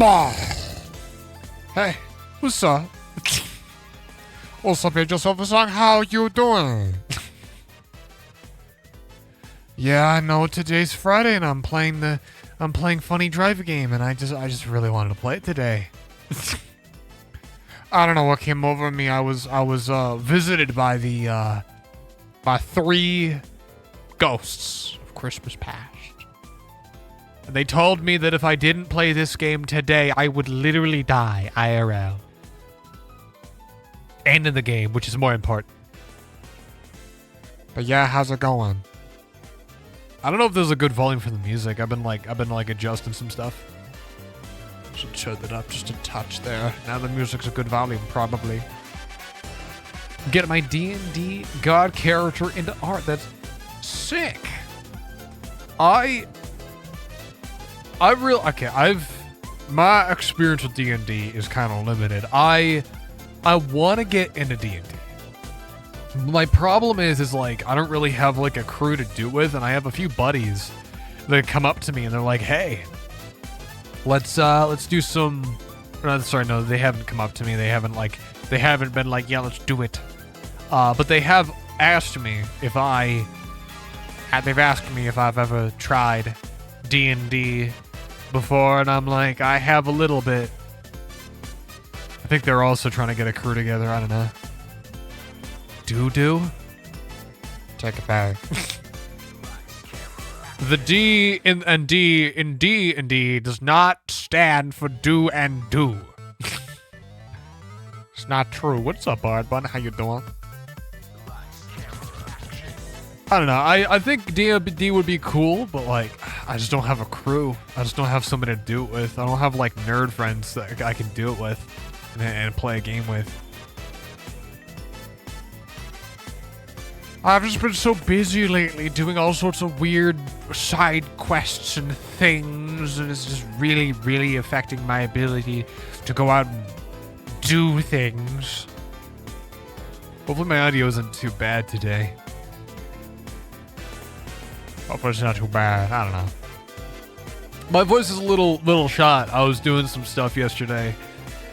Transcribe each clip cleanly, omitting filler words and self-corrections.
Hey, what's up? What's up, Angel Silver Song? How you doing? Yeah, I know today's Friday and I'm playing Funny Drive game and I just really wanted to play it today. I don't know what came over me. I was visited by by 3 ghosts of Christmas past. They told me that if I didn't play this game today, I would literally die IRL. And in the game, which is more important. But yeah, how's it going? I don't know if there's a good volume for the music. I've been adjusting some stuff. Should turn that up just a touch there. Now the music's a good volume, probably. Get my D&D god character into art. That's sick. My experience with D&D is kind of limited. I want to get into D&D. My problem is like I don't really have like a crew to do it with, and I have a few buddies that come up to me and they're like, "Hey, let's do some." No, sorry, no, they haven't come up to me. They haven't been like, "Yeah, let's do it." But they have asked me if I've ever tried D&D before, and I'm like, I have a little bit. I think they're also trying to get a crew together. I don't know. Do? Take it back. The D in D does not stand for do and do. It's not true. What's up, Bud? How you doing? I don't know. I think D&D would be cool, but like, I just don't have a crew. I just don't have somebody to do it with. I don't have like nerd friends that I can do it with and play a game with. I've just been so busy lately doing all sorts of weird side quests and things, and it's just really, really affecting my ability to go out and do things. Hopefully my audio isn't too bad today. Hopefully it's not too bad. I don't know. My voice is a little shot. I was doing some stuff yesterday,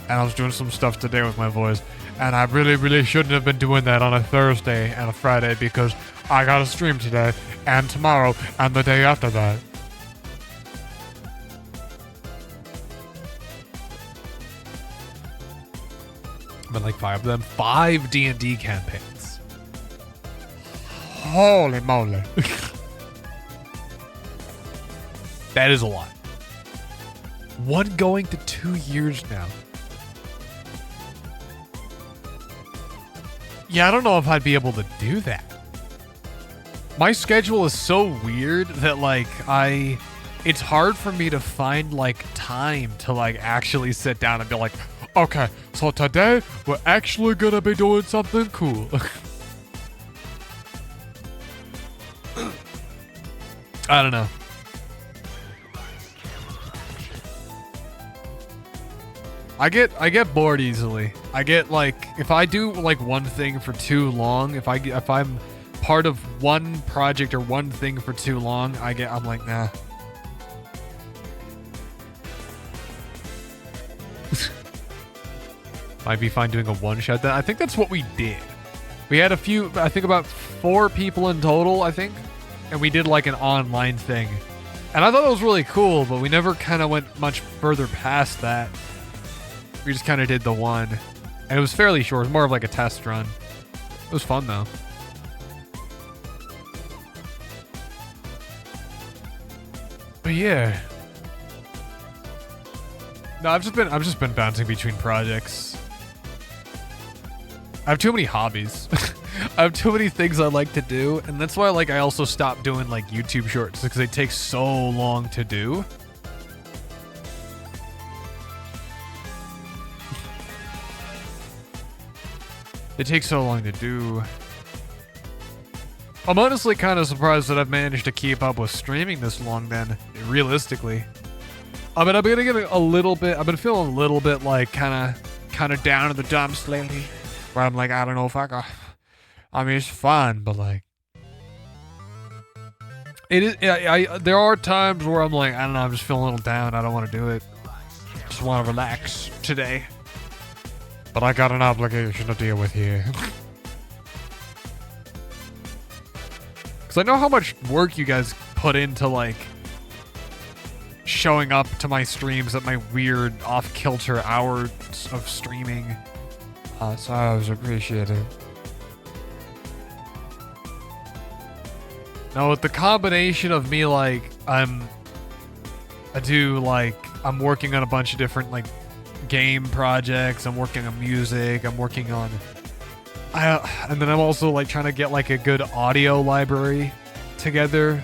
and I was doing some stuff today with my voice. And I really, really shouldn't have been doing that on a Thursday and a Friday because I got a stream today and tomorrow and the day after that. But like 5 of them. 5 D&D campaigns. Holy moly. That is a lot. 1 going to 2 years now. Yeah, I don't know if I'd be able to do that. My schedule is so weird that like it's hard for me to find like time to like actually sit down and be like, okay, so today we're actually gonna be doing something cool. I don't know. I get bored easily. I get like if I do like one thing for too long, if I'm part of one project or one thing for too long, I'm like, nah. Might be fine doing a one shot. I think that's what we did. We had a few, I think about 4 people in total, I think, and we did like an online thing. And I thought it was really cool, but we never kind of went much further past that. We just kind of did the one. And it was fairly short. It was more of like a test run. It was fun though. But yeah. No, I've just been bouncing between projects. I have too many hobbies. I have too many things I like to do, and that's why like I also stopped doing like YouTube shorts because they take so long to do. It takes so long to do. I'm honestly kind of surprised that I've managed to keep up with streaming this long then, realistically. I mean, I've been getting a little bit, I've been feeling a little bit like kind of down in the dumps lately. Where I'm like, I don't know if I got, I mean, it's fun, but like, it is, there are times where I'm like, I don't know, I'm just feeling a little down, I don't want to do it. Just want to relax today. But I got an obligation to deal with here. Because I know how much work you guys put into, like, showing up to my streams at my weird off-kilter hours of streaming. So I always appreciate it. Now, with the combination of me, like, I'm working on a bunch of different, like, game projects, I'm working on music, I'm working on... and then I'm also, like, trying to get, like, a good audio library together.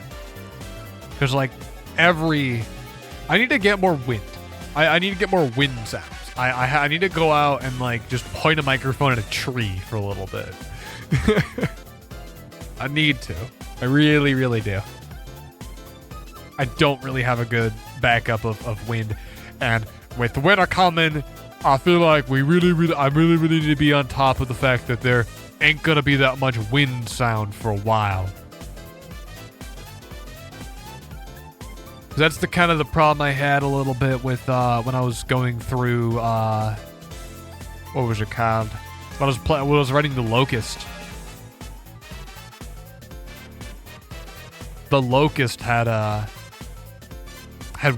Because, like, I need to get more wind. I need to get more wind sounds. I need to go out and, like, just point a microphone at a tree for a little bit. I need to. I really, really do. I don't really have a good backup of wind. And with the winter coming, I feel like I really need to be on top of the fact that there ain't gonna be that much wind sound for a while. That's the kind of the problem I had a little bit with when I was going through what was it called? When I was writing the Locust. The Locust had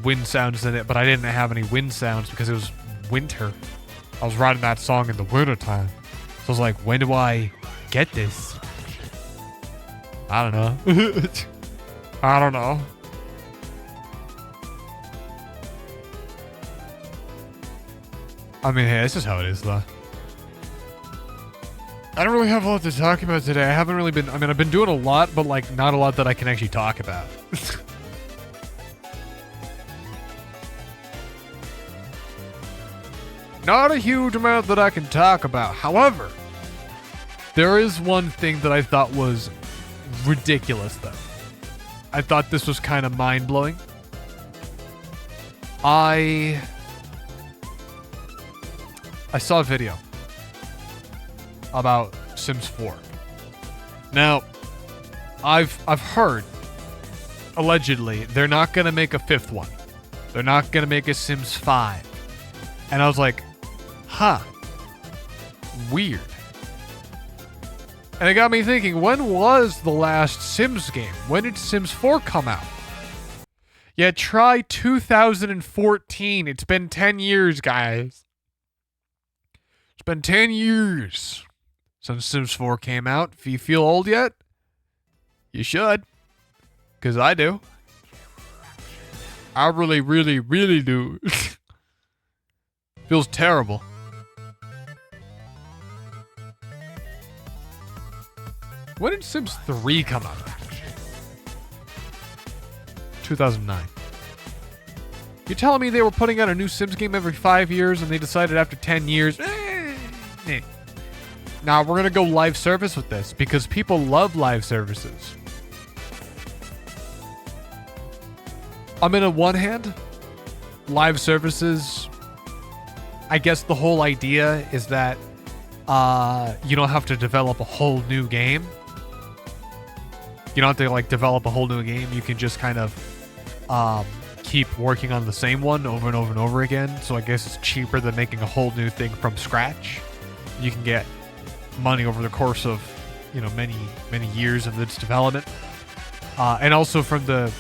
wind sounds in it, but I didn't have any wind sounds because it was winter. I was writing that song in the wintertime. So I was like, when do I get this? I don't know. I don't know. I mean, hey, this is how it is, though. I don't really have a lot to talk about today. I haven't really been... I mean, I've been doing a lot, but, like, not a lot that I can actually talk about. Not a huge amount that I can talk about. However, there is one thing that I thought was ridiculous, though. I thought this was kind of mind-blowing. I saw a video about Sims 4. Now, I've heard, allegedly, they're not going to make a fifth one. They're not going to make a Sims 5. And I was like, huh. Weird. And it got me thinking, when was the last Sims game? When did Sims 4 come out? Yeah, try 2014. It's been 10 years, guys. It's been 10 years since Sims 4 came out. If you feel old yet, you should. Because I do. I really, really, really do. Feels terrible. When did Sims 3 come out? 2009. You're telling me they were putting out a new Sims game every 5 years and they decided after 10 years... Now, we're going to go live service with this because people love live services. I mean, on one hand, live services... I guess the whole idea is that you don't have to develop a whole new game. You don't have to, like, develop a whole new game. You can just kind of keep working on the same one over and over and over again. So I guess it's cheaper than making a whole new thing from scratch. You can get money over the course of, you know, many years of its development. And also from the,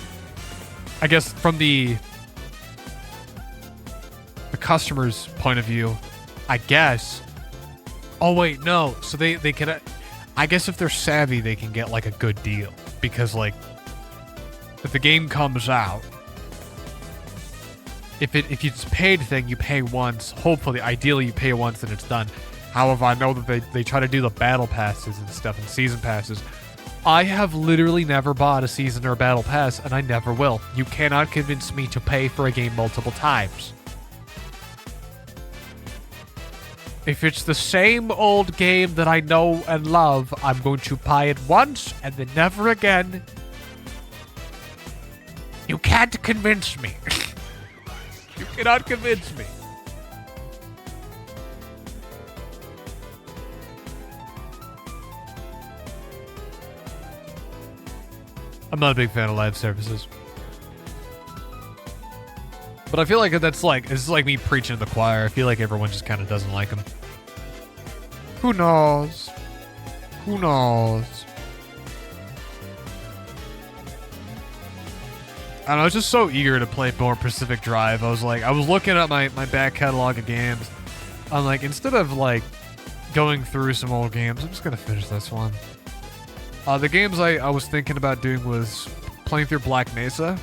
I guess, from the customer's point of view, I guess. Oh, wait, no. So they can, I guess if they're savvy, they can get, like, a good deal. Because, like, if the game comes out, if it's a paid thing, you pay once. Hopefully, ideally, you pay once and it's done. However, I know that they try to do the battle passes and stuff and season passes. I have literally never bought a season or a battle pass, and I never will. You cannot convince me to pay for a game multiple times. If it's the same old game that I know and love, I'm going to buy it once and then never again. You can't convince me. You cannot convince me. I'm not a big fan of live services. But I feel like this is like me preaching to the choir. I feel like everyone just kind of doesn't like him. Who knows? Who knows? I was just so eager to play more Pacific Drive. I was looking at my back catalog of games. I'm like, instead of like going through some old games, I'm just gonna finish this one. The games I was thinking about doing was playing through Black Mesa.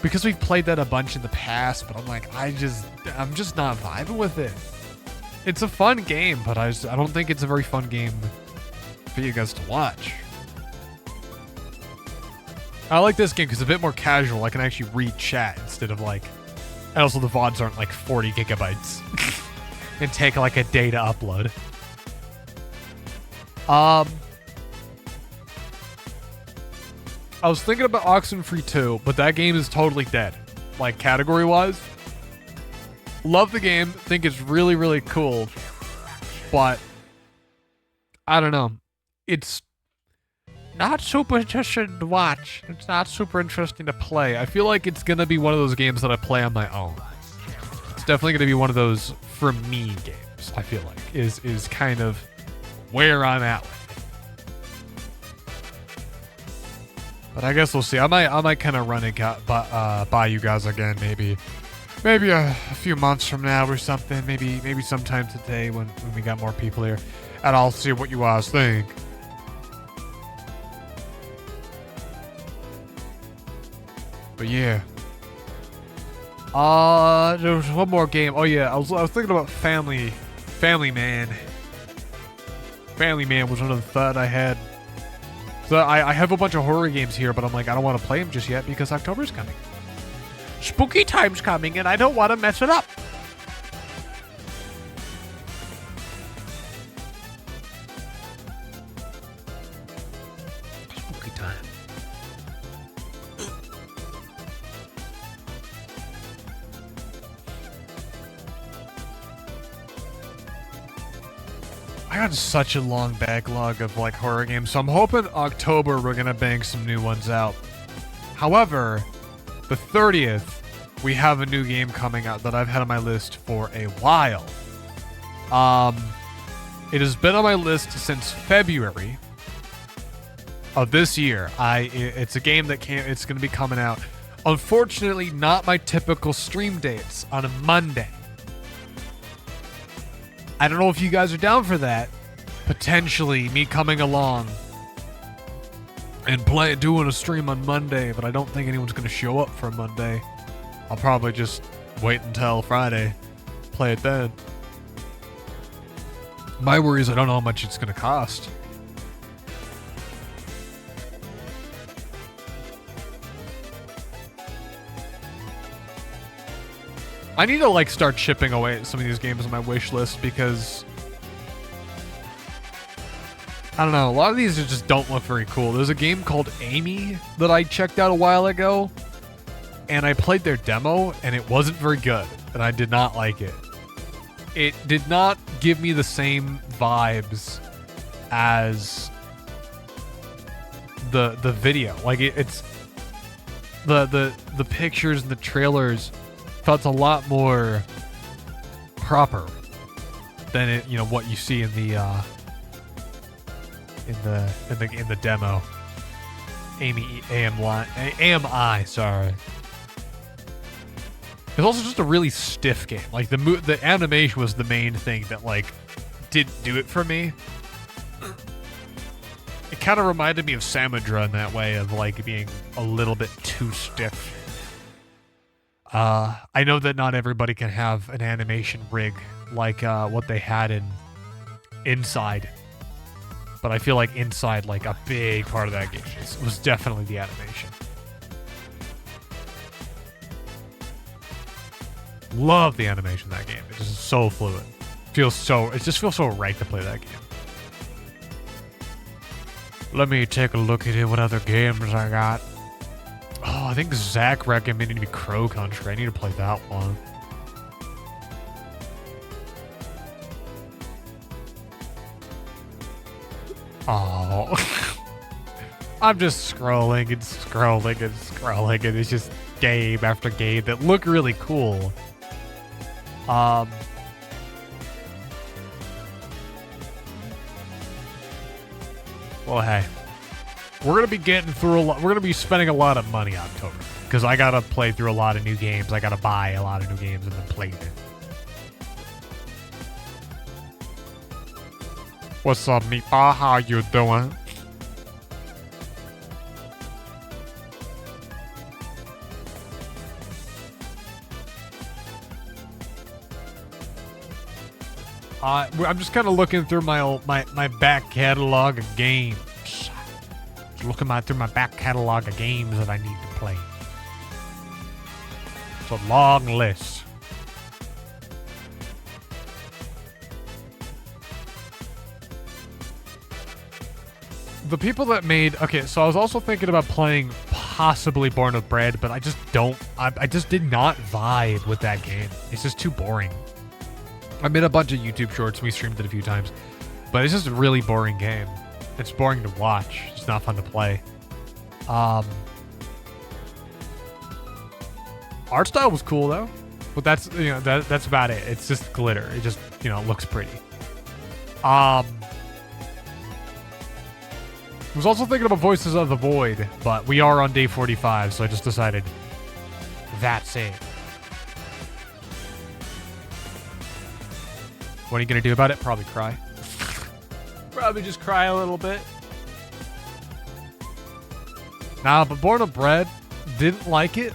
Because we've played that a bunch in the past, but I'm like, I'm just not vibing with it. It's a fun game, but I don't think it's a very fun game for you guys to watch. I like this game because it's a bit more casual. I can actually read chat instead of like... And also the VODs aren't like 40 gigabytes. And take like a day to upload. I was thinking about Oxenfree 2, but that game is totally dead. Like, category-wise. Love the game. Think it's really, really cool. But, I don't know. It's not super interesting to watch. It's not super interesting to play. I feel like it's going to be one of those games that I play on my own. It's definitely going to be one of those for me games, I feel like. Is kind of where I'm at with it. But I guess we'll see. I might kind of run it by you guys again, maybe a few months from now or something. Maybe sometime today when we got more people here, and I'll see what you guys think. But yeah. There was one more game. Oh yeah, I was thinking about Family Man. Family Man was one of the thought I had. So I have a bunch of horror games here, but I'm like, I don't want to play them just yet because October's coming. Spooky time's coming, and I don't want to mess it up. Spooky time. I got such a long backlog of like horror games, so I'm hoping October we're gonna bang some new ones out. However, the 30th, we have a new game coming out that I've had on my list for a while. It has been on my list since February of this year. It's a game that it's gonna be coming out. Unfortunately, not my typical stream dates on a Monday. I don't know if you guys are down for that. Potentially me coming along and doing a stream on Monday, but I don't think anyone's going to show up for Monday. I'll probably just wait until Friday, play it then. My worry is I don't know how much it's going to cost. I need to like start chipping away at some of these games on my wish list because I don't know, a lot of these just don't look very cool. There's a game called Amy that I checked out a while ago, and I played their demo, and it wasn't very good, and I did not like it. It did not give me the same vibes as the video. Like it's the pictures and the trailers felt a lot more proper than it, what you see in the demo. AMI, sorry. It's also just a really stiff game. Like the animation was the main thing that like didn't do it for me. It kind of reminded me of Samudra in that way of like being a little bit too stiff. I know that not everybody can have an animation rig like what they had in Inside, but I feel like Inside, like a big part of that game was definitely the animation. Love the animation of that game. It's just so fluid. It just feels so right to play that game. Let me take a look at it. What other games I got? Oh, I think Zach recommended me Crow Country. I need to play that one. Oh. I'm just scrolling and scrolling and scrolling, and it's just game after game that look really cool. Well, hey, we're gonna be getting through a lot. We're gonna be spending a lot of money on October because I gotta play through a lot of new games. I gotta buy a lot of new games and then play them. What's up, Meatball? How you doing? I'm just kind of looking through my back catalog of games. Just looking through my back catalog of games that I need to play. It's a long list. The people that made... Okay, so I was also thinking about playing possibly Born of Bread, but I just don't... I just did not vibe with that game. It's just too boring. I made a bunch of YouTube shorts. We streamed it a few times. But it's just a really boring game. It's boring to watch. It's not fun to play. Art style was cool, though. But that's, you know, that's about it. It's just glitter. It just, you know, looks pretty. I was also thinking about Voices of the Void, but we are on day 45, so I just decided that's it. What are you going to do about it? Probably cry. Probably just cry a little bit. Nah, but Born of Bread, didn't like it,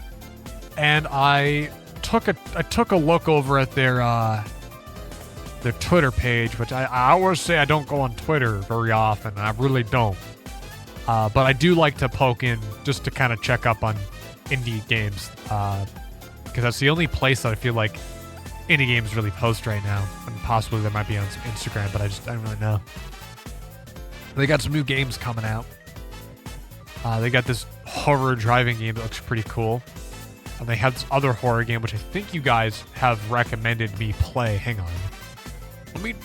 and I took a look over at their Twitter page, which I always say I don't go on Twitter very often, and I really don't. But I do like to poke in just to kind of check up on indie games, because that's the only place that I feel like indie games really post right now, and possibly they might be on Instagram, but I don't really know. They got some new games coming out. They got this horror driving game that looks pretty cool, and they had this other horror game which I think you guys have recommended me play. Hang on,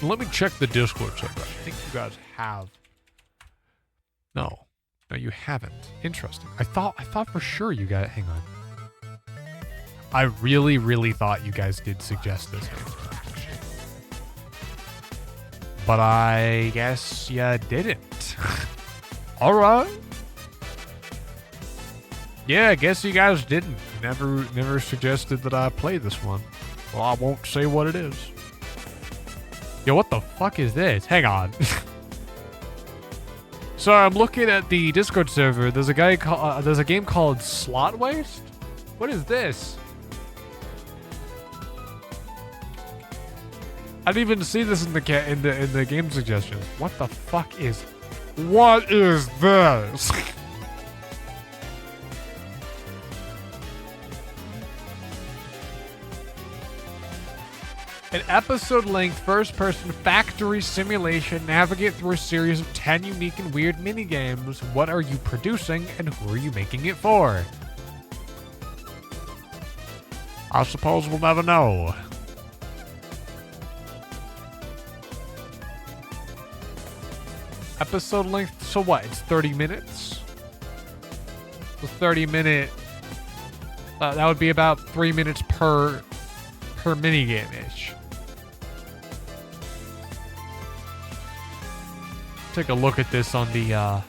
let me check the Discord server. I think you guys have. No, you haven't. Interesting. I thought for sure you got. Hang on. I really, really thought you guys did suggest this game. But I guess you didn't. Alright. Yeah, I guess you guys didn't. Never suggested that I play this one. Well, I won't say what it is. Yo, what the fuck is this? Hang on. So I'm looking at the Discord server. There's a game called Slot Waste? What is this? I didn't even see this in the game suggestions. What the fuck is? What is this? An episode-length first-person factory simulation. Navigate through a series of 10 unique and weird minigames. What are you producing, and who are you making it for? I suppose we'll never know. Episode length, so what? It's 30 minutes? So 30-minute... that would be about 3 minutes per minigame-ish. Take a look at this on the,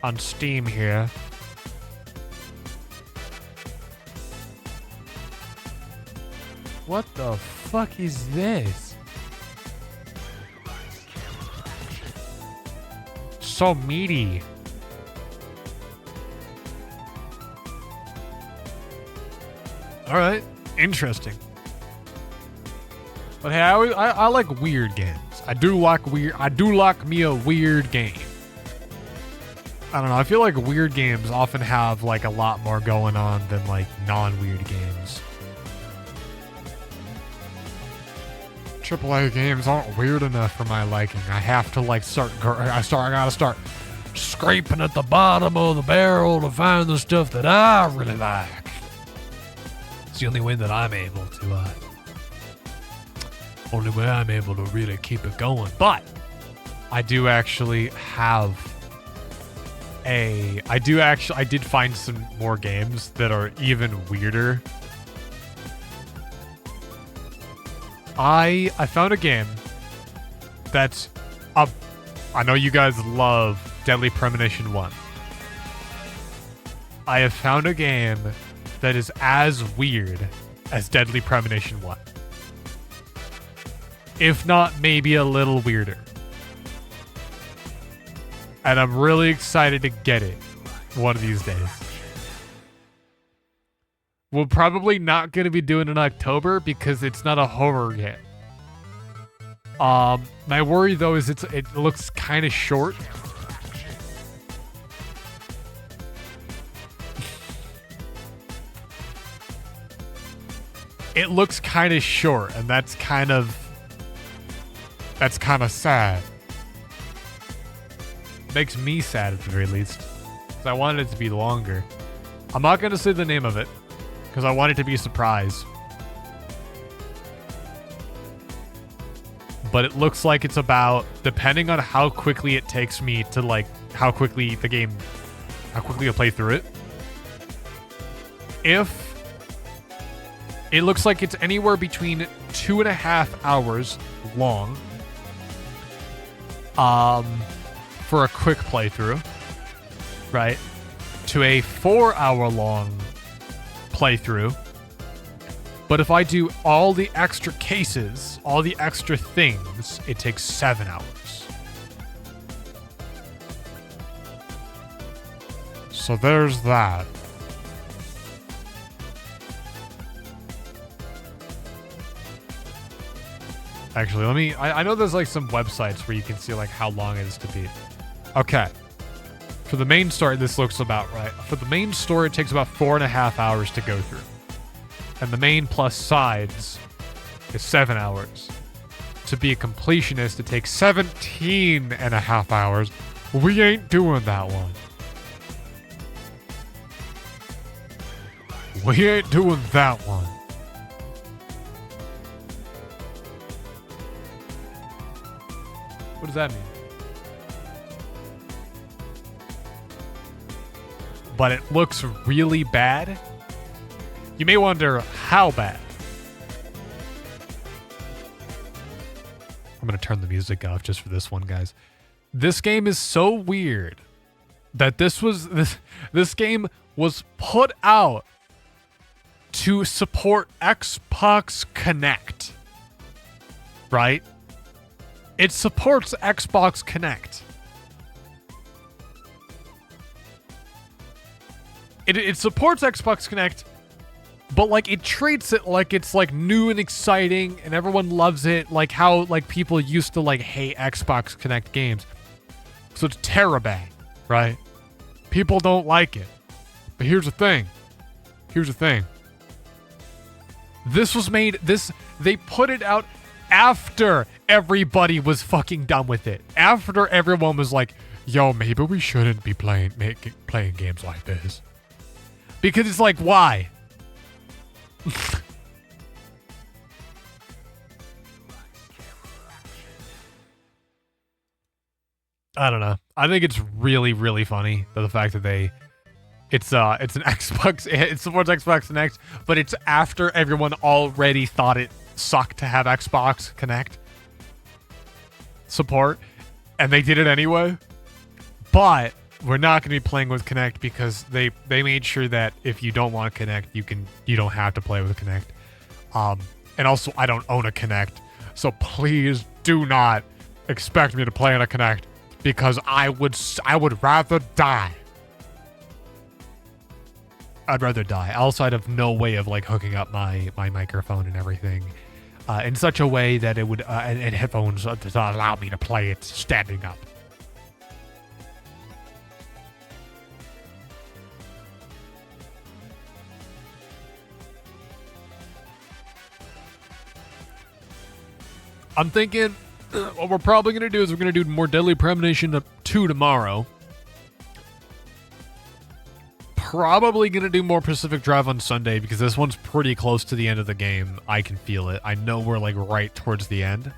on Steam here. What the fuck is this? So meaty. All right, interesting. But hey, I like weird games. I do like me a weird game. I don't know. I feel like weird games often have like a lot more going on than like non-weird games. AAA games aren't weird enough for my liking. I have to like I gotta start scraping at the bottom of the barrel to find the stuff that I really like. It's the only way that I'm able to really keep it going. But I do actually have I did find some more games that are even weirder. I found a game that's I know you guys love Deadly Premonition 1. I have found a game that is as weird as Deadly Premonition 1. If not, maybe a little weirder. And I'm really excited to get it one of these days. We're probably not going to be doing it in October because it's not a horror game. My worry though is it looks kind of short. It looks kind of short, and that's kind of sad. Makes me sad at the very least. Because I wanted it to be longer. I'm not going to say the name of it, because I want it to be a surprise. But it looks like it's about, depending on how quickly it takes me to, like, how quickly I play through it. It looks like it's anywhere between 2.5 hours long. For a quick playthrough, right? To a 4-hour long playthrough. But if I do all the extra cases, all the extra things, it takes 7 hours. So there's that. Actually, I know there's like some websites where you can see like how long it is to beat. Okay. For the main story, this looks about right. For the main story, it takes about 4.5 hours to go through. And the main plus sides is 7 hours. To be a completionist, it takes 17.5 hours. We ain't doing that one. We ain't doing that one. What does that mean? But it looks really bad. You may wonder how bad. I'm going to turn the music off just for this one, guys. This game is so weird that this game was put out to support Xbox Connect. Right? It supports Xbox Connect. It supports Xbox Connect, but like it treats it like it's like new and exciting and everyone loves it, like how like people used to like hate Xbox Connect games. So it's terabang, right? People don't like it. But here's the thing. They put it out after everybody was fucking done with it. After everyone was like, yo, maybe we shouldn't be playing games like this. Because it's like, why? I don't know. I think it's really, really funny the fact that it's an Xbox, it supports Xbox Connect, but it's after everyone already thought it sucked to have Xbox Connect support, and they did it anyway. But we're not going to be playing with Connect because they made sure that if you don't want to Connect, you don't have to play with Connect. And also, I don't own a Connect, so please do not expect me to play on a Connect because I would rather die. I'd rather die. Also, I'd have no way of like hooking up my microphone and everything in such a way that it would and headphones to allow me to play it standing up. I'm thinking what we're probably going to do is we're going to do more Deadly Premonition 2 tomorrow. Probably going to do more Pacific Drive on Sunday because this one's pretty close to the end of the game. I can feel it. I know we're like right towards the end.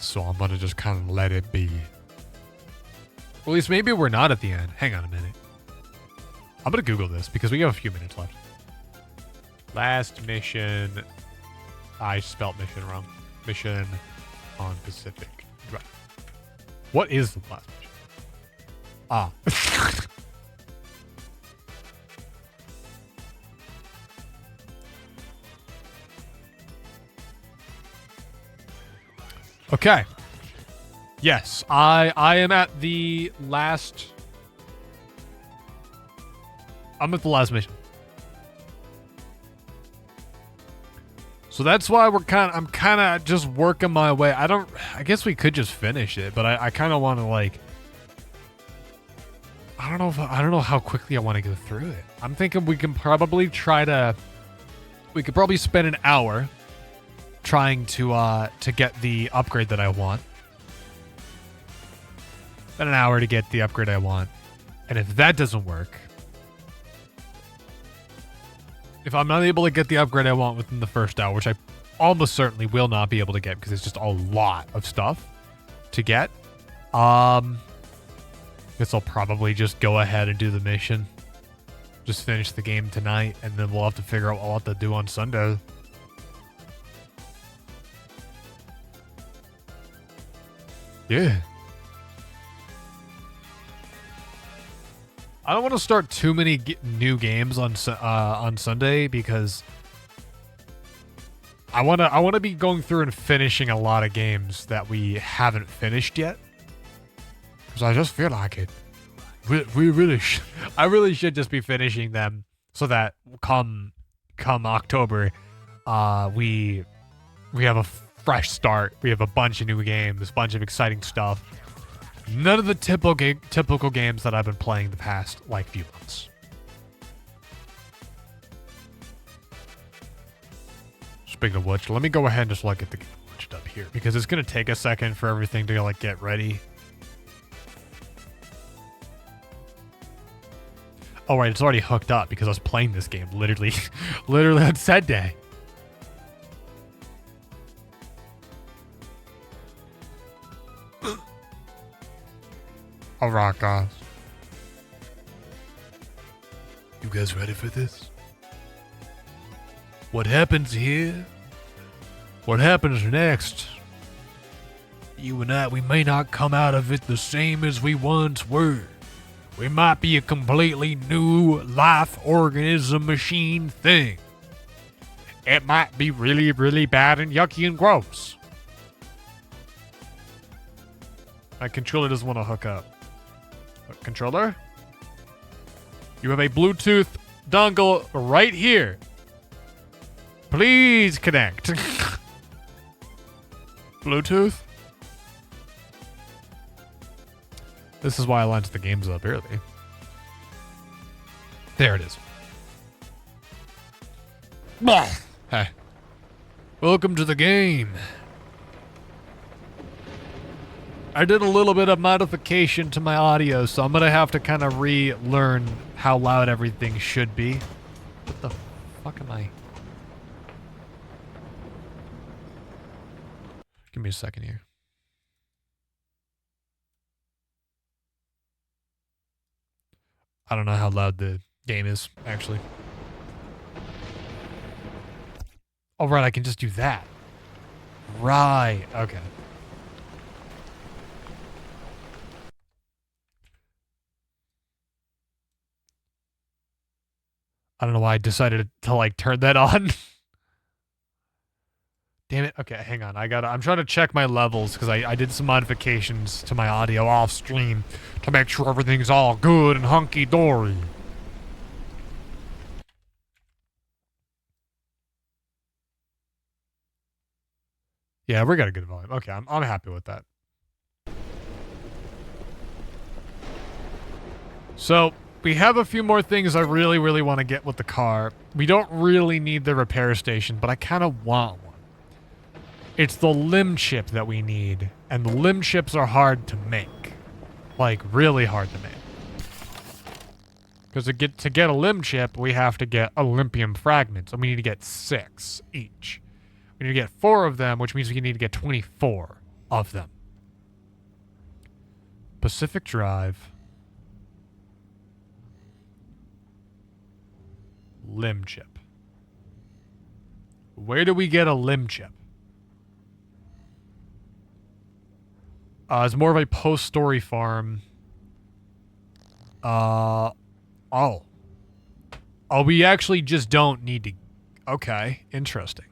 So I'm going to just kind of let it be. At least maybe we're not at the end. Hang on a minute. I'm going to Google this because we have a few minutes left. Last mission. I spelled mission wrong. Mission on Pacific Drive. What is the last mission? Ah. Okay. Yes, I am at the last... I'm at the last mission. So that's why I'm kind of just working my way. I guess we could just finish it, but I kind of want to like... I don't know how quickly I want to go through it. I'm thinking we can probably we could probably spend an hour trying to get the upgrade that I want. Spend an hour to get the upgrade I want. And if that doesn't work, if I'm not able to get the upgrade I want within the first hour, which I almost certainly will not be able to get because it's just a lot of stuff to get, guess I'll probably just go ahead and do the mission. Just finish the game tonight, and then we'll have to figure out what we'll have to do on Sunday. Yeah. I don't want to start too many new games on Sunday because I want to be going through and finishing a lot of games that we haven't finished yet. Because I just feel like it. I really should just be finishing them so that come October, we have a fresh start. We have a bunch of new games, a bunch of exciting stuff. None of the typical games that I've been playing the past few months. Speaking of which, let me go ahead and just get the game launched up here because it's gonna take a second for everything to get ready. Oh right, it's already hooked up because I was playing this game literally on set day. Alright, guys. You guys ready for this? What happens here? What happens next? You and I, we may not come out of it the same as we once were. We might be a completely new life organism machine thing. It might be really, really bad and yucky and gross. My controller doesn't want to hook up. Controller? You have a Bluetooth dongle right here. Please connect. Bluetooth? This is why I launched the games up early. There it is. Hey. Welcome to the game. I did a little bit of modification to my audio, so I'm going to have to kind of relearn how loud everything should be. What the fuck am I? Give me a second here. I don't know how loud the game is, actually. Oh, right, I can just do that. Right, okay. I don't know why I decided to turn that on. Damn it. Okay, hang on. I'm trying to check my levels because I did some modifications to my audio off stream to make sure everything's all good and hunky-dory. Yeah, we got a good volume. Okay, I'm happy with that. So, we have a few more things I really, really want to get with the car. We don't really need the repair station, but I kind of want one. It's the limb chip that we need, and the limb chips are hard to make. Really hard to make. Because to get a limb chip, we have to get Olympium fragments, and we need to get 6 each. We need to get 4 of them, which means we need to get 24 of them. Pacific Drive. Limb chip. Where do we get a limb chip? It's more of a post-story farm. Oh. Oh, we actually just don't need to... Okay, interesting.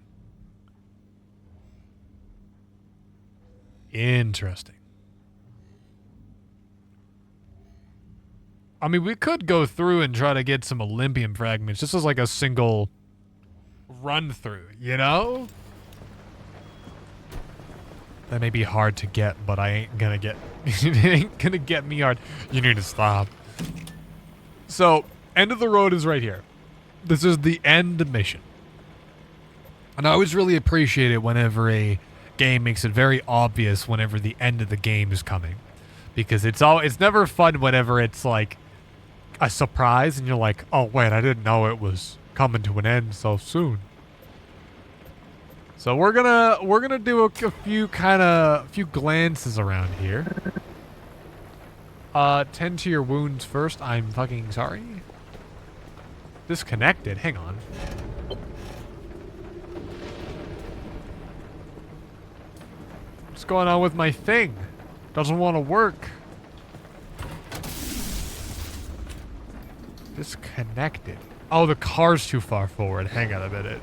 Interesting. I mean, we could go through and try to get some Olympian fragments. Just as like a single run-through, you know? That may be hard to get, but I ain't gonna get... It ain't gonna get me hard. You need to stop. So, end of the road is right here. This is the end mission. And I always really appreciate it whenever a game makes it very obvious whenever the end of the game is coming. Because it's never fun whenever it's like a surprise and you're like, oh wait, I didn't know it was coming to an end so soon. So we're gonna do a few glances around here. Tend to your wounds first. I'm fucking sorry. Disconnected. Hang on. What's going on with my thing? Doesn't want to work. Disconnected. Oh, the car's too far forward. Hang on a minute.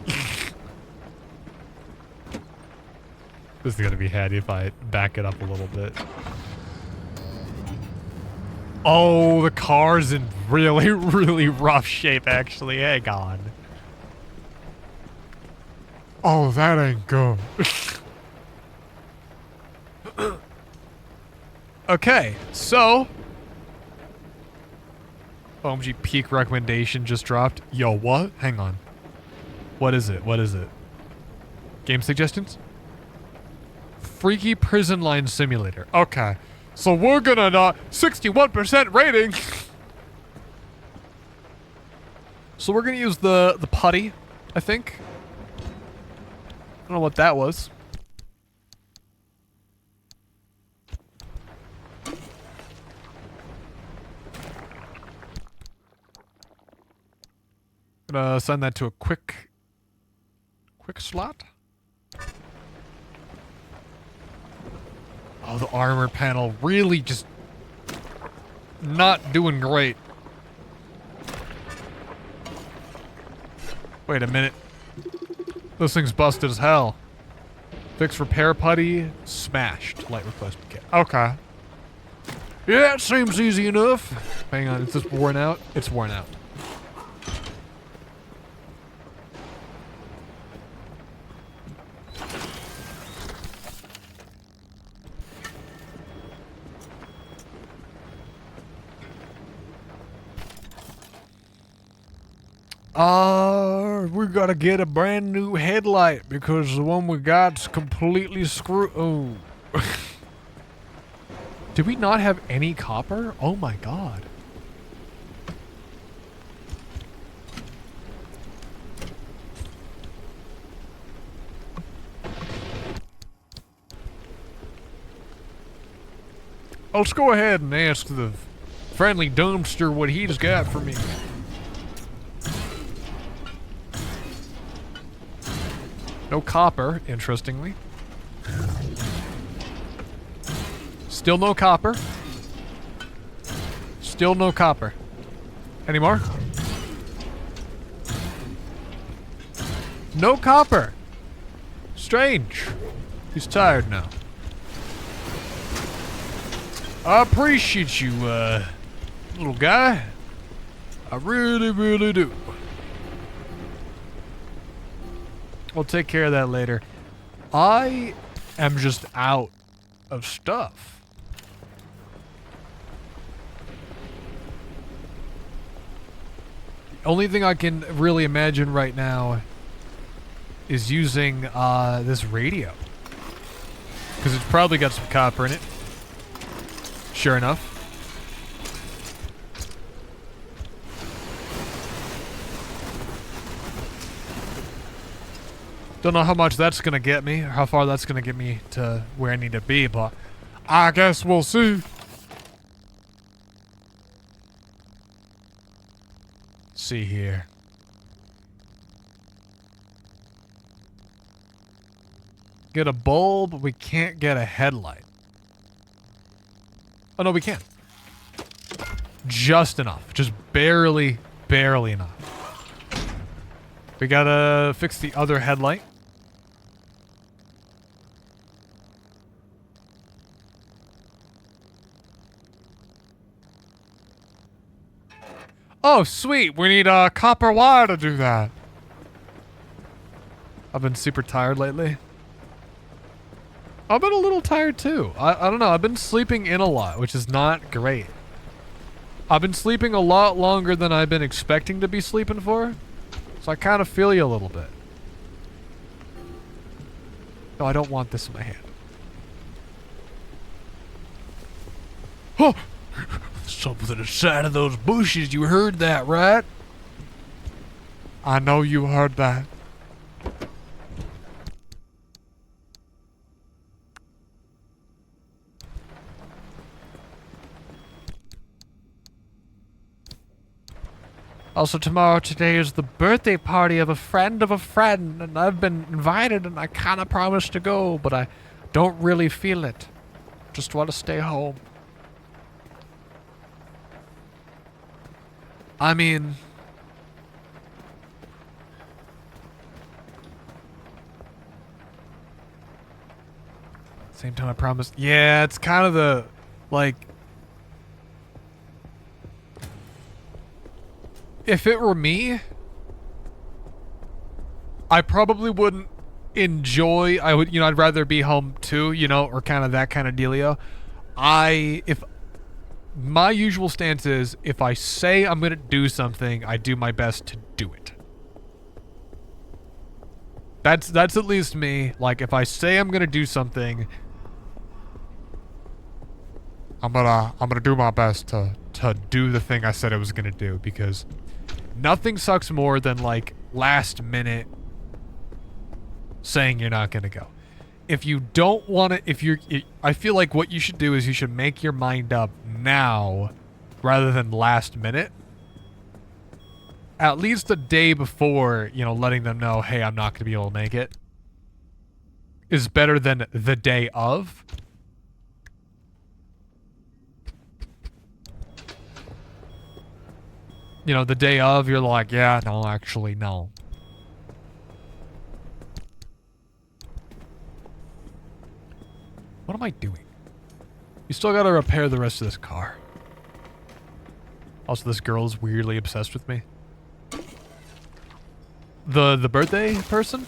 This is gonna be handy if I back it up a little bit. Oh, the car's in really, really rough shape, actually. Hang on. Oh, that ain't good. Okay, so... OMG peak recommendation just dropped. Yo, what? Hang on. What is it? What is it? Game suggestions? Freaky Prison Line Simulator. Okay. So we're gonna 61% rating. So we're gonna use the putty, I think. I don't know what that was. Gonna send that to a quick slot. Oh, the armor panel really just not doing great. Wait a minute. This thing's busted as hell. Fix repair putty, smashed. Light replacement kit. Okay. Yeah, it seems easy enough. Hang on, is this worn out? It's worn out. We gotta get a brand new headlight because the one we got's completely screwed. Oh. Did we not have any copper? Oh my god. Let's go ahead and ask the friendly dumpster what he's got for me. No copper, interestingly. Still no copper. Still no copper. Any more? No copper. Strange. He's tired now. I appreciate you, little guy. I really, really do. We'll take care of that later. I am just out of stuff. The only thing I can really imagine right now is using this radio. Because it's probably got some copper in it. Sure enough. Don't know how much that's gonna get me, or how far that's gonna get me to where I need to be, but I guess we'll see. see here. Get a bulb. We can't get a headlight. Oh, no, we can. Just enough. Just barely enough. We gotta fix the other headlight. Oh, sweet. We need a copper wire to do that. I've been super tired lately. I've been a little tired too. I don't know. I've been sleeping in a lot, which is not great. I've been sleeping a lot longer than I've been expecting to be sleeping for. So I kind of feel you a little bit. No, I don't want this in my hand. Oh! Something inside of those bushes. You heard that, right? I know you heard that. Also, today is the birthday party of a friend, and I've been invited, and I kind of promised to go, but I don't really feel it. Just want to stay home. I mean... Same time I promised... Yeah, it's kind of the... Like... If it were me, I probably wouldn't enjoy... I'd rather be home too, or kind of that kind of dealio. My usual stance is, if I say I'm going to do something, I do my best to do it. That's at least me. Like, if I say I'm going to do something, I'm gonna do my best to do the thing I said I was going to do, because nothing sucks more than, like, last minute saying you're not going to go. If you don't want to, I feel like what you should do is you should make your mind up now rather than last minute. At least the day before, letting them know, hey, I'm not going to be able to make it, is better than the day of. The day of, you're like, yeah, no, actually, no. What am I doing? You still gotta repair the rest of this car. Also, this girl is weirdly obsessed with me. The birthday person?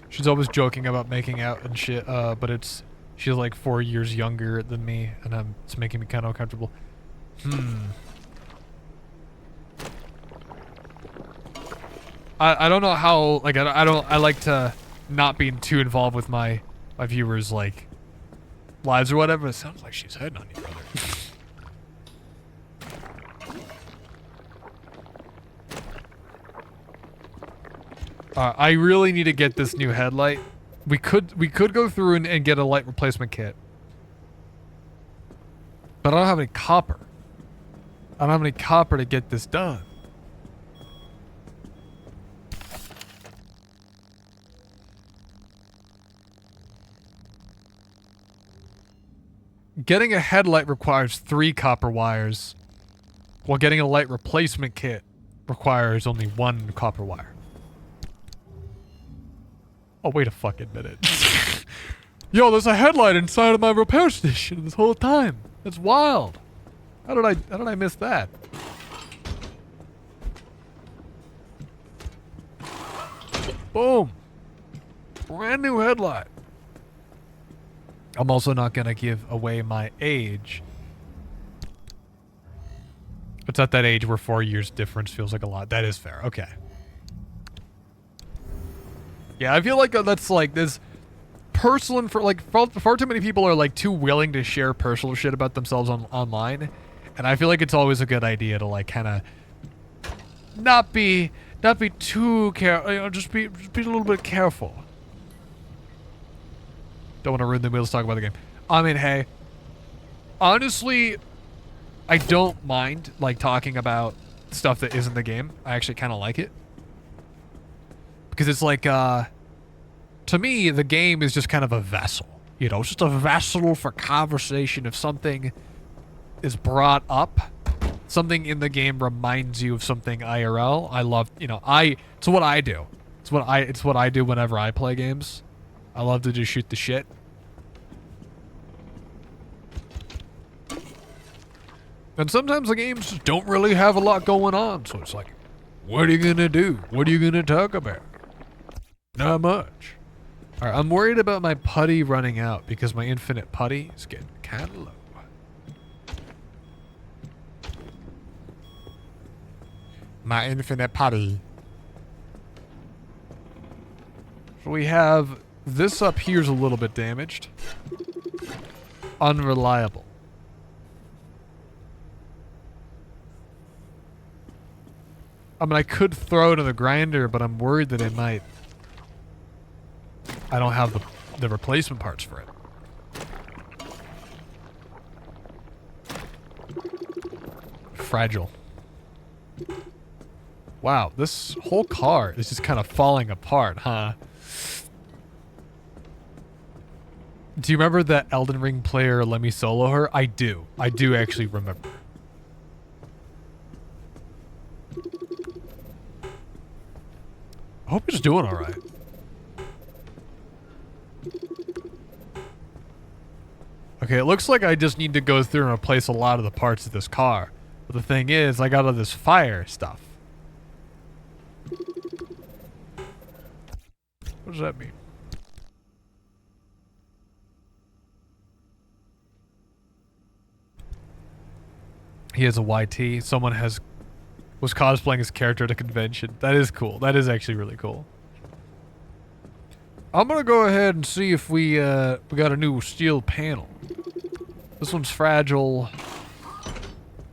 She's always joking about making out and shit, but she's like 4 years younger than me, and it's making me kind of uncomfortable. I don't know how, like, I like to not being too involved with my viewers, like, lives or whatever. It sounds like she's hitting on you, brother. I really need to get this new headlight. We could go through and get a light replacement kit. But I don't have any copper. I don't have any copper to get this done. Getting a headlight requires 3 copper wires, while getting a light replacement kit requires only 1 copper wire. Oh, wait a fucking minute. Yo, there's a headlight inside of my repair station this whole time. That's wild. How did I miss that? Boom. Brand new headlight. I'm also not gonna give away my age. It's at that age where 4 years difference feels like a lot. That is fair. Okay. Yeah, I feel like that's like this personal far too many people are like too willing to share personal shit about themselves online, and I feel like it's always a good idea to like kind of not be too careful. Just be a little bit careful. Don't want to ruin the wheels talk about the game. I mean, hey. Honestly, I don't mind, like, talking about stuff that isn't the game. I actually kind of like it. Because it's like, to me, the game is just kind of a vessel. You know, it's just a vessel for conversation. If something is brought up, something in the game reminds you of something IRL, I love, you know, it's what I do. It's what I do whenever I play games. I love to just shoot the shit. And sometimes the games just don't really have a lot going on, so it's like, what are you gonna do? What are you gonna talk about? Not much. Alright, I'm worried about my putty running out because my infinite putty is getting kind of low. My infinite putty. So we have this up here's a little bit damaged. Unreliable. I mean, I could throw it in the grinder, but I'm worried that it might... I don't have the replacement parts for it. Fragile. Wow, this whole car is just kind of falling apart, huh? Do you remember that Elden Ring player Let Me Solo Her? I do. I do actually remember. I hope he's doing alright. Okay, it looks like I just need to go through and replace a lot of the parts of this car. But the thing is, I got all this fire stuff. What does that mean? He has a YT. Someone was cosplaying his character at a convention. That is cool. That is actually really cool. I'm gonna go ahead and see if we got a new steel panel. This one's fragile.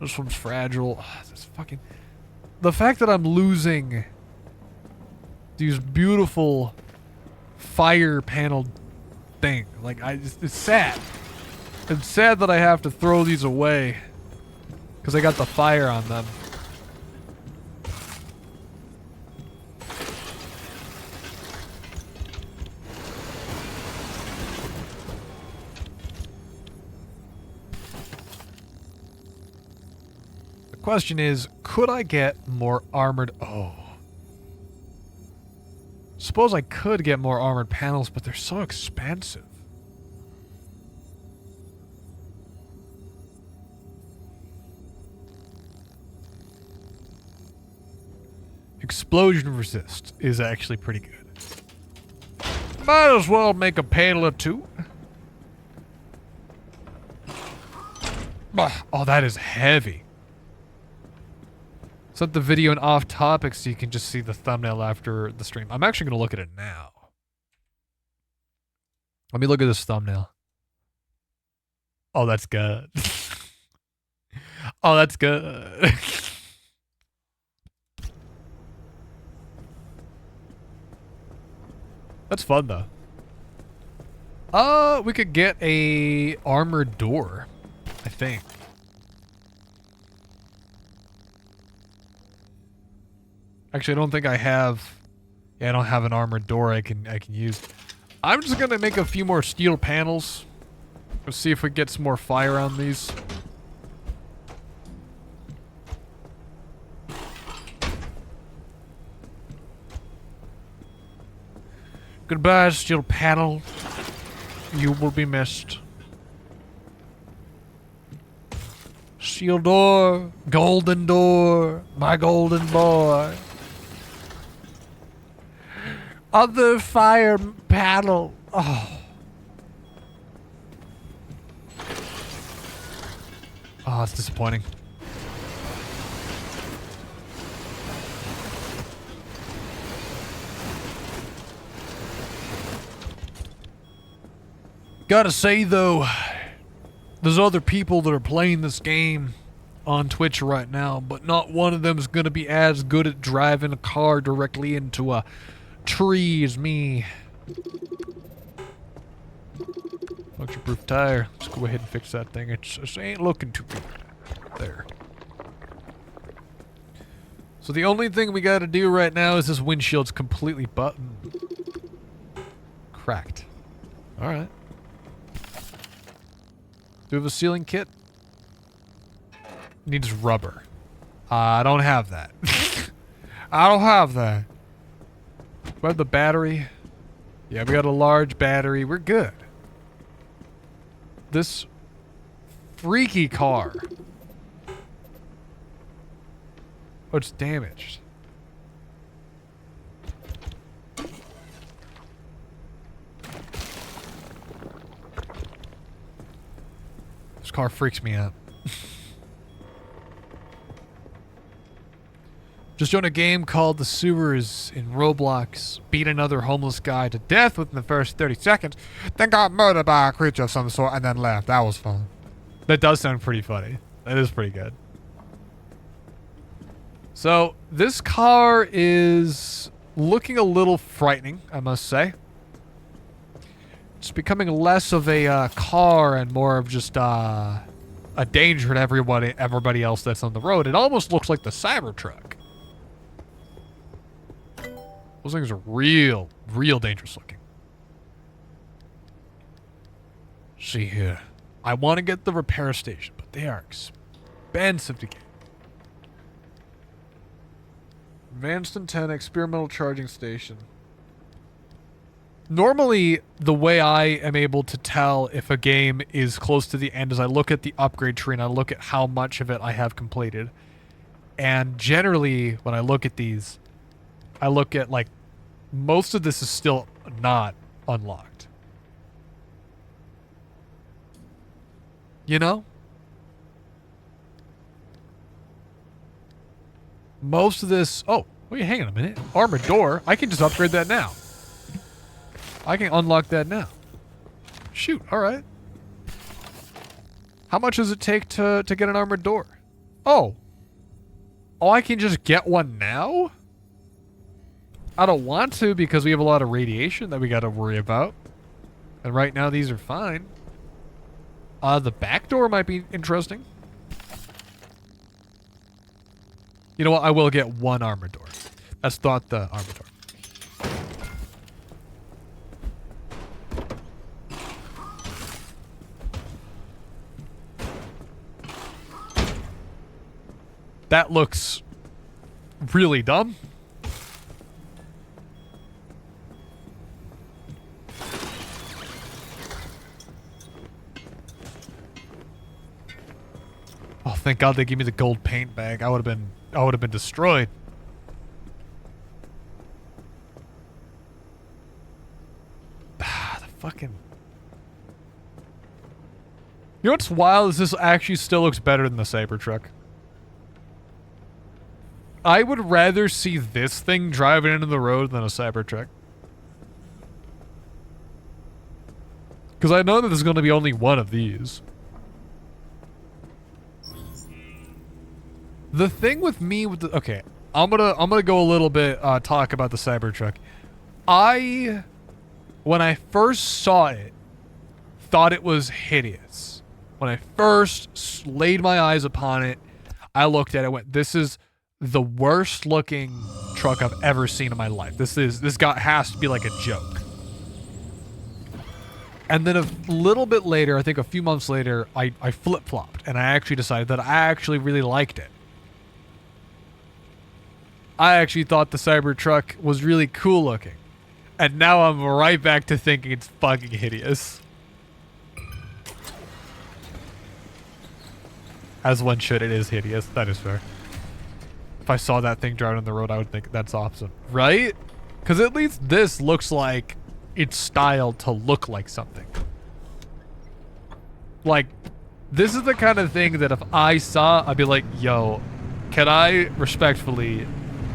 This one's fragile. This fucking... The fact that I'm losing these beautiful fire panel thing, like, it's sad. It's sad that I have to throw these away because I got the fire on them. The question is, could I get more armored... Oh. Suppose I could get more armored panels, but they're so expensive. Explosion resist is actually pretty good. Might as well make a panel or two. Oh, that is heavy. Set the video in off topic so you can just see the thumbnail after the stream. I'm actually going to look at it now. Let me look at this thumbnail. Oh, that's good. Oh, that's good. That's fun, though. We could get a armored door, I think. Actually, I don't think I have... Yeah, I don't have an armored door I can use. I'm just gonna make a few more steel panels. Let's see if we get some more fire on these. Goodbye, steel panel. You will be missed. Steel door, golden door, my golden boy. Other fire panel. Oh. Oh, it's disappointing. Gotta say, though, there's other people that are playing this game on Twitch right now, but not one of them is gonna be as good at driving a car directly into a tree as me. Puncture-proof tire. Let's go ahead and fix that thing. It ain't looking too good. There. So the only thing we gotta do right now is this windshield's completely cracked. Alright. Do we have a sealing kit? Needs rubber. I don't have that. I don't have that. We have the battery. Yeah, we got a large battery. We're good. This freaky car. Oh, it's damaged. This car freaks me out. Just joined a game called The Sewers in Roblox. Beat another homeless guy to death within the first 30 seconds. Then got murdered by a creature of some sort and then left. That was fun. That does sound pretty funny. That is pretty good. So, this car is looking a little frightening, I must say. It's becoming less of a car and more of just a danger to everybody else that's on the road. It almost looks like the Cybertruck. Those things are real dangerous looking. See here. I want to get the repair station, but they are expensive to get. Advanced antenna, experimental charging station. Normally, the way I am able to tell if a game is close to the end is I look at the upgrade tree and I look at how much of it I have completed. And generally, when I look at these, I look at, like, most of this is still not unlocked. You know? Most of this... Oh, wait, hang on a minute. Armored door? I can just upgrade that now. I can unlock that now. Shoot, alright. How much does it take to get an armored door? Oh. Oh, I can just get one now? I don't want to because we have a lot of radiation that we gotta worry about. And right now these are fine. The back door might be interesting. You know what? I will get one armored door. That's not the armored door. That looks really dumb. Oh, thank God they gave me the gold paint bag. I would have been destroyed. The fucking... You know what's wild is this actually still looks better than the Cybertruck. I would rather see this thing driving into the road than a Cybertruck. Because I know that there's going to be only one of these. The thing with me with the... Okay, I'm gonna go a little bit talk about the Cybertruck. When I first saw it, thought it was hideous. When I first laid my eyes upon it, I looked at it and went, this is the worst looking truck I've ever seen in my life. This guy has to be like a joke. And then a little bit later, I think a few months later, I flip-flopped and I actually decided that I actually really liked it. I actually thought the Cybertruck was really cool looking. And now I'm right back to thinking it's fucking hideous. As one should, it is hideous. That is fair. If I saw that thing driving on the road, I would think that's awesome. Right? Because at least this looks like it's styled to look like something. Like, this is the kind of thing that if I saw, I'd be like, yo, can I respectfully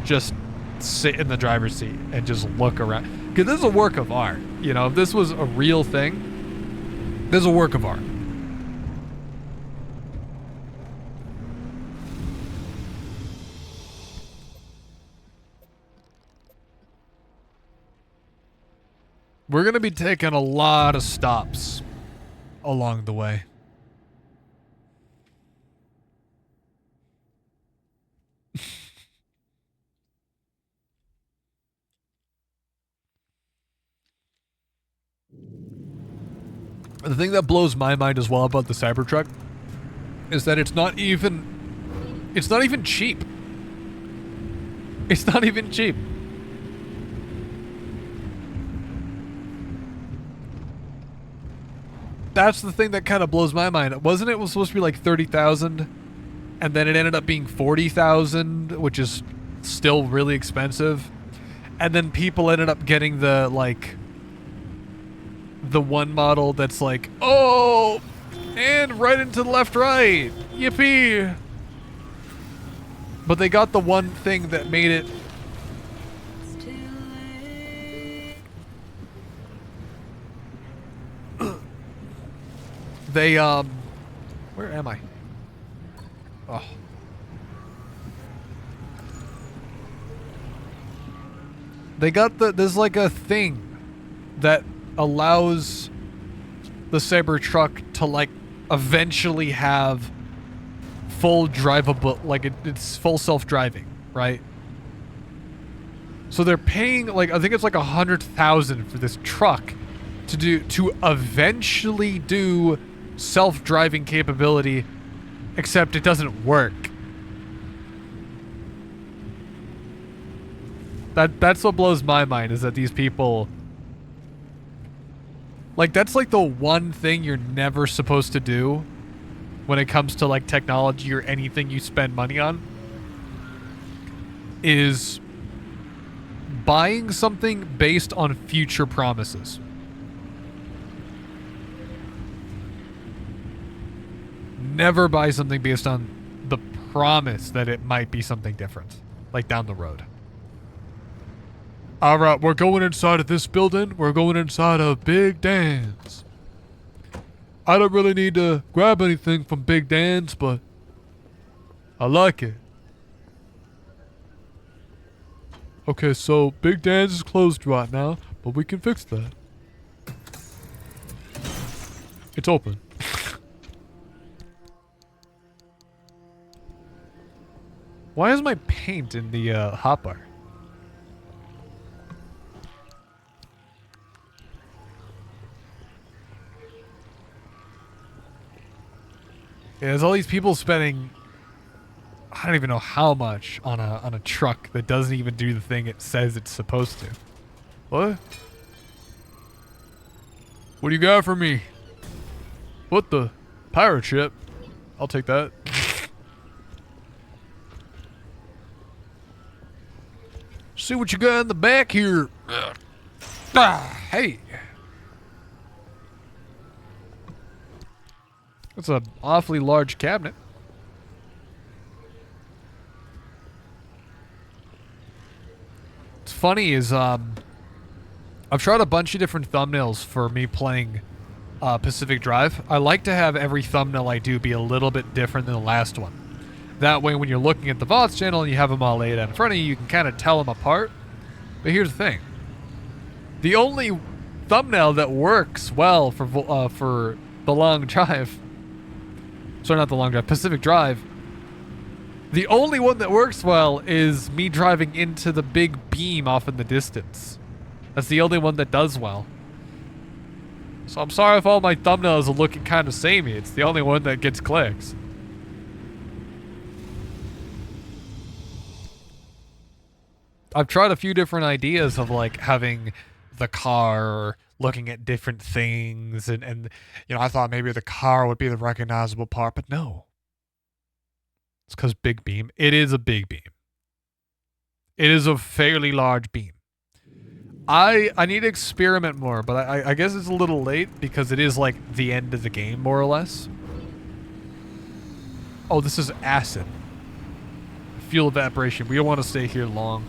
just sit in the driver's seat and just look around? Because this is a work of art. You know, if this was a real thing, this is a work of art. We're going to be taking a lot of stops along the way. The thing that blows my mind as well about the Cybertruck is that it's not even cheap. It's not even cheap. That's the thing that kind of blows my mind. Wasn't it was supposed to be like 30,000 and then it ended up being 40,000, which is still really expensive. And then people ended up getting the one model that's like, oh, and right into the left, right. Yippee. But they got the one thing that made it. They, where am I? Oh. They got there's like a thing that allows the Cybertruck to like eventually have full drivable, like it's full self-driving, right? So they're paying like, I think it's like 100,000 for this truck to eventually do self-driving capability, except it doesn't work. That's what blows my mind, is that these people, like, that's like the one thing you're never supposed to do when it comes to like technology or anything you spend money on, is buying something based on future promises. Never buy something based on the promise that it might be something different, like down the road. Alright, we're going inside of this building. We're going inside of Big Dan's. I don't really need to grab anything from Big Dan's, but I like it. Okay, so Big Dan's is closed right now, but we can fix that. It's open. Why is my paint in the hotbar? Yeah, there's all these people spending, I don't even know how much on a truck that doesn't even do the thing it says it's supposed to. What? What do you got for me? What the? Pirate ship? I'll take that. See what you got in the back here. Hey. That's an awfully large cabinet. What's funny is I've tried a bunch of different thumbnails for me playing Pacific Drive. I like to have every thumbnail I do be a little bit different than the last one. That way, when you're looking at the VODs channel and you have them all laid out in front of you, you can kind of tell them apart. But here's the thing. The only thumbnail that works well for the long drive... Sorry, not the long drive. Pacific Drive. The only one that works well is me driving into the big beam off in the distance. That's the only one that does well. So I'm sorry if all my thumbnails are looking kind of samey. It's the only one that gets clicks. I've tried a few different ideas of like having the car looking at different things and you know, I thought maybe the car would be the recognizable part, but no. It's because big beam. It is a big beam. It is a fairly large beam. I need to experiment more, but I guess it's a little late because it is like the end of the game, more or less. Oh, this is acid. Fuel evaporation. We don't want to stay here long.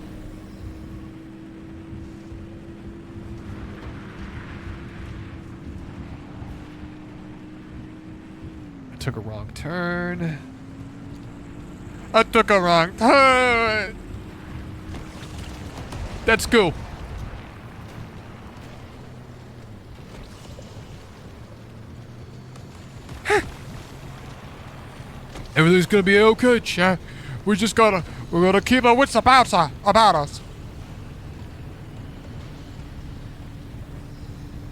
I took a wrong turn. I took a wrong turn. Let's go. Everything's gonna be okay, chat. We're gonna keep our wits about us.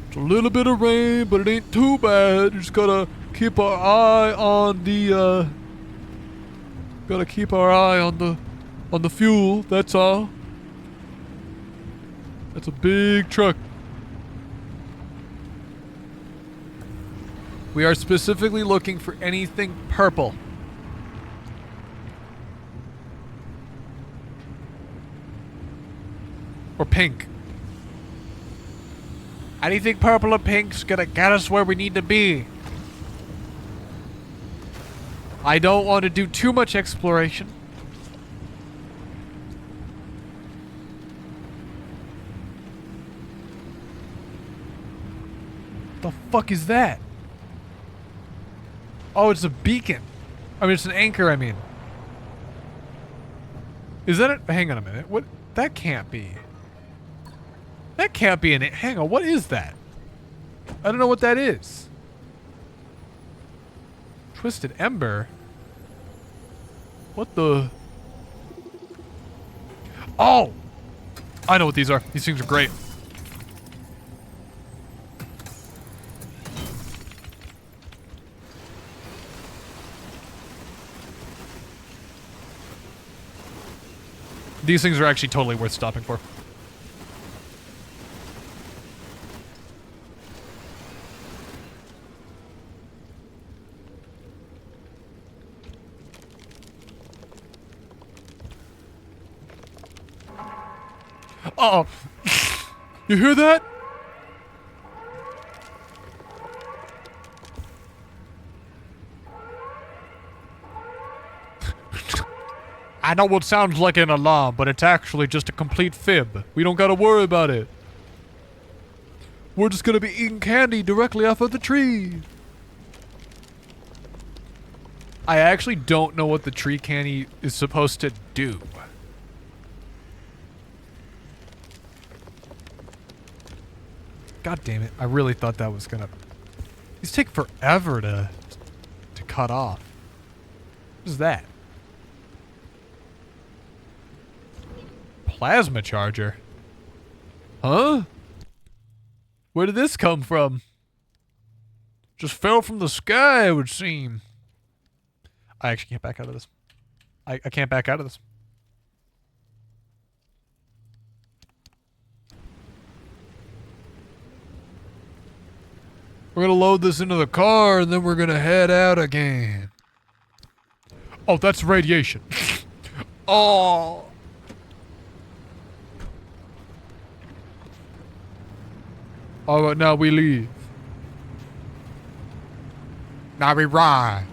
It's a little bit of rain, but it ain't too bad. Just gotta keep our eye on the, on the fuel, that's all. That's a big truck. We are specifically looking for anything purple. Or pink. Anything purple or pink's gonna get us where we need to be. I don't want to do too much exploration. The fuck is that? Oh, it's a beacon. I mean, it's an anchor, I mean. Is that it? Hang on a minute. What? That can't be. That can't be an... Hang on, what is that? I don't know what that is. Twisted Ember? What the... Oh! I know what these are. These things are great. These things are actually totally worth stopping for. Uh-oh. You hear that? I know it sounds like an alarm, but it's actually just a complete fib. We don't gotta worry about it. We're just gonna be eating candy directly off of the tree. I actually don't know what the tree candy is supposed to do. God damn it. I really thought that was gonna... These take forever to cut off. What is that? Plasma charger? Huh? Where did this come from? Just fell from the sky, it would seem. I actually can't back out of this. I can't back out of this. We're gonna load this into the car and then we're gonna head out again. Oh, that's radiation. Oh. Alright, now we leave. Now we ride.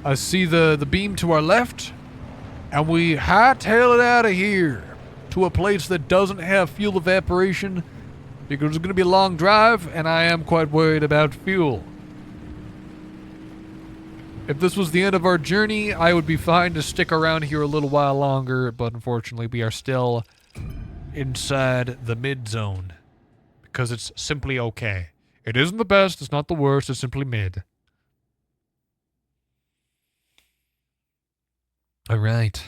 I see the beam to our left, and we hightail it out of here to a place that doesn't have fuel evaporation because it's going to be a long drive, and I am quite worried about fuel. If this was the end of our journey, I would be fine to stick around here a little while longer, but unfortunately we are still inside the mid-zone because it's simply okay. It isn't the best, it's not the worst, it's simply mid. Alright.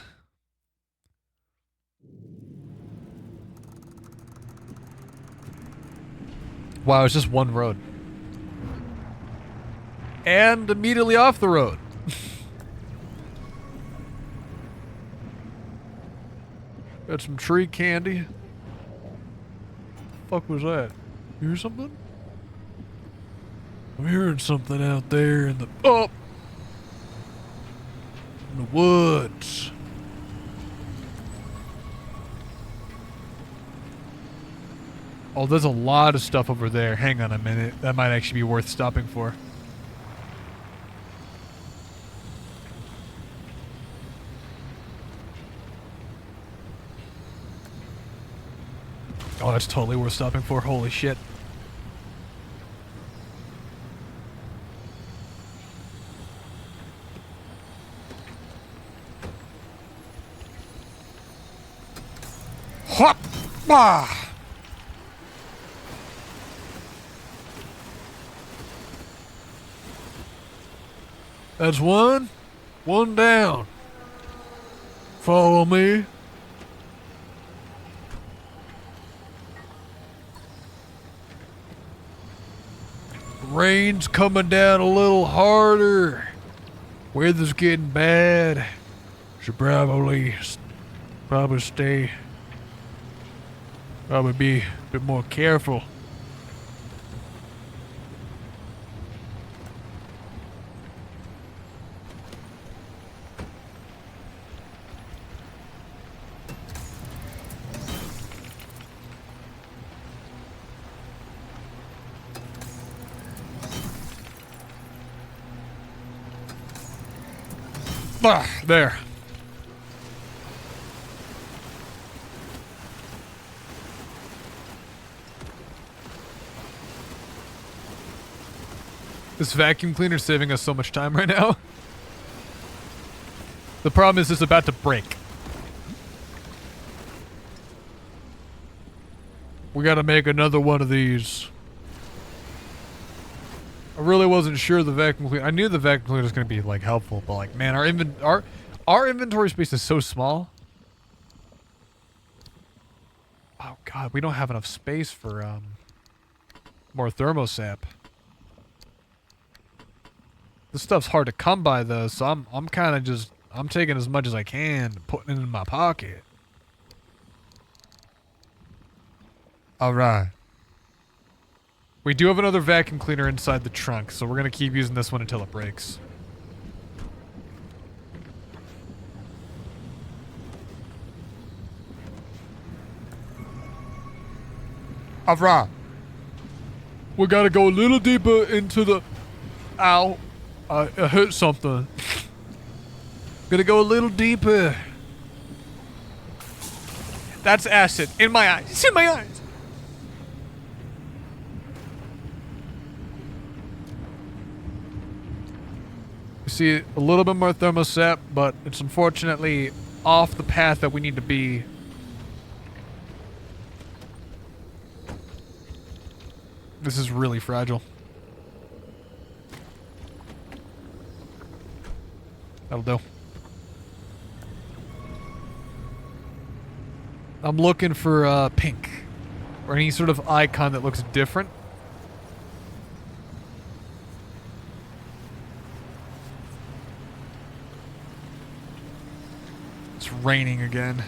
Wow, it's just one road. And immediately off the road. Got some tree candy. The fuck was that? You hear something? I'm hearing something out there in the... Oh! In the woods. Oh, there's a lot of stuff over there. Hang on a minute. That might actually be worth stopping for. Oh, that's totally worth stopping for. Holy shit. Hop! Ah! That's one. One down. Follow me. Rain's coming down a little harder. Weather's getting bad. Should probably stay. Probably be a bit more careful. Ah, there. This vacuum cleaner is saving us so much time right now. The problem is it's about to break. We gotta make another one of these. I really wasn't sure the vacuum cleaner. I knew the vacuum cleaner was gonna be like helpful, but like, man, our inventory space is so small. Oh god, we don't have enough space for more thermosap. This stuff's hard to come by though, so I'm kind of just taking as much as I can, putting it in my pocket. All right. We do have another vacuum cleaner inside the trunk, so we're gonna keep using this one until it breaks. All right. We gotta go a little deeper into the... Ow. I hit something. Gotta go a little deeper. That's acid. In my eyes. It's in my eyes. See a little bit more thermosap, but it's unfortunately off the path that we need to be. This is really fragile. That'll do. I'm looking for pink or any sort of icon that looks different. It's raining again.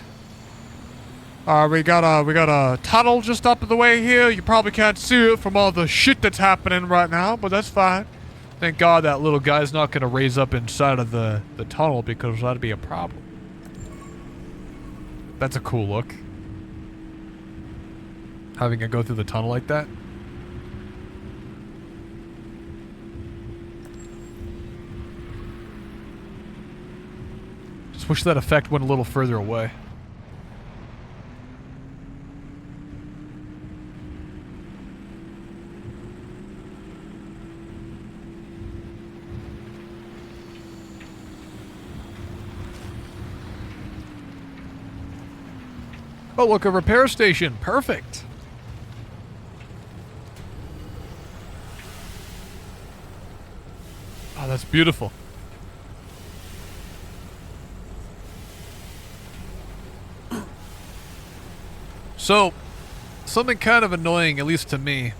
We got a tunnel just up the way here. You probably can't see it from all the shit that's happening right now, but that's fine. Thank God that little guy's not gonna raise up inside of the tunnel because that'd be a problem. That's a cool look. Having it go through the tunnel like that. Just wish that effect went a little further away. Oh, look, a repair station. Perfect. Oh, that's beautiful. So, something kind of annoying, at least to me.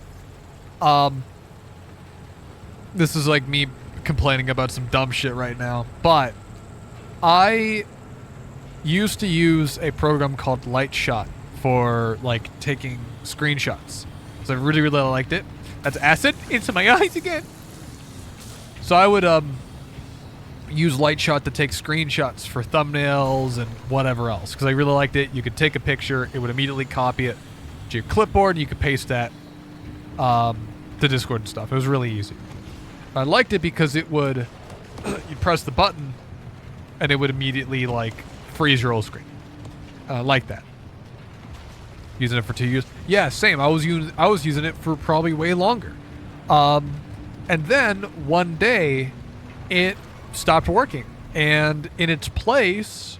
This is like me complaining about some dumb shit right now, but I used to use a program called Lightshot for like taking screenshots. So I really, really liked it. That's acid into my eyes again. So I would use Lightshot to take screenshots for thumbnails and whatever else because I really liked it. You could take a picture, it would immediately copy it to your clipboard, and you could paste that to Discord and stuff. It was really easy. I liked it because it would you'd press the button and it would immediately like freeze your whole screen. Like that. Using it for 2 years. Yeah, same. I was using it for probably way longer. And then one day it stopped working, and in its place,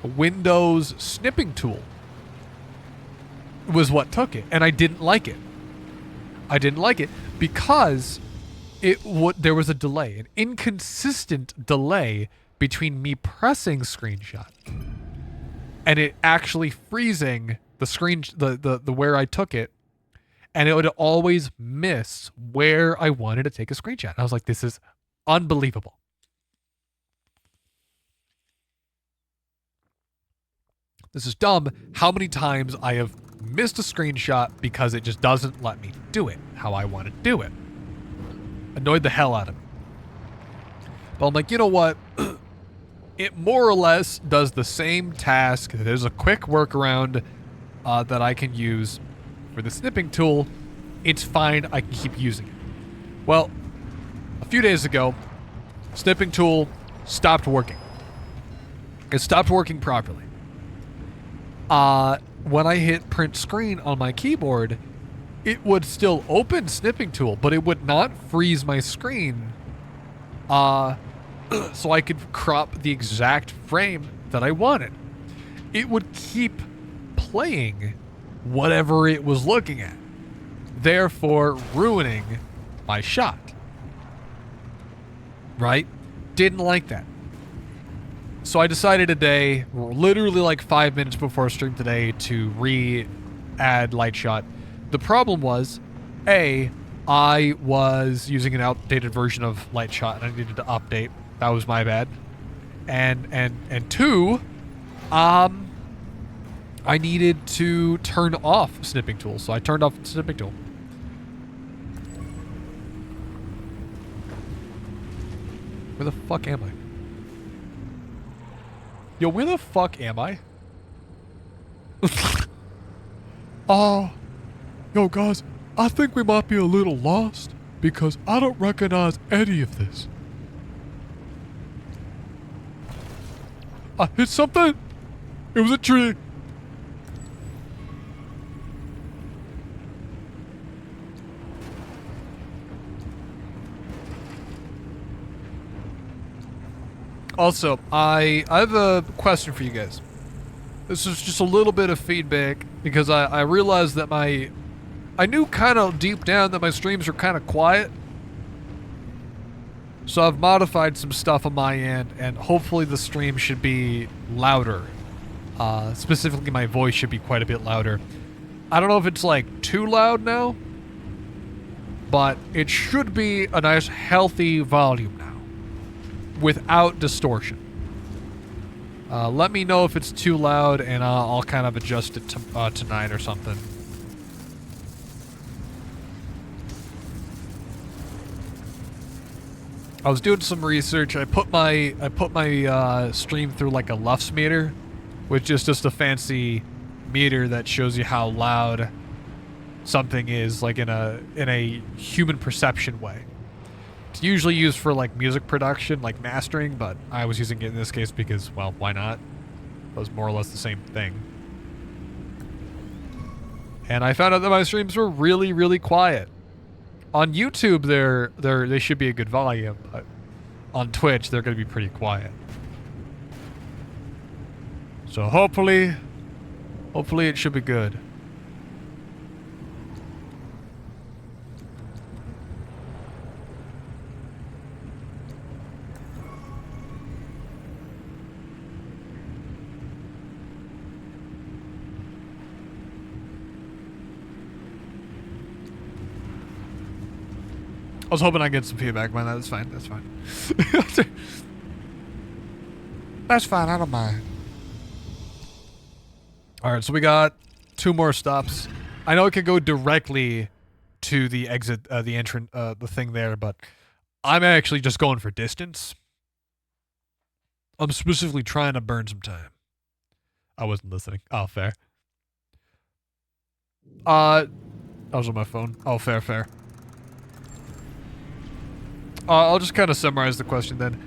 Windows snipping tool was what took it, and I didn't like it. I didn't like it because there was a delay, an inconsistent delay between me pressing screenshot and it actually freezing the screen, the where I took it, and it would always miss where I wanted to take a screenshot. I was like, this is unbelievable. This is dumb. How many times I have missed a screenshot because it just doesn't let me do it how I want to do it. Annoyed the hell out of me. But I'm like, you know what? It more or less does the same task. There's a quick workaround that I can use for the snipping tool. It's fine. I can keep using it. Well, a few days ago, snipping tool stopped working. It stopped working properly. When I hit print screen on my keyboard, it would still open snipping tool, but it would not freeze my screen. So I could crop the exact frame that I wanted. It would keep playing whatever it was looking at, therefore ruining my shot. Right? Didn't like that. So I decided today, literally like 5 minutes before stream today, to re-add light shot. The problem was, I was using an outdated version of light shot and I needed to update. That was my bad. And two, I needed to turn off snipping tool. So I turned off the snipping tool. Where the fuck am I? Yo, where the fuck am I? Yo guys, I think we might be a little lost because I don't recognize any of this. I hit something? It was a tree. Also, I have a question for you guys. This is just a little bit of feedback because I realized that I knew kind of deep down that my streams were kind of quiet. So I've modified some stuff on my end and hopefully the stream should be louder. Specifically my voice should be quite a bit louder. I don't know if it's like too loud now, but it should be a nice healthy volume now without distortion. Let me know if it's too loud and I'll kind of adjust it tonight or something. I was doing some research. I put my stream through like a LUFS meter, which is just a fancy meter that shows you how loud something is, like in a human perception way. It's usually used for like music production, like mastering, but I was using it in this case because, well, why not? It was more or less the same thing. And I found out that my streams were really, really quiet. On YouTube, they should be a good volume, but on Twitch, they're going to be pretty quiet. So hopefully it should be good. I was hoping I'd get some feedback, man. That's fine. That's fine. That's fine. I don't mind. All right, so we got 2 more stops. I know it could go directly to the exit, the entrance, the thing there, but I'm actually just going for distance. I'm specifically trying to burn some time. I wasn't listening. Oh, fair. I was on my phone. Oh, fair. I'll just kind of summarize the question then.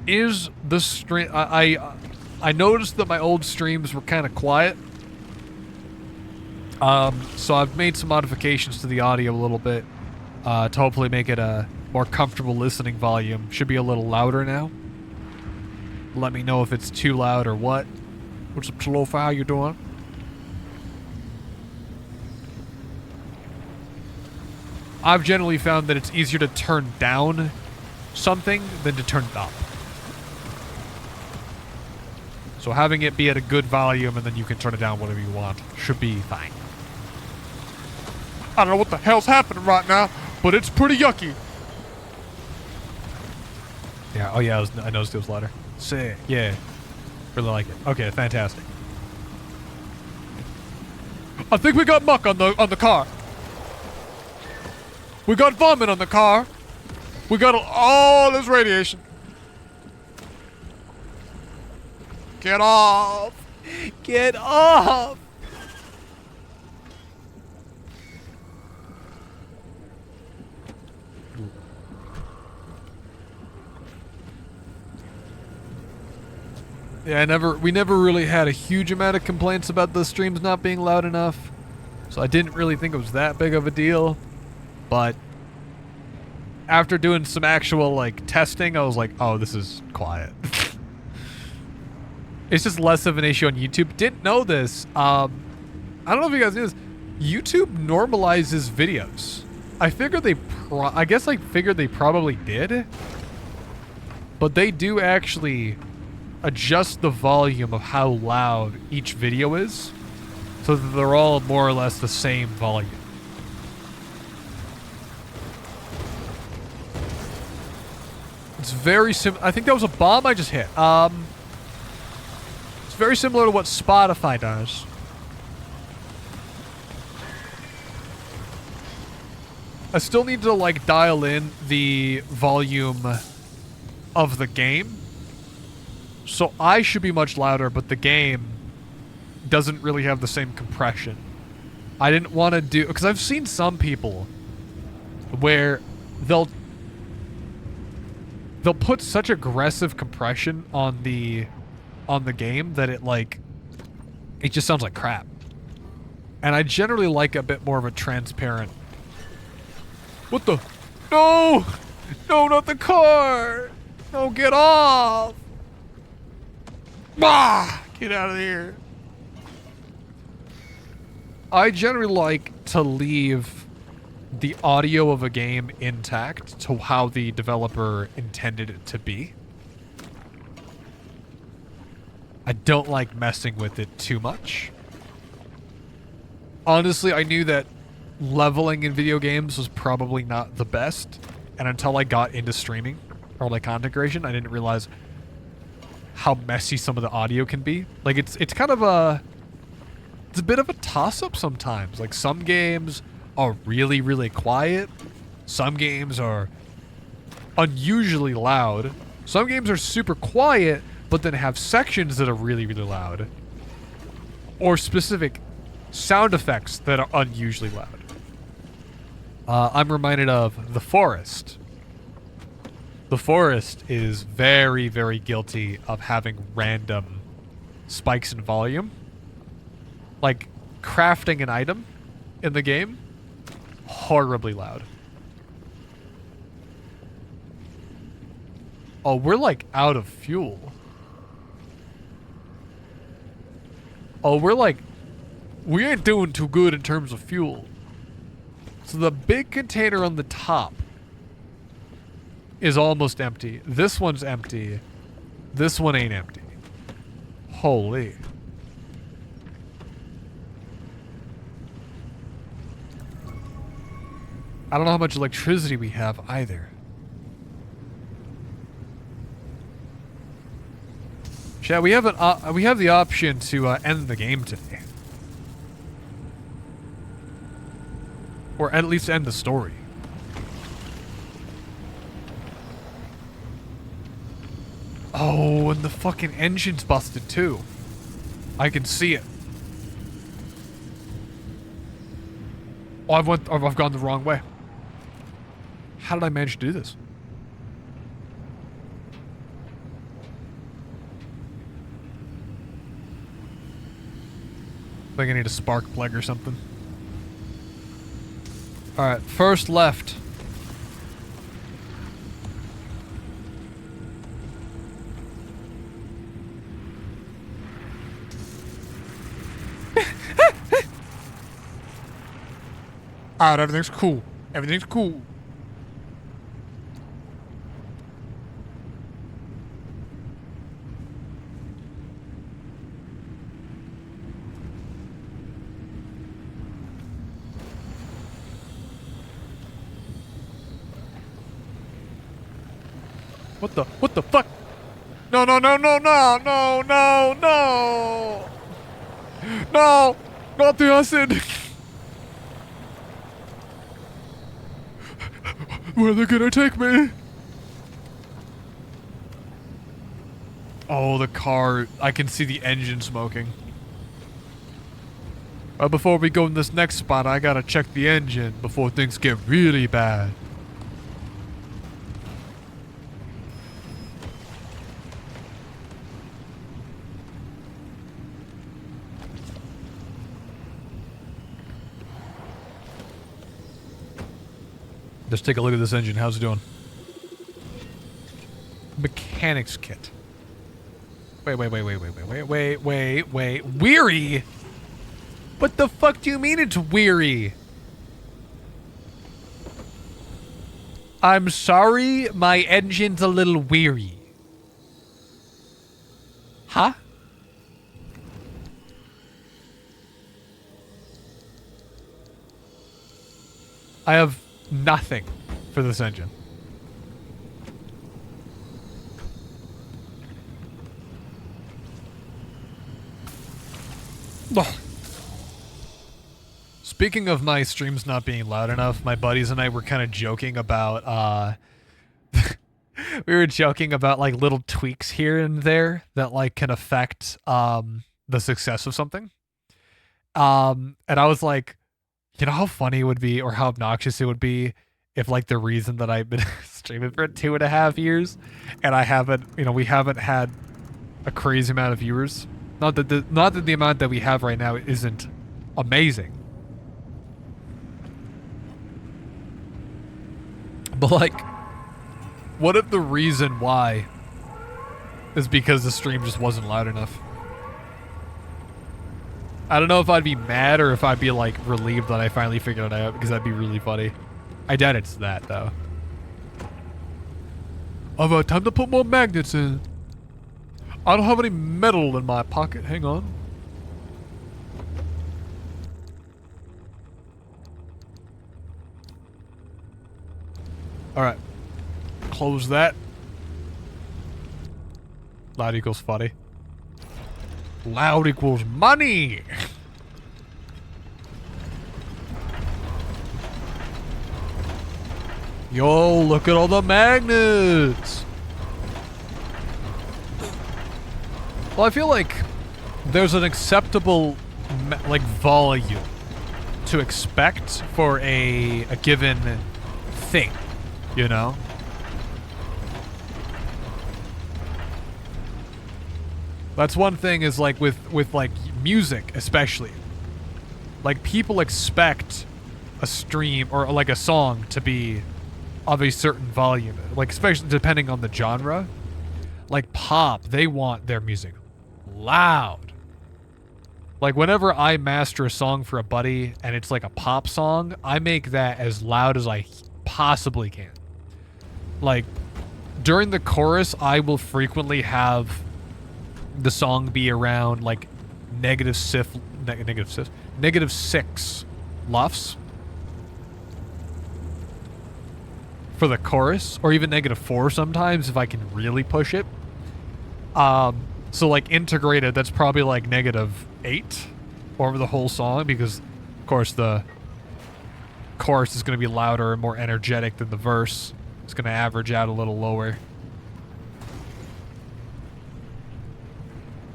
Is the stream... I noticed that my old streams were kind of quiet. So I've made some modifications to the audio a little bit to hopefully make it a more comfortable listening volume. Should be a little louder now. Let me know if it's too loud or what. What's up, Lo-Fi? How you doing? I've generally found that it's easier to turn down something than to turn it up. So having it be at a good volume and then you can turn it down whatever you want should be fine. I don't know what the hell's happening right now, but it's pretty yucky. Yeah, oh yeah, I noticed it was louder. Sick, yeah. Really like it. Okay, fantastic. I think we got muck on the car. We got vomit on the car. We got all this radiation. Get off! Get off! Yeah, we never really had a huge amount of complaints about the streams not being loud enough. So I didn't really think it was that big of a deal. But after doing some actual like testing, I was like, oh, this is quiet. It's just less of an issue on YouTube. Didn't know this. I don't know if you guys knew this. YouTube normalizes videos. I figured I figured they probably did. But they do actually adjust the volume of how loud each video is so that they're all more or less the same volume. It's very I think that was a bomb I just hit. It's very similar to what Spotify does. I still need to like dial in the volume of the game. So I should be much louder, but the game doesn't really have the same compression. I didn't want to do... Because I've seen some people where they'll put such aggressive compression on the game that it just sounds like crap. And I generally like a bit more of a transparent... What the... No! No, not the car! No, get off! Ah! Get out of here. I generally like to leave the audio of a game intact to how the developer intended it to be. I don't like messing with it too much. Honestly, I knew that leveling in video games was probably not the best, and until I got into streaming or like content creation, I didn't realize how messy some of the audio can be. Like it's kind of it's a bit of a toss-up sometimes. Like some games are really, really quiet. Some games are unusually loud. Some games are super quiet, but then have sections that are really, really loud. Or specific sound effects that are unusually loud. I'm reminded of The Forest. The Forest is very, very guilty of having random spikes in volume. Like, crafting an item in the game, horribly loud. Oh, we're like out of fuel. Oh, we ain't doing too good in terms of fuel. So the big container on the top is almost empty. This one's empty. This one ain't empty. Holy. I don't know how much electricity we have either. Chat, we have the option to end the game today. Or at least end the story. Oh, and the fucking engine's busted too. I can see it. Oh, I've gone the wrong way. How did I manage to do this? I think I need a spark plug or something. Alright, first left. Alright, everything's cool. Everything's cool. What the fuck? No, no, no, no, no, no, no, no. No, not the acid. Where are they gonna take me? Oh, the car. I can see the engine smoking. Before we go in this next spot, I gotta check the engine before things get really bad. Let's take a look at this engine. How's it doing? Mechanics kit. Wait. Weary? What the fuck do you mean it's weary? I'm sorry, my engine's a little weary. Huh? I have nothing for this engine. Ugh. Speaking of my streams not being loud enough, my buddies and I were kind of joking about, we were joking about, like, little tweaks here and there that, like, can affect, the success of something. And I was like, you know how funny it would be, or how obnoxious it would be, if, like, the reason that I've been streaming for 2.5 years, and I haven't, you know, we haven't had a crazy amount of viewers. Not that the amount that we have right now isn't amazing. But, like, what if the reason why is because the stream just wasn't loud enough? I don't know if I'd be mad or if I'd be, like, relieved that I finally figured it out, because that'd be really funny. I doubt it's that, though. I've time to put more magnets in. I don't have any metal in my pocket. Hang on. Alright. Close that. Loud equals funny. Loud equals money! Yo, look at all the magnets! Well, I feel like there's an acceptable, like, volume to expect for a given thing, you know? That's one thing is, like, with like music especially. Like, people expect a stream or like a song to be of a certain volume, like, especially depending on the genre. Like pop, they want their music loud. Like, whenever I master a song for a buddy and it's like a pop song, I make that as loud as I possibly can. Like, during the chorus, I will frequently have the song be around, like, negative 6 LUFS for the chorus, or even -4 sometimes if I can really push it. So, like, integrated, that's probably like -8 over the whole song, because of course the chorus is going to be louder and more energetic than the verse. It's going to average out a little lower.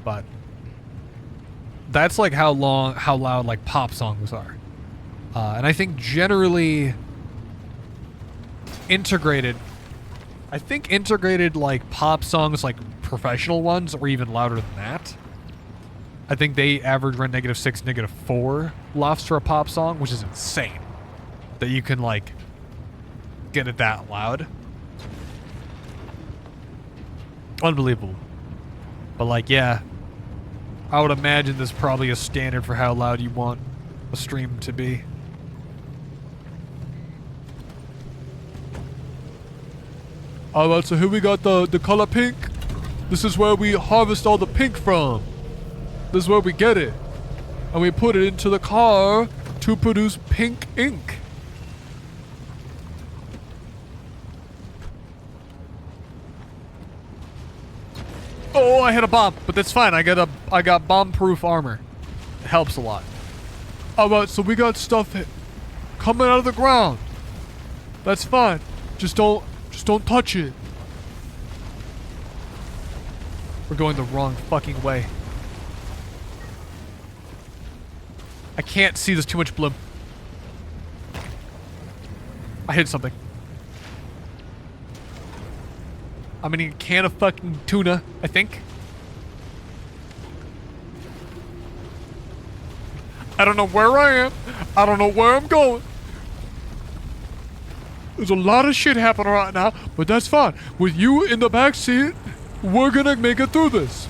But that's like how loud like pop songs are. And I think generally integrated like pop songs, like professional ones, or even louder than that. I think they average around -6, -4 LUFS for a pop song, which is insane. That you can, like, get it that loud. Unbelievable. But, like, yeah, I would imagine there's probably a standard for how loud you want a stream to be. Alright, so here we got the color pink. This is where we harvest all the pink from. This is where we get it. And we put it into the car to produce pink ink. Oh, I hit a bomb, but that's fine. I got bomb-proof armor. It helps a lot. Alright, so we got stuff coming out of the ground. That's fine. Just don't touch it. We're going the wrong fucking way. I can't see, there's too much bloom. I hit something. I'm gonna need a can of fucking tuna, I think. I don't know where I am. I don't know where I'm going. There's a lot of shit happening right now, but that's fine. With you in the back seat, we're gonna make it through this.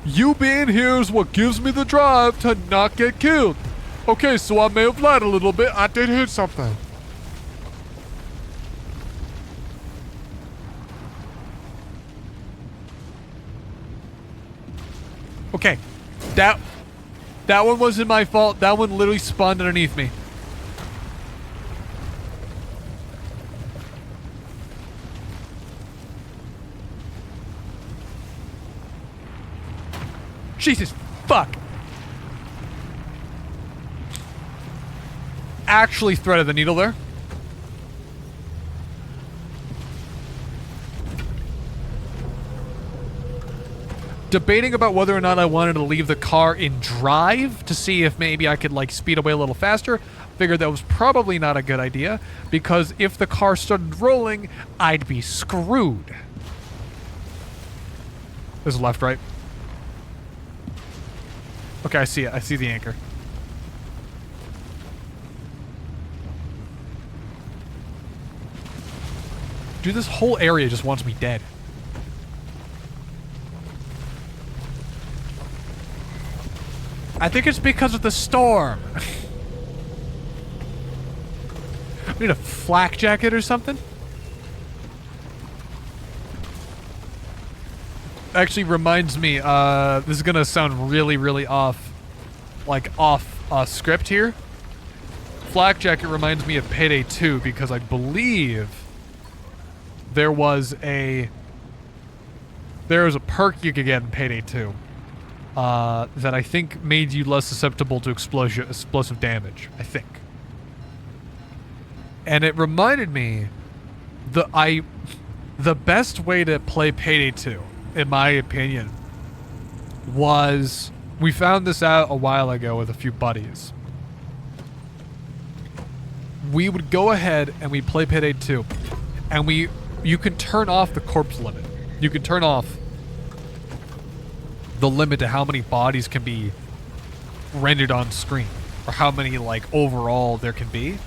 You being here is what gives me the drive to not get killed. Okay, so I may have lied a little bit. I did hit something. Okay, that one wasn't my fault. That one literally spawned underneath me. Jesus, fuck. Actually threaded the needle there. Debating about whether or not I wanted to leave the car in drive to see if maybe I could like speed away a little faster. Figured that was probably not a good idea because if the car started rolling, I'd be screwed. There's a left, right. Okay, I see it. I see the anchor. Dude, this whole area just wants me dead. I think it's because of the storm. I need a flak jacket or something. Actually reminds me, this is gonna sound really, really off script here. Flak jacket reminds me of Payday 2 because I believe there was a perk you could get in Payday 2 that I think made you less susceptible to explosive damage, I think. And it reminded me the best way to play Payday 2, in my opinion, was we found this out a while ago with a few buddies. We would go ahead and we'd play Payday 2, and you can turn off the corpse limit. You can turn off the limit to how many bodies can be rendered on screen, or how many like overall there can be.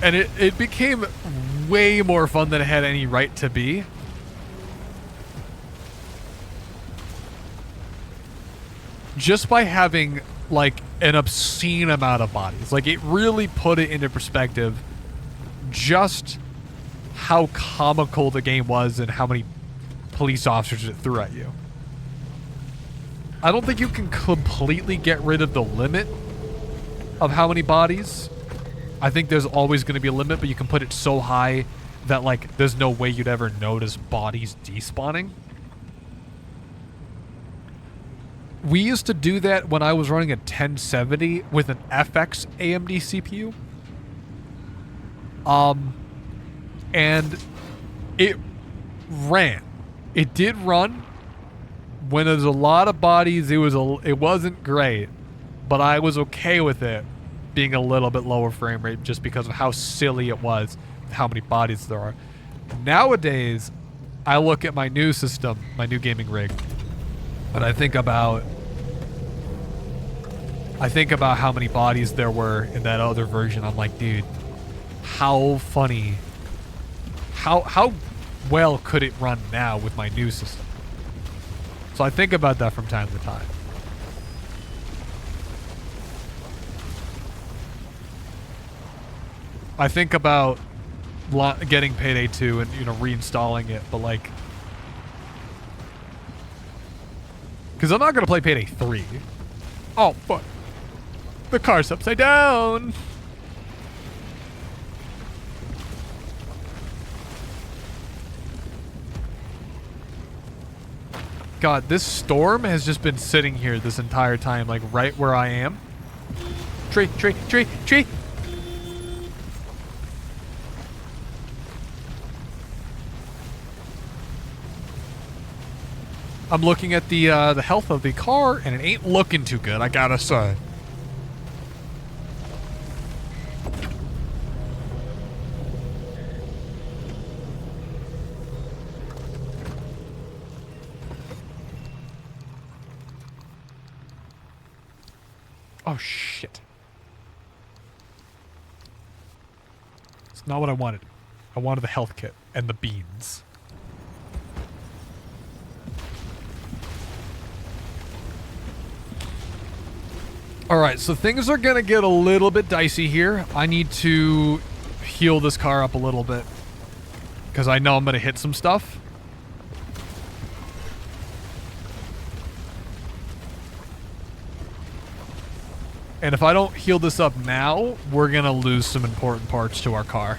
And it became way more fun than it had any right to be. Just by having like an obscene amount of bodies. Like it really put it into perspective just how comical the game was and how many police officers it threw at you. I don't think you can completely get rid of the limit of how many bodies. I think there's always going to be a limit, but you can put it so high that like there's no way you'd ever notice bodies despawning. We used to do that when I was running a 1070 with an FX AMD CPU. And it ran. It did run. When there's a lot of bodies, it wasn't great, but I was okay with it being a little bit lower frame rate just because of how silly it was, how many bodies there are. Nowadays, I look at my new system, my new gaming rig, and I think about how many bodies there were in that other version. I'm like, dude, how funny, how well could it run now with my new system? So I think about that from time to time. I think about getting Payday 2 and, you know, reinstalling it, but like... Because I'm not going to play Payday 3. Oh, fuck. The car's upside down! God, this storm has just been sitting here this entire time, like right where I am. Tree, tree, tree, tree! I'm looking at the health of the car, and it ain't looking too good, I gotta say. Oh, shit. It's not what I wanted. I wanted the health kit and the beans. Alright, so things are gonna get a little bit dicey here. I need to heal this car up a little bit, because I know I'm gonna hit some stuff. And if I don't heal this up now, we're gonna lose some important parts to our car.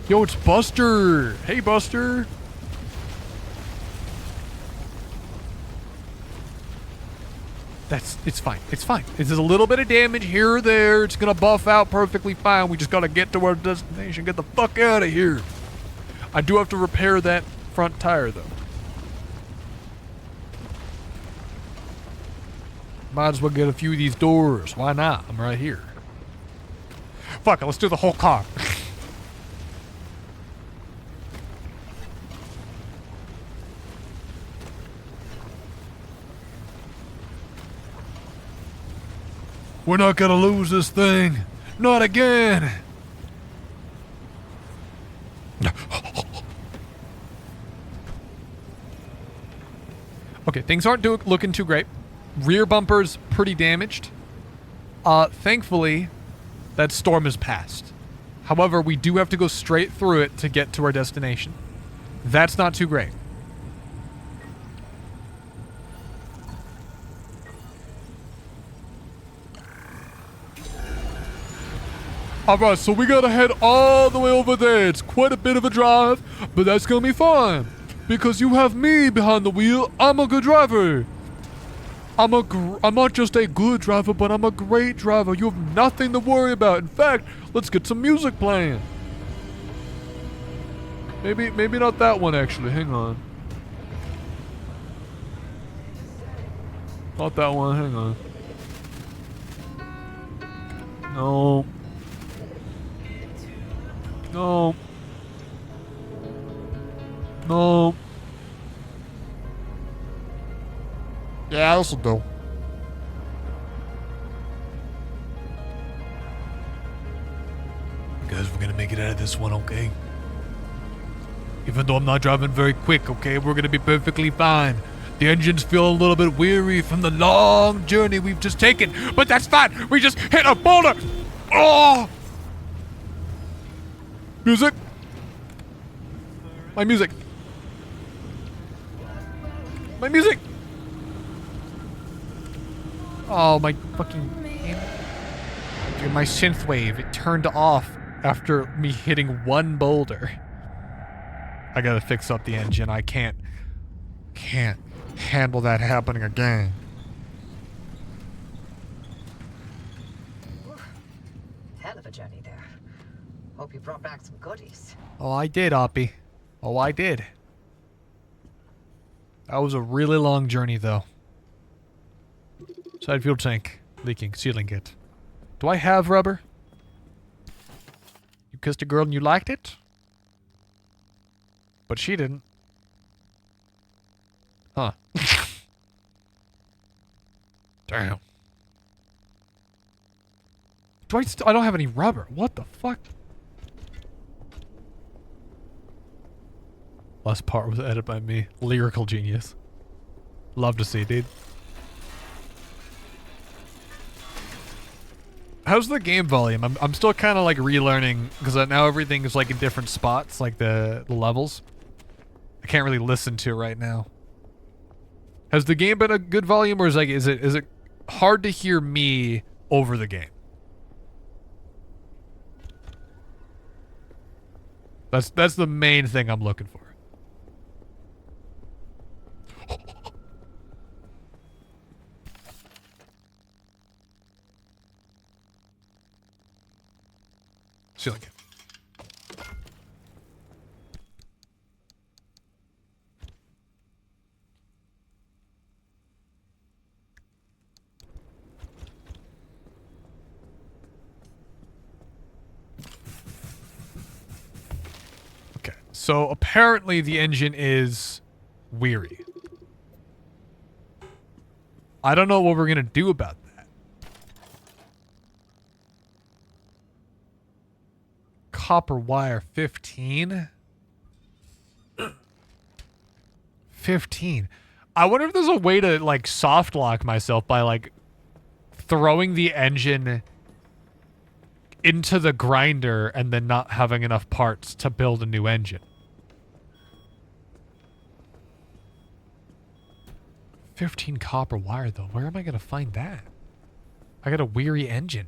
Yo, it's Buster! Hey, Buster! It's fine. It's fine. It's just a little bit of damage here or there. It's gonna buff out perfectly fine. We just gotta get to our destination. Get the fuck out of here. I do have to repair that front tire, though. Might as well get a few of these doors. Why not? I'm right here. Fuck it, let's do the whole car. We're not gonna lose this thing. Not again. Okay, things aren't looking too great. Rear bumper's pretty damaged. Thankfully, that storm has passed. However, we do have to go straight through it to get to our destination. That's not too great. Alright, so we gotta head all the way over there. It's quite a bit of a drive, but that's gonna be fine. Because you have me behind the wheel. I'm a good driver. I'm not just a good driver, but I'm a great driver. You have nothing to worry about. In fact, let's get some music playing. Maybe not that one, actually. Hang on. Not that one. Hang on. No. No. No. Yeah, this'll do. Guys, we're gonna make it out of this one, okay? Even though I'm not driving very quick, okay? We're gonna be perfectly fine. The engines feel a little bit weary from the long journey we've just taken, but that's fine. We just hit a boulder. Oh! Music. My music. My music. Oh, my fucking... Dude, my synthwave, it turned off after me hitting one boulder. I gotta fix up the engine. I can't handle that happening again. Hell of a journey there. Hope you brought back some goodies. Oh, I did, Oppie. Oh, I did. That was a really long journey, though. Side fuel tank. Leaking. Sealing it. Do I have rubber? You kissed a girl and you liked it? But she didn't. Huh. Damn. I don't have any rubber. What the fuck? Last part was edited by me. Lyrical genius. Love to see, dude. How's the game volume? I'm still kind of like relearning because now everything is like in different spots, like the levels. I can't really listen to it right now. Has the game been a good volume, or is it hard to hear me over the game? That's the main thing I'm looking for. Ceiling fan. Okay, so apparently the engine is weary. I don't know what we're gonna do about that. Copper wire 15. 15. I wonder if there's a way to like soft lock myself by like throwing the engine into the grinder and then not having enough parts to build a new engine. 15 copper wire though. Where am I gonna find that? I got a weary engine.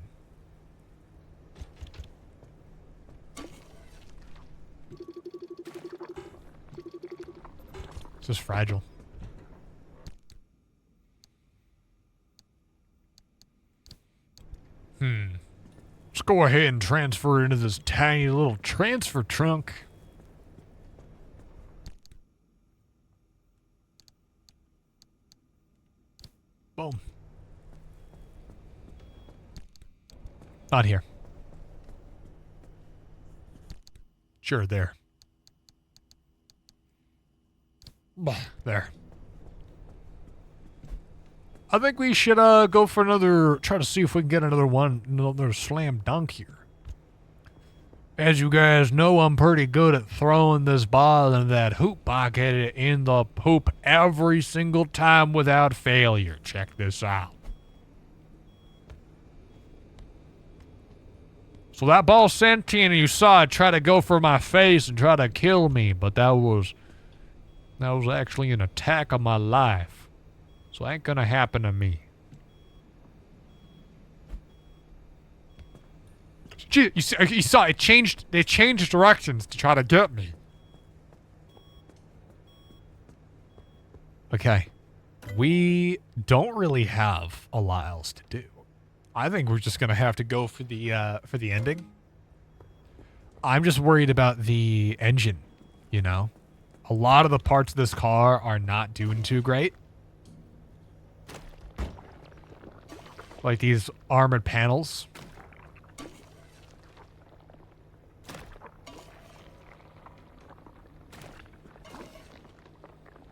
This is fragile. Let's go ahead and transfer it into this tiny little transfer trunk. Boom. Not here. Sure, there. There. I think we should go for another, try to see if we can get another slam dunk here. As you guys know, I'm pretty good at throwing this ball in that hoop bucket in the hoop every single time without failure. Check this out. So that ball sentient, you saw it try to go for my face and try to kill me, but that was actually an attack on my life. So it ain't gonna happen to me. Gee, you saw it changed. They changed directions to try to get me. Okay, we don't really have a lot else to do. I think we're just gonna have to go for the ending. I'm just worried about the engine. You know, a lot of the parts of this car are not doing too great. Like these armored panels.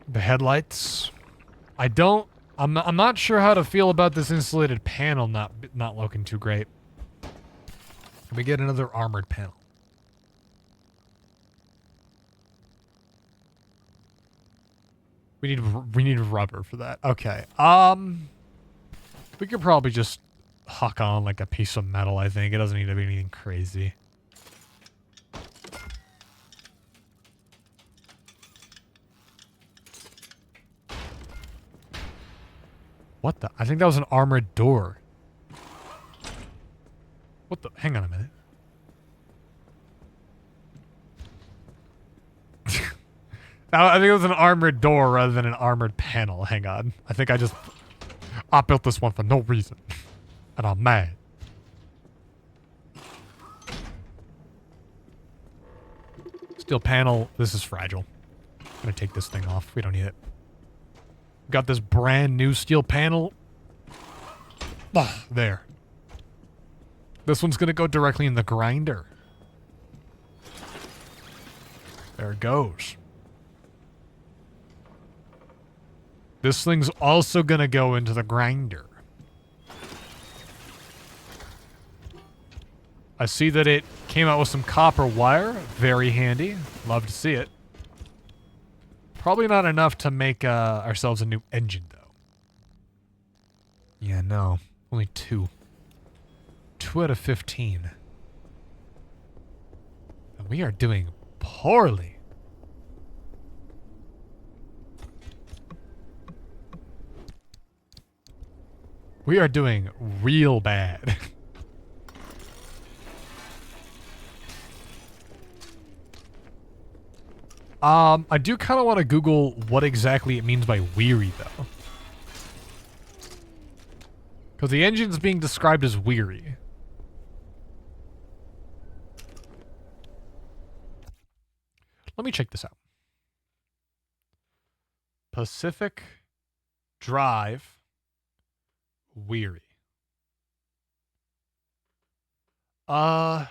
The headlights. I'm not sure how to feel about this insulated panel not looking too great. Can we get another armored panel? We need rubber for that. Okay. We could probably just huck on like a piece of metal, I think. It doesn't need to be anything crazy. What the? I think that was an armored door. What the? Hang on a minute. I think it was an armored door rather than an armored panel. Hang on. I think I built this one for no reason. And I'm mad. Steel panel. This is fragile. I'm gonna take this thing off. We don't need it. Got this brand new steel panel. There. This one's gonna go directly in the grinder. There it goes. This thing's also gonna go into the grinder. I see that it came out with some copper wire. Very handy. Love to see it. Probably not enough to make ourselves a new engine, though. Yeah, no. Only 2. 2 out of 15. And we are doing poorly. We are doing real bad. I do kind of want to Google what exactly it means by weary, though. Because the engine's being described as weary. Let me check this out. Pacific Drive weary. Let's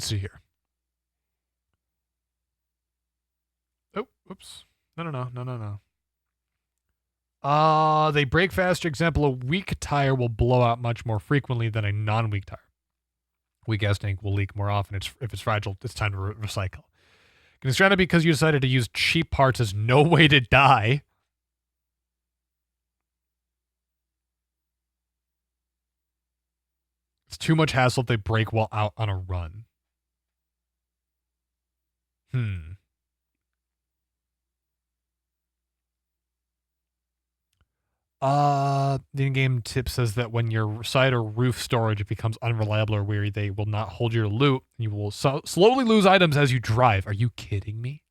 see here. Oh, oops. No. They break faster. Example, a weak tire will blow out much more frequently than a non-weak tire. Weak gas tank will leak more often. If it's fragile, it's time to recycle. It's trying to because you decided to use cheap parts as no way to die. It's too much hassle if they break while out on a run. The in-game tip says that when your side or roof storage becomes unreliable or weary, they will not hold your loot. You will slowly lose items as you drive. Are you kidding me?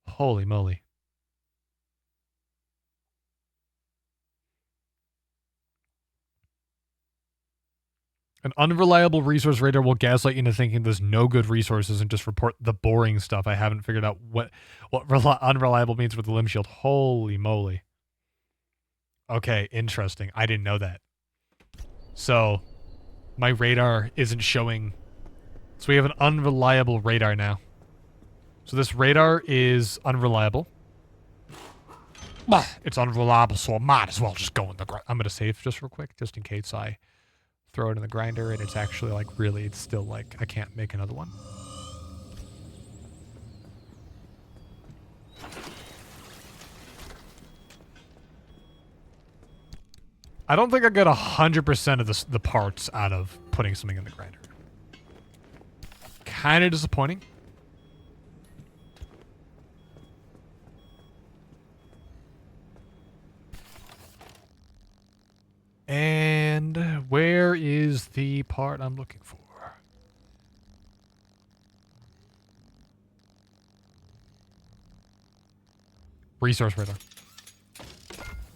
Holy moly. An unreliable resource radar will gaslight you into thinking there's no good resources and just report the boring stuff. I haven't figured out what unreliable means with the limb shield. Holy moly. Okay, interesting. I didn't know that. So, my radar isn't showing. So we have an unreliable radar now. So this radar is unreliable. It's unreliable, so I might as well just go in the grinder. I'm going to save just real quick, just in case I throw it in the grinder and it's actually like really, it's still like I can't make another one. I don't think I got 100% of the parts out of putting something in the grinder. Kind of disappointing. And where is the part I'm looking for? Resource radar.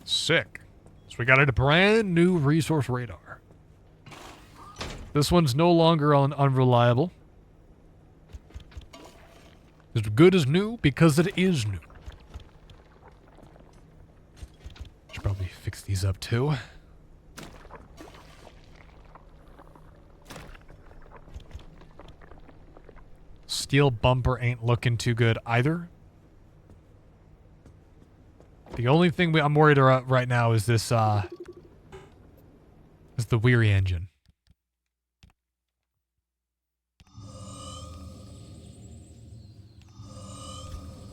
Sick. So we got a brand new resource radar. This one's no longer unreliable. As good as new because it is new. Should probably fix these up too. Steel bumper ain't looking too good either. The only thing I'm worried about right now is this, is the weary engine.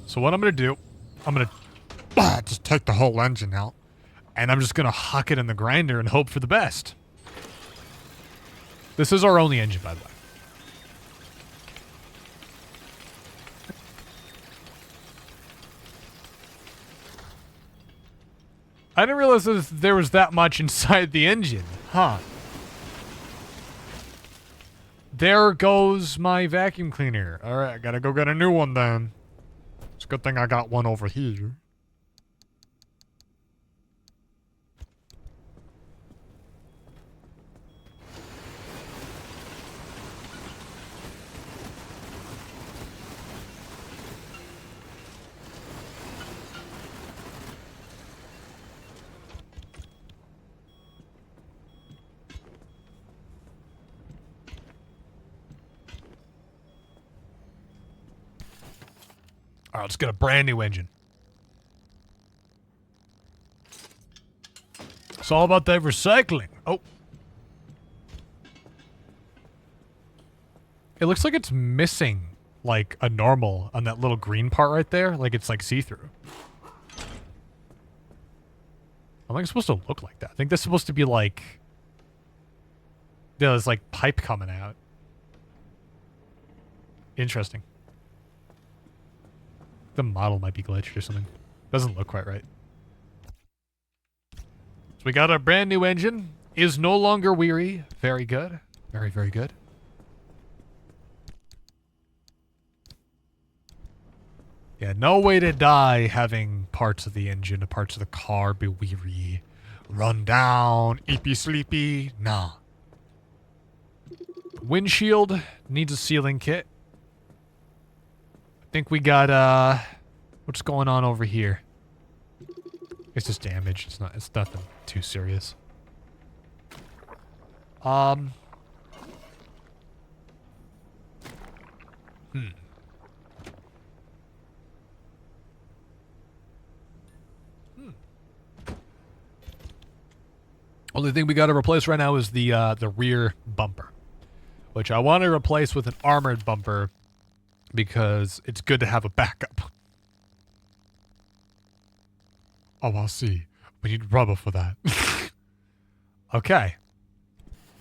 So what I'm going to do, I'm going to just take the whole engine out, and I'm just going to huck it in the grinder and hope for the best. This is our only engine, by the way. I didn't realize there was that much inside the engine. Huh. There goes my vacuum cleaner. Alright, I gotta go get a new one then. It's a good thing I got one over here. Alright, let's get a brand new engine. It's all about that recycling. Oh. It looks like it's missing, like, a normal on that little green part right there. Like, it's, like, see-through. don't think it's supposed to look like that. I think that's supposed to be like... There's like pipe coming out. Interesting. The model might be glitched or something. Doesn't look quite right. So we got our brand new engine. Is no longer weary. Very good. Very, very good. Yeah, no way to die having parts of the engine, parts of the car be weary, run down, eepy sleepy. Nah. Windshield needs a sealing kit. I think we got, what's going on over here? It's just damage. It's nothing too serious. Only thing we got to replace right now is the rear bumper, which I want to replace with an armored bumper because it's good to have a backup. Oh, I'll see. We need rubber for that. Okay.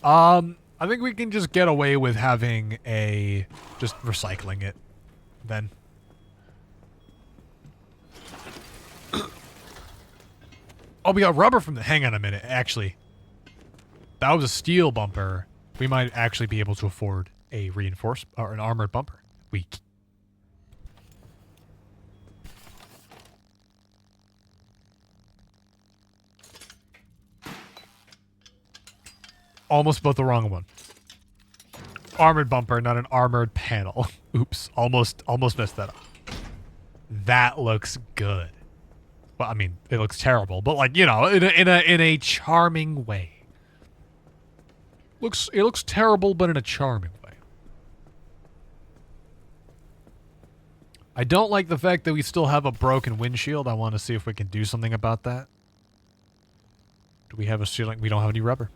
I think we can just get away with having just recycling it then. Oh, we got rubber from the... Hang on a minute, actually. That was a steel bumper. We might actually be able to afford a reinforced or an armored bumper. Weak. Almost bought the wrong one. Armored bumper, not an armored panel. Oops, almost messed that up. That looks good. Well, I mean, it looks terrible, but like, you know, in a charming way. It looks terrible, but in a charming way. I don't like the fact that we still have a broken windshield. I want to see if we can do something about that. Do we have a ceiling? We don't have any rubber.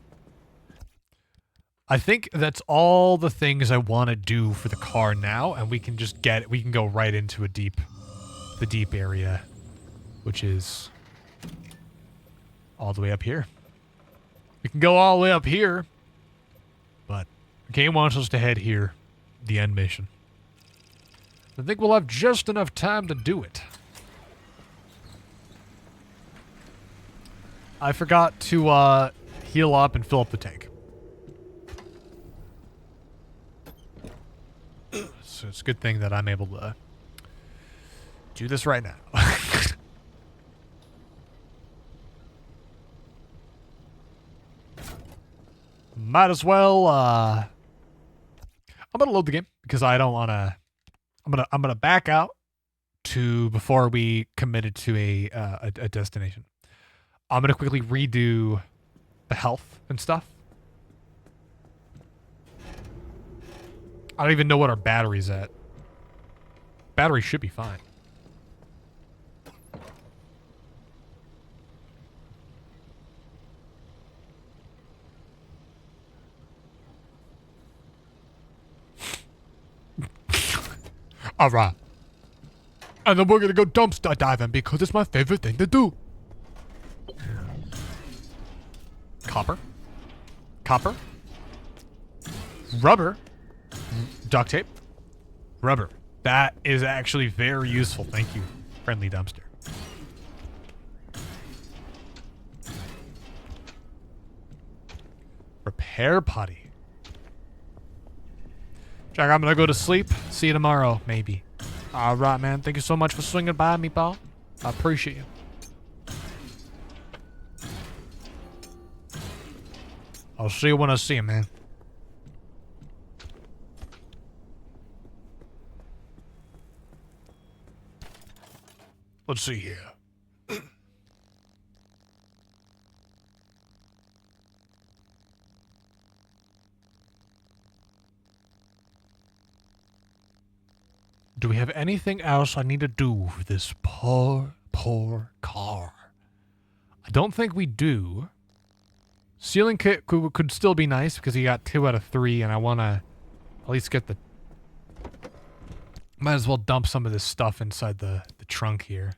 I think that's all the things I want to do for the car now, and we can just we can go right into the deep area, which is all the way up here. We can go all the way up here, but the game wants us to head here, the end mission. I think we'll have just enough time to do it. I forgot to heal up and fill up the tank. So it's a good thing that I'm able to do this right now. Might as well, I'm gonna load the game because I don't wanna, I'm gonna back out before we committed to a destination. I'm gonna quickly redo the health and stuff. I don't even know what our battery's at. Battery should be fine. Alright. And then we're gonna go dumpster diving because it's my favorite thing to do. Copper. Copper. Rubber. Duct tape. Rubber. That is actually very useful. Thank you, friendly dumpster. Repair putty. Jack, I'm gonna go to sleep. See you tomorrow, maybe. Alright, man. Thank you so much for swinging by me, pal. I appreciate you. I'll see you when I see you, man. Let's see here. Do we have anything else I need to do with this poor car? I don't think we do. Ceiling kit could still be nice because you got 2 out of 3, and I want to at least get the... Might as well dump some of this stuff inside the trunk here.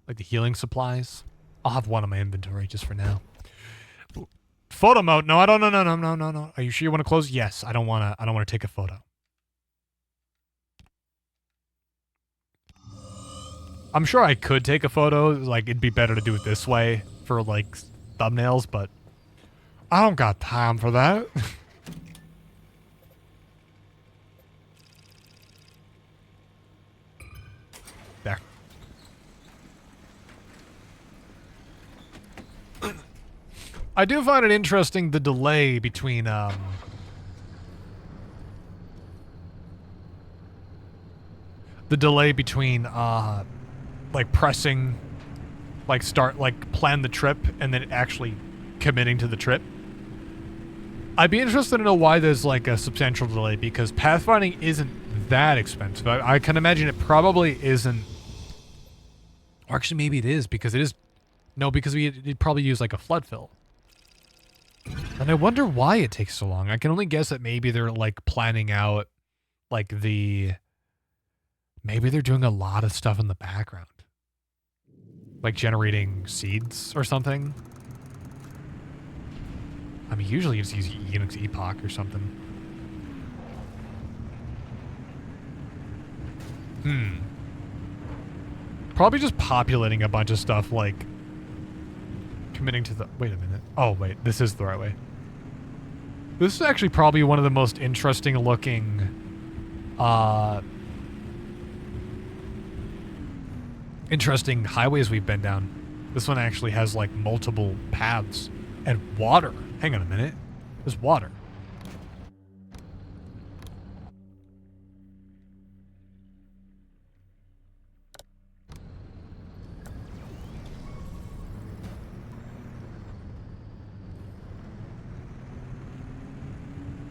Like the healing supplies. I'll have one in my inventory just for now. Photo mode. No, I don't. No. Are you sure you want to close? Yes. I don't want to take a photo. I'm sure I could take a photo. Like, it'd be better to do it this way for, like, thumbnails, but I don't got time for that. There. I do find it interesting, the delay between, like, pressing, like, start, like, plan the trip, and then actually committing to the trip. I'd be interested to know why there's, like, a substantial delay, because pathfinding isn't that expensive. I can imagine it probably isn't. Or actually, maybe it is, because it is. No, because we'd probably use, like, a flood fill. And I wonder why it takes so long. I can only guess that maybe they're, like, planning out, like, maybe they're doing a lot of stuff in the background. Like generating seeds or something. I mean, usually you just use Unix epoch or something. Probably just populating a bunch of stuff, like committing to the... Wait a minute. Oh, wait. This is the right way. This is actually probably one of the most interesting looking... interesting highways we've been down. This one actually has, like, multiple paths. And water. Hang on a minute. There's water.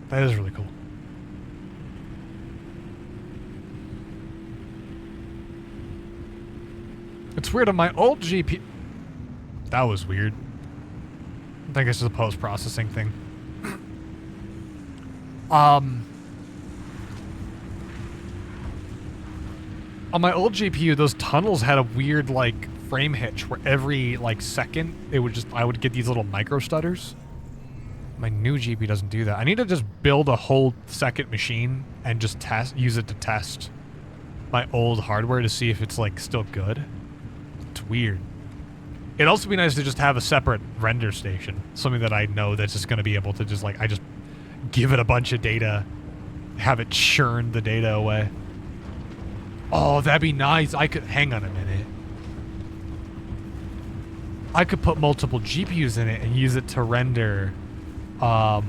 That is really cool. It's weird on my old GP... That was weird. I think it's just a post-processing thing. On my old GPU, those tunnels had a weird, like, frame hitch where every, like, second, I would get these little micro stutters. My new GPU doesn't do that. I need to just build a whole second machine and just use it to test my old hardware to see if it's, like, still good. It's weird. It'd also be nice to just have a separate render station. Something that I know that's just going to be able to just, like, I just give it a bunch of data, have it churn the data away. Oh, that'd be nice. Hang on a minute. I could put multiple GPUs in it and use it to render, like,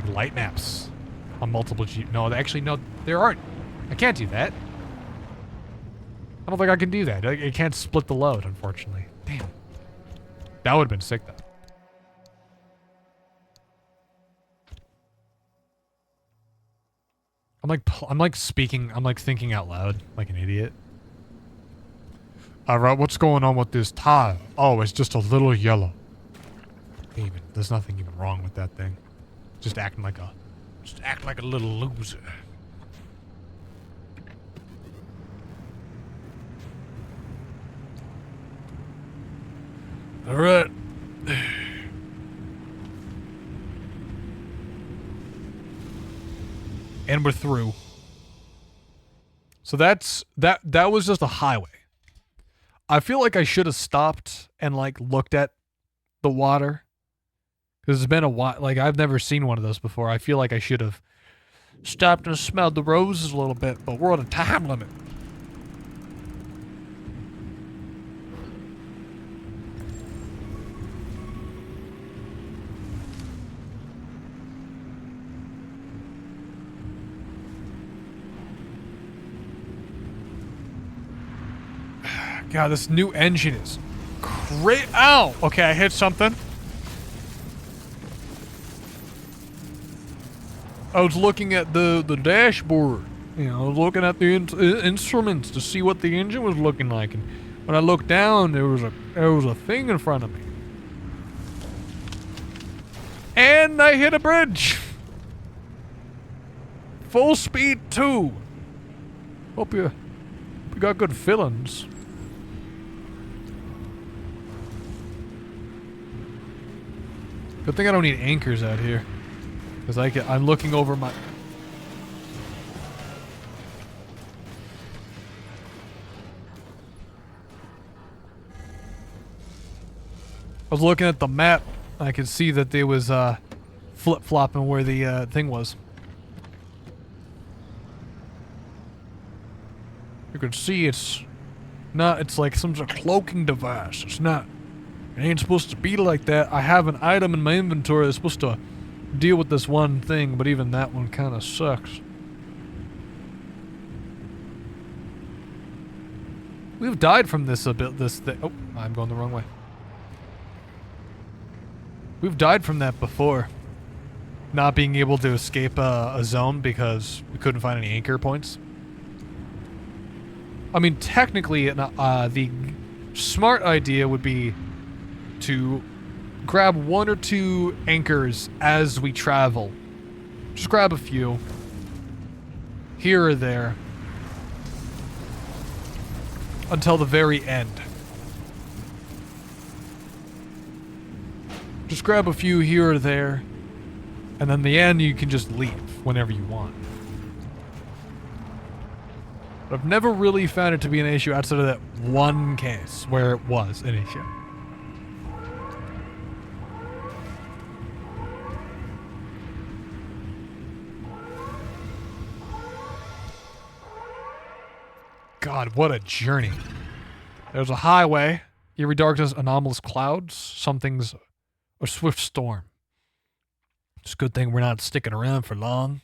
light maps on multiple No, actually, no, there aren't. I can't do that. I don't think I can do that. I can't split the load, unfortunately. Damn. That would have been sick, though. I'm like thinking out loud, like an idiot. Alright, what's going on with this tile? Oh, it's just a little yellow. There's nothing even wrong with that thing. Just act like a little loser. Alright. And we're through. So that was just a highway. I feel like I should have stopped and, like, looked at the water. Because it's been a while. Like, I've never seen one of those before. I feel like I should have stopped and smelled the roses a little bit, but we're on a time limit. God, this new engine is great. Ow! Okay, I hit something. I was looking at the dashboard. You know, I was looking at the instruments to see what the engine was looking like. And when I looked down, there was a thing in front of me. And I hit a bridge. Full speed too. Hope you got good feelings. Good thing I don't need anchors out here. Because I'm looking over my... I was looking at the map. I could see that there was flip-flopping where the thing was. You can see it's not, it's like some sort of cloaking device. It's not, it ain't supposed to be like that. I have an item in my inventory that's supposed to deal with this one thing, but even that one kind of sucks. We've died from this a bit, this thing. Oh, I'm going the wrong way. We've died from that before. Not being able to escape a zone because we couldn't find any anchor points. I mean, technically, the smart idea would be to grab 1 or 2 anchors as we travel. Just grab a few. Here or there. Until the very end. Just grab a few here or there. And then the end, you can just leave whenever you want. But I've never really found it to be an issue outside of that one case where it was an issue. God, what a journey. There's a highway, eerie darkness, anomalous clouds, something's a swift storm. It's a good thing we're not sticking around for long.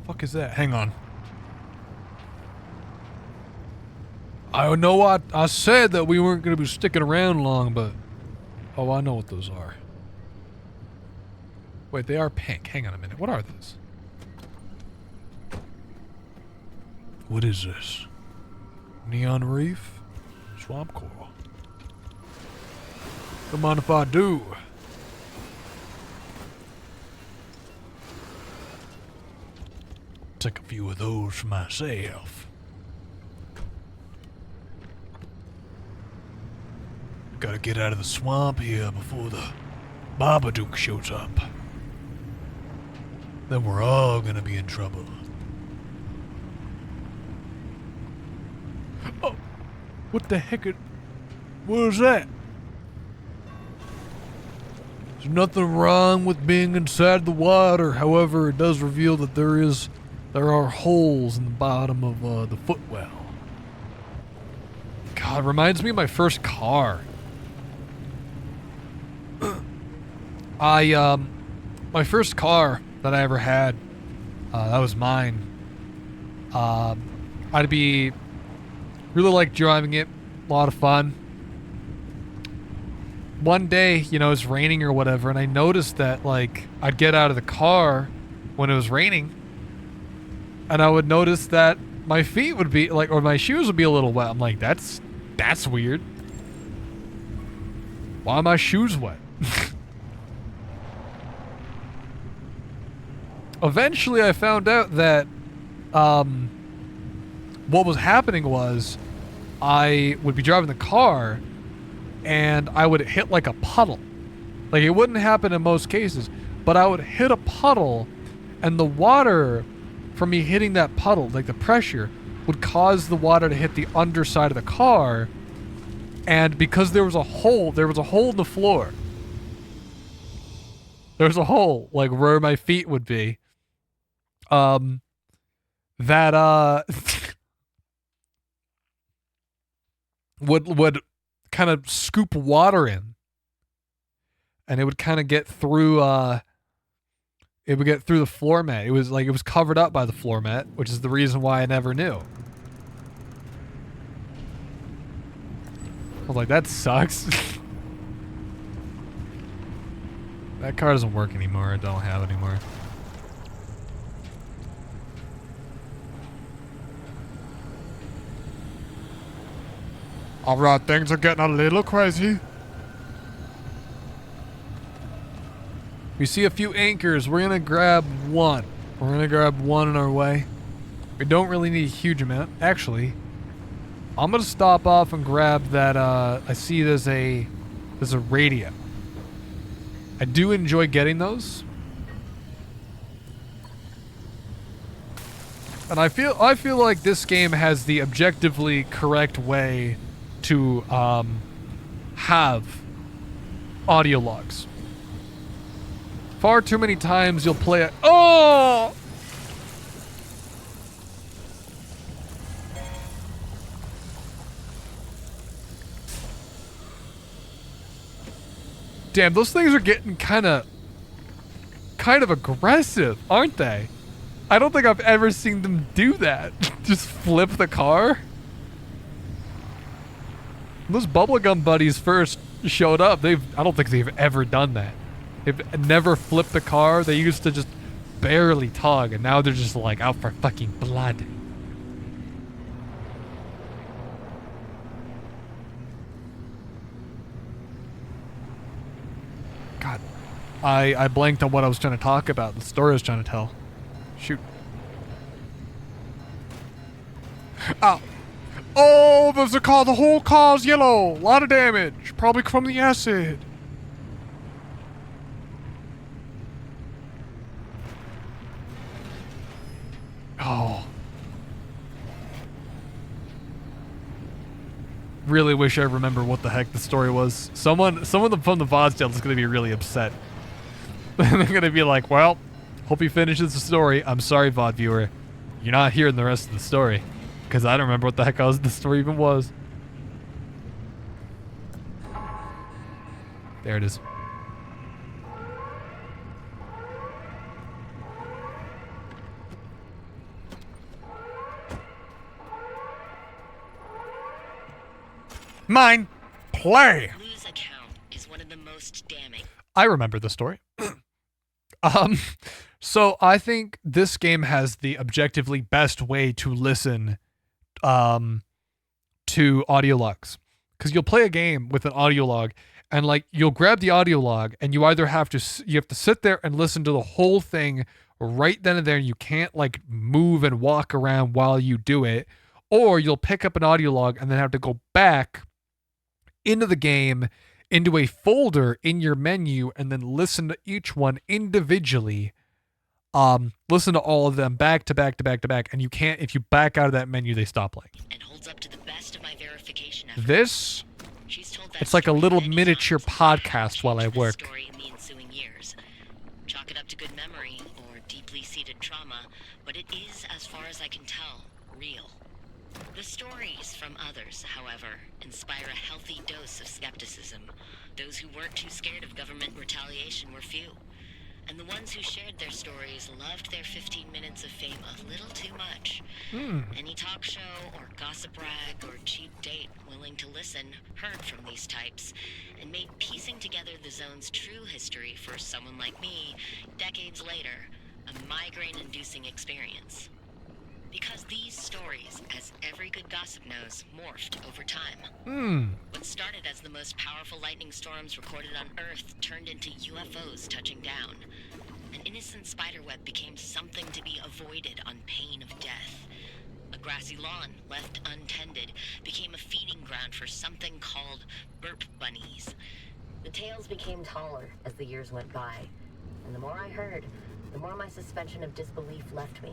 Fuck is that? Hang on. I know I said that we weren't going to be sticking around long, but... Oh, I know what those are. Wait, they are pink. Hang on a minute. What are those? What is this? Neon reef? Swamp coral. Don't mind if I do. Take a few of those for myself. Gotta get out of the swamp here before the Babadook shows up. Then we're all gonna be in trouble. Oh! What the heck? What is that? There's nothing wrong with being inside the water. However, it does reveal that there are holes in the bottom of the footwell. God, reminds me of my first car. My first car that I ever had, that was mine. I'd be really like driving it, a lot of fun. One day, you know, it was raining or whatever, and I noticed that, like, I'd get out of the car when it was raining, and I would notice that my feet would be, like, or my shoes would be a little wet. I'm like, that's weird. Why are my shoes wet? Eventually, I found out that what was happening was I would be driving the car and I would hit like a puddle. Like, it wouldn't happen in most cases, but I would hit a puddle and the water from me hitting that puddle, like the pressure, would cause the water to hit the underside of the car. And because there was a hole in the floor. There was a hole, like where my feet would be. That would kind of scoop water in, and it would kind of get through it would get through the floor mat. It was covered up by the floor mat, which is the reason why I never knew. I was like, that sucks. That car doesn't work anymore. I don't have it anymore. Alright, things are getting a little crazy. We see a few anchors. We're gonna grab one. We're gonna grab one on our way. We don't really need a huge amount. Actually, I'm gonna stop off and grab that. I see there's a radio. I do enjoy getting those. And I feel like this game has the objectively correct way to have audio logs. Far too many times you'll play it. Oh! Damn, those things are getting kind of aggressive, aren't they? I don't think I've ever seen them do that. Just flip the car. When those bubblegum buddies first showed up, I don't think they've ever done that. They've never flipped the car. They used to just barely tug, and now they're just like out for fucking blood. God, I blanked on what I was trying to talk about. The story I was trying to tell. Shoot. Ow. Oh, there's a car. The whole car's yellow. A lot of damage. Probably from the acid. Oh. Really wish I remember what the heck the story was. Someone from the VOD's tale is going to be really upset. They're going to be like, well, hope he finishes the story. I'm sorry, VOD viewer. You're not hearing the rest of the story. Because I don't remember what the heck the story even was. There it is. Mine. Play. Lou's account is one of the most damning. I remember the story. So I think this game has the objectively best way to listen to audio logs. Because you'll play a game with an audio log, and like you'll grab the audio log, and you either have to sit there and listen to the whole thing right then and there, and you can't like move and walk around while you do it, or you'll pick up an audio log and then have to go back into the game, into a folder in your menu, and then listen to each one individually. Listen to all of them back to back to back to back, and you can't, if you back out of that menu, they stop playing. And holds up to the best of my verification efforts. This, She's told that it's like a story little many miniature times and podcast while I changed the work. story in the ensuing years. Chalk it up to good memory or deeply seated trauma, but it is, as far as I can tell, real. The stories from others, however, inspire a healthy dose of skepticism. Those who weren't too scared of government retaliation were few. And the ones who shared their stories loved their 15 minutes of fame a little too much. Any talk show or gossip rag or cheap date willing to listen heard from these types and made piecing together the zone's true history for someone like me, decades later, a migraine-inducing experience. Because these stories, as every good gossip knows, morphed over time. What started as the most powerful lightning storms recorded on Earth turned into UFOs touching down. An innocent spiderweb became something to be avoided on pain of death. A grassy lawn, left untended, became a feeding ground for something called burp bunnies. The tales became taller as the years went by, and the more I heard, the more my suspension of disbelief left me.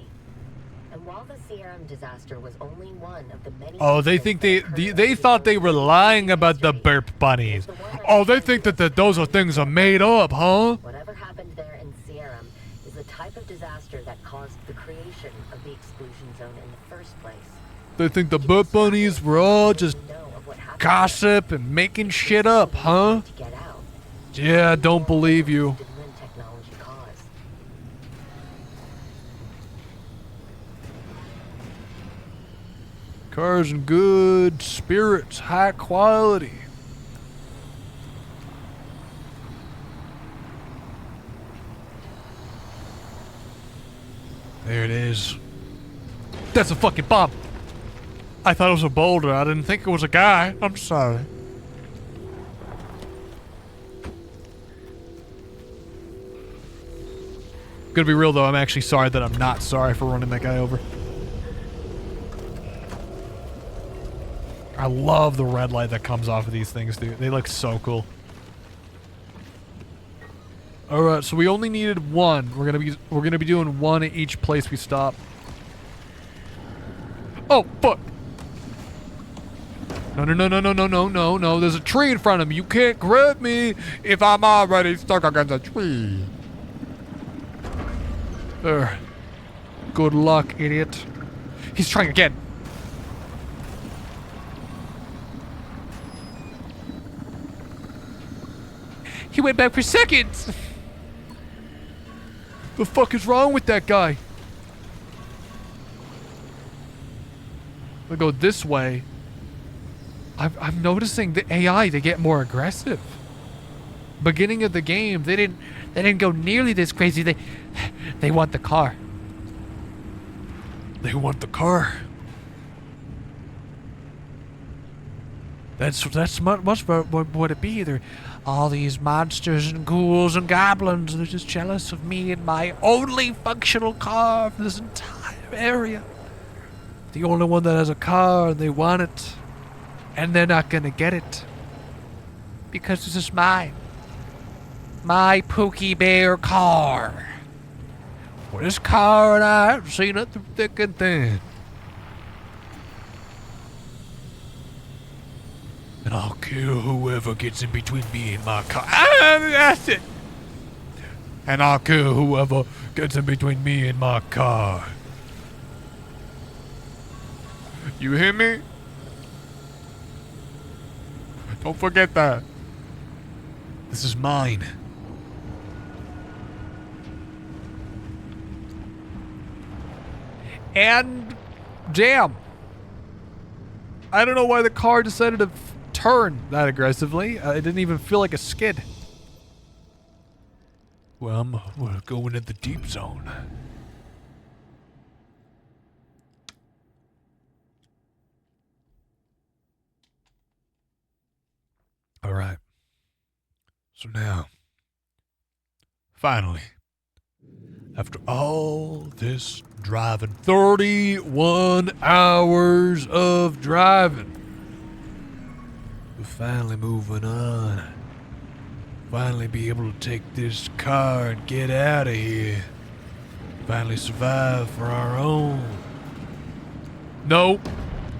And while the Sierra disaster was only one of the many... Oh, they think they thought they were lying about the burp bunnies. Oh, they think that those are things are made up, huh? Whatever happened there in Sierra is the type of disaster that caused the creation of the exclusion zone in the first place. They think the burp bunnies were all just gossip and making shit up, huh? Yeah, don't believe you. Cars in good spirits, high quality. There it is. That's a fucking bomb. I thought it was a boulder. I didn't think it was a guy. I'm sorry. Gonna be real though, I'm actually sorry that I'm not sorry for running that guy over. I love the red light that comes off of these things, dude. They look so cool. Alright, so we only needed one. We're gonna be doing one at each place we stop. Oh, fuck! No. There's a tree in front of me. You can't grab me if I'm already stuck against a tree. There. Good luck, idiot. He's trying again. He went back for seconds. The fuck is wrong with that guy? We'll go this way. I'm noticing the AI, they get more aggressive. Beginning of the game, they didn't go nearly this crazy. They want the car. They want the car. That's much what it be. They're all these monsters and ghouls and goblins. They're just jealous of me and my only functional car for this entire area. The only one that has a car, and they want it. And they're not gonna get it. Because this is mine. My Pookie Bear car. Well, this car and I have seen it through thick and thin. And I'll kill whoever gets in between me and my car. Ah, that's it. And I'll kill whoever gets in between me and my car. You hear me? Don't forget that. This is mine. And damn. I don't know why the car decided to turn that aggressively. It didn't even feel like a skid. Well, we're going in the deep zone. All right. So now, finally, after all this driving, 31 hours of driving, we're finally moving on. Finally be able to take this car and get out of here. Finally survive for our own. No.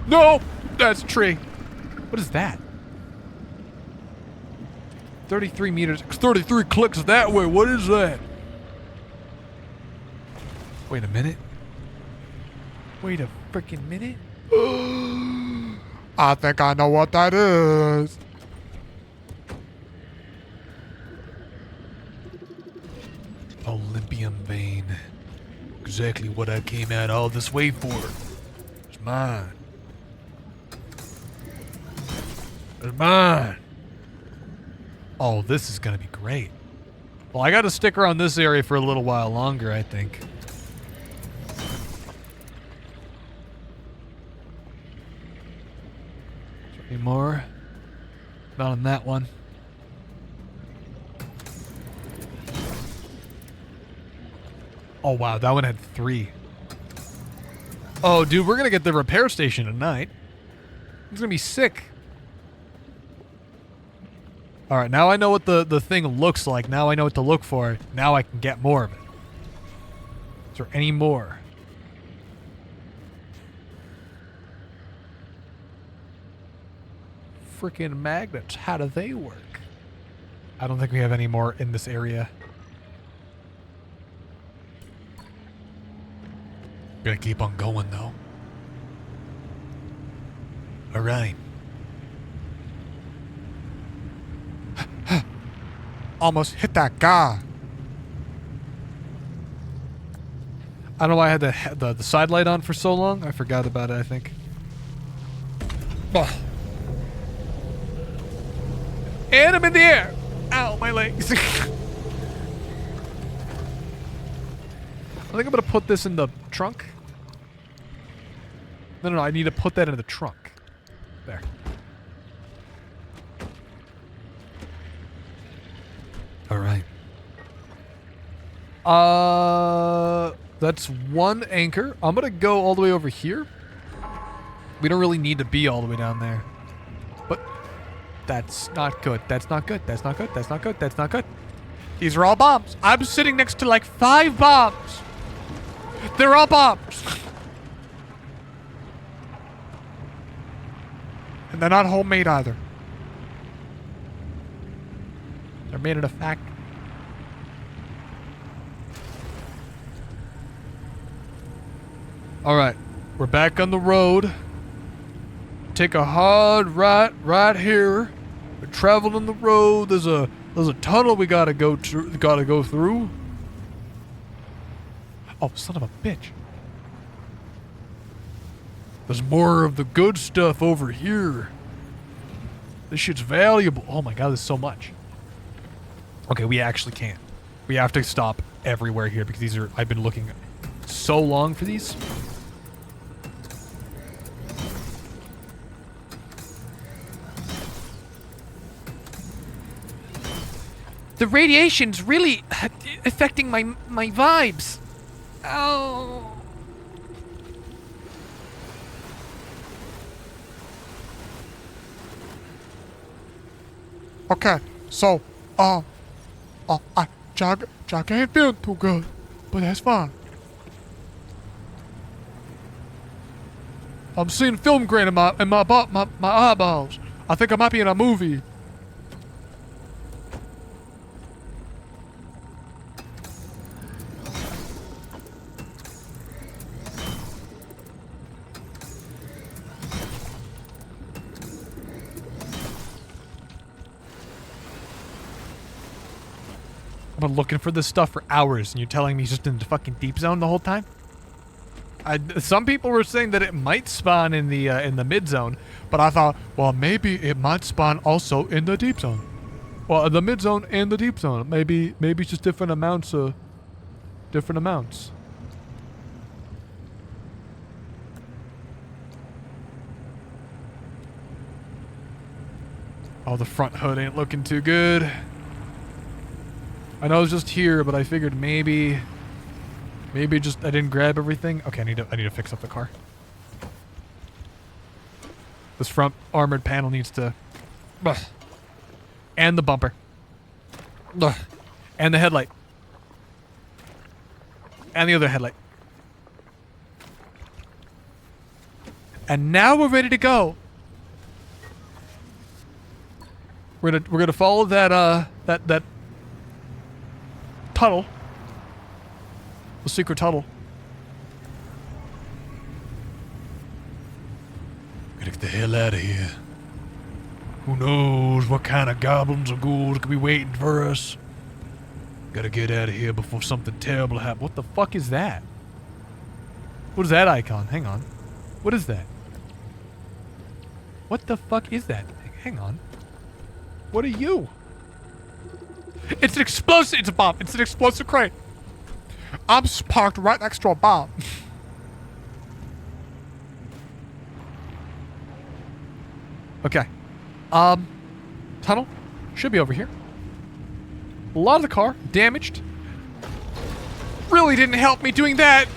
No! That's a tree. What is that? 33 meters, 33 clicks that way. What is that? Wait a minute. Wait a freaking minute. I think I know what that is. Olympian vein. Exactly what I came out all this way for. It's mine. It's mine. Oh, this is gonna be great. Well, I gotta stick around this area for a little while longer, I think. Any more? Not on that one. Oh, wow, that one had 3. Oh, dude, we're gonna get the repair station tonight. It's gonna be sick. Alright, now I know what the thing looks like. Now I know what to look for. Now I can get more of it. Is there any more? Freaking magnets. How do they work? I don't think we have any more in this area. Gonna keep on going though. Alright. Almost hit that guy. I don't know why I had the side light on for so long. I forgot about it, I think. Oh. And I'm in the air. Ow, my legs. I think I'm gonna put this in the trunk. No, I need to put that in the trunk. There. All right. That's one anchor. I'm gonna go all the way over here. We don't really need to be all the way down there. But that's not good. That's not good. That's not good. That's not good. That's not good. These are all bombs. I'm sitting next to like 5 bombs. They're all bombs. And they're not homemade either. They're made in a factory. Alright. We're back on the road. Take a hard right here. We're traveling the road. There's a tunnel we gotta go through. Oh, son of a bitch. There's more of the good stuff over here. This shit's valuable. Oh my god, there's so much. Okay, we actually can't. We have to stop everywhere here because these are... I've been looking so long for these. The radiation's really affecting my vibes. Oh. Okay, so, Jagga ain't feeling too good, but that's fine. I'm seeing film grain in my eyeballs. I think I might be in a movie. I've been looking for this stuff for hours, and you're telling me he's just in the fucking deep zone the whole time? Some people were saying that it might spawn in the mid zone, but I thought, well, maybe it might spawn also in the deep zone. Well, the mid zone and the deep zone. Maybe it's just different amounts. Different amounts. Oh, the front hood ain't looking too good. I know it's just here, but I figured maybe just I didn't grab everything. Okay, I need to fix up the car. This front armored panel needs to, and the bumper, and the headlight, and the other headlight. And now we're ready to go. We're gonna follow that tunnel. The secret tunnel. Gotta get the hell out of here. Who knows what kind of goblins or ghouls could be waiting for us. Gotta get out of here before something terrible happens. What the fuck is that? What is that icon? Hang on. What is that? What the fuck is that? Hang on. What are you? It's an explosive. It's a bomb. It's an explosive crate. I'm parked right next to a bomb. Okay. Tunnel should be over here. A lot of the car damaged. Really didn't help me doing that.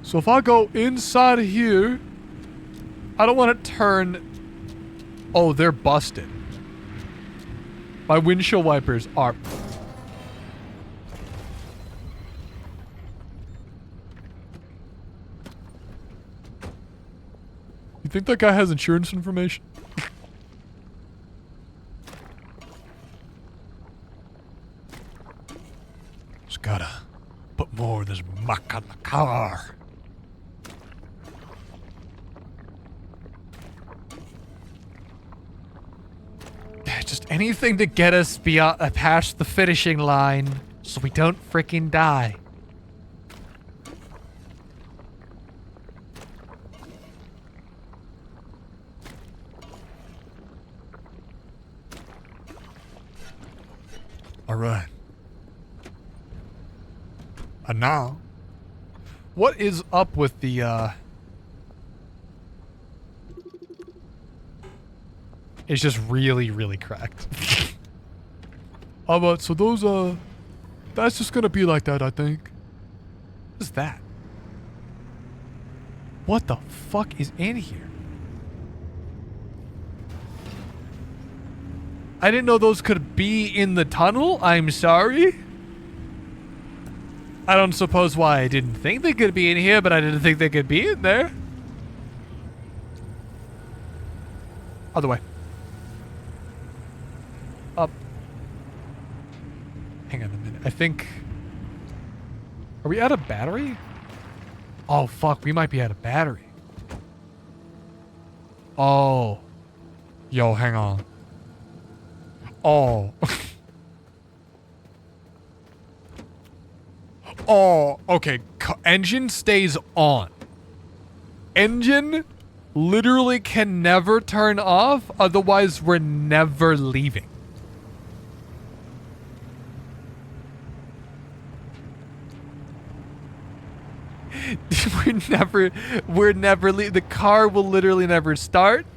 So if I go inside of here, I don't want to turn... Oh, they're busted. My windshield wipers are... You think that guy has insurance information? Just gotta put more of this muck on the car. Just anything to get us beyond, past the finishing line so we don't freaking die. All right. And now, what is up with the It's just really, really cracked. But so those, that's just gonna be like that, I think. What is that? What the fuck is in here? I didn't know those could be in the tunnel. I'm sorry. I don't suppose why I didn't think they could be in here, but I didn't think they could be in there. Other way. Up. Hang on a minute. I think... Are we out of battery? Oh, fuck. We might be out of battery. Oh. Yo, hang on. Oh. Oh, okay. Engine stays on. Engine literally can never turn off, otherwise we're never leaving. we're never the car will literally never start.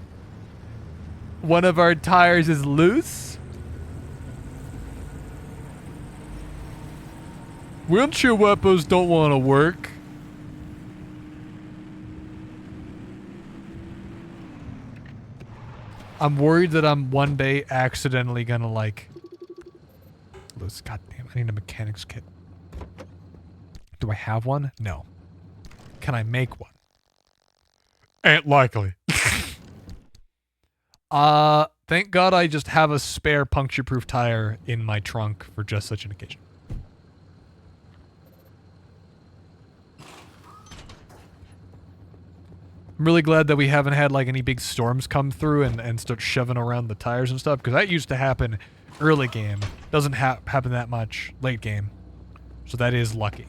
One of our tires is loose. Wheelchair weapons don't want to work. I'm worried that I'm one day accidentally gonna like... God damn, I need a mechanics kit. Do I have one? No. Can I make one? Ain't likely. Thank God I just have a spare puncture-proof tire in my trunk for just such an occasion. I'm really glad that we haven't had like any big storms come through and start shoving around the tires and stuff, because that used to happen early game. Doesn't happen that much late game. So that is lucky.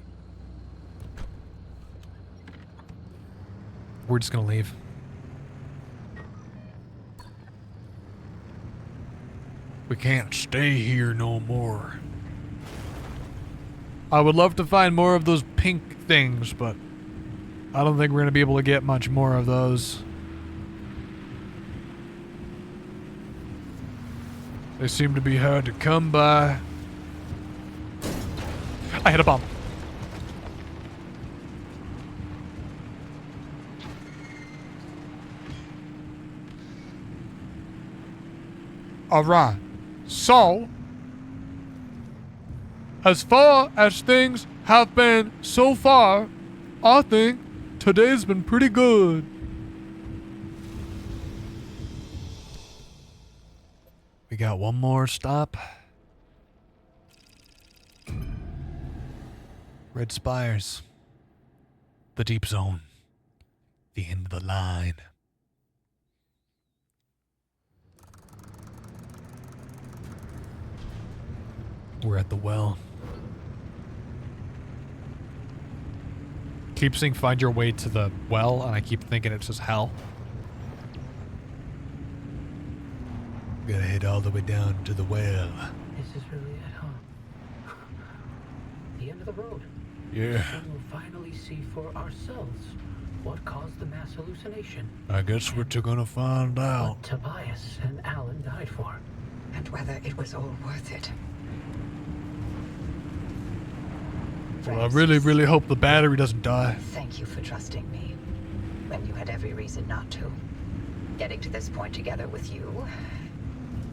We're just gonna leave. We can't stay here no more. I would love to find more of those pink things, but I don't think we're gonna be able to get much more of those. They seem to be hard to come by. I hit a bomb. Alright. So, as far as things have been so far, I think today's been pretty good. We got one more stop. Red Spires. The deep zone. The end of the line. We're at the well. Keep saying find your way to the well, and I keep thinking it's just hell. Gotta head all the way down to the well. This is really it, huh? The end of the road. Yeah. So we'll finally see for ourselves what caused the mass hallucination. I guess we're gonna find out. What Tobias and Alan died for. And whether it was all worth it. Well, I really, really hope the battery doesn't die. Thank you for trusting me when you had every reason not to. Getting to this point together with you,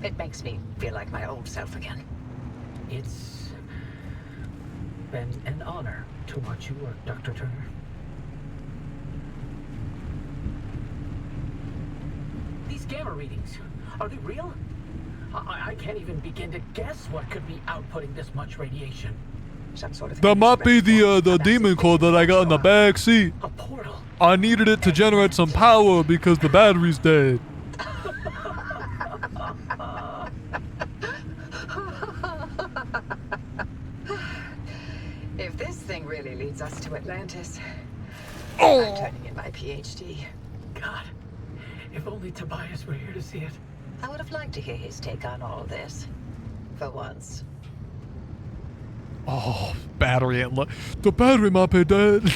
it makes me feel like my old self again. It's been an honor to watch you work, Dr. Turner. These gamma readings, are they real? I can't even begin to guess what could be outputting this much radiation. Some sort of That might be the demon core that I got in the back seat. A portal. I needed it to generate some power because the battery's dead. If this thing really leads us to Atlantis, Oh. I'm turning in my PhD. God, if only Tobias were here to see it. I would have liked to hear his take on all this. For once. Oh, battery ain't the battery might be dead.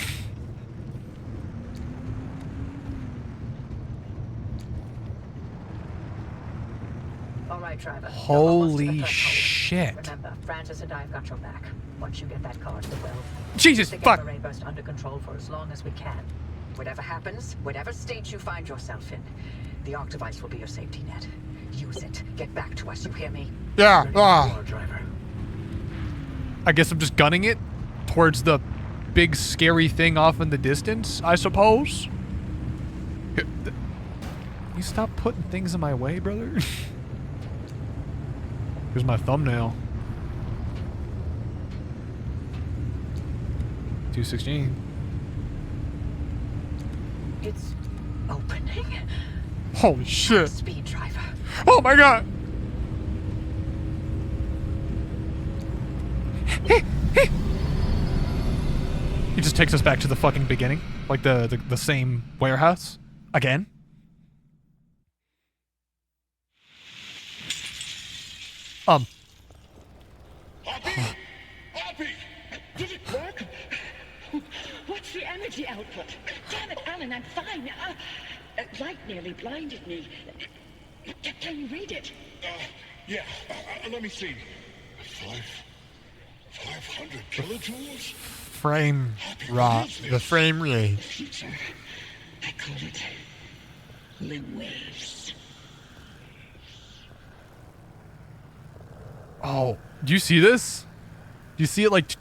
driver. You're almost to the Holy threshold. shit. Remember, Francis and I have got your back. Once you get that car to the well, Jesus, keep the fuck. gamma ray burst under control for as long as we can. Whatever happens, whatever state you find yourself in, the arc device will be your safety net. Use it. Get back to us. You hear me? Yeah. Ready when you are, driver. I guess I'm just gunning it towards the big scary thing off in the distance, I suppose. You stop putting things in my way, brother? Here's my thumbnail. 216. It's opening. Holy shit. Speed, driver. Oh my god. He just takes us back to the fucking beginning. Like the same warehouse. Again. Happy! Did it work? What's the energy output? Damn it, Alan, I'm fine. Light nearly blinded me. Can you read it? Yeah, let me see. 500 kilojoules? Frame rate. The frame rate. Future. I call it the waves. Oh, do you see this? Do you see it like?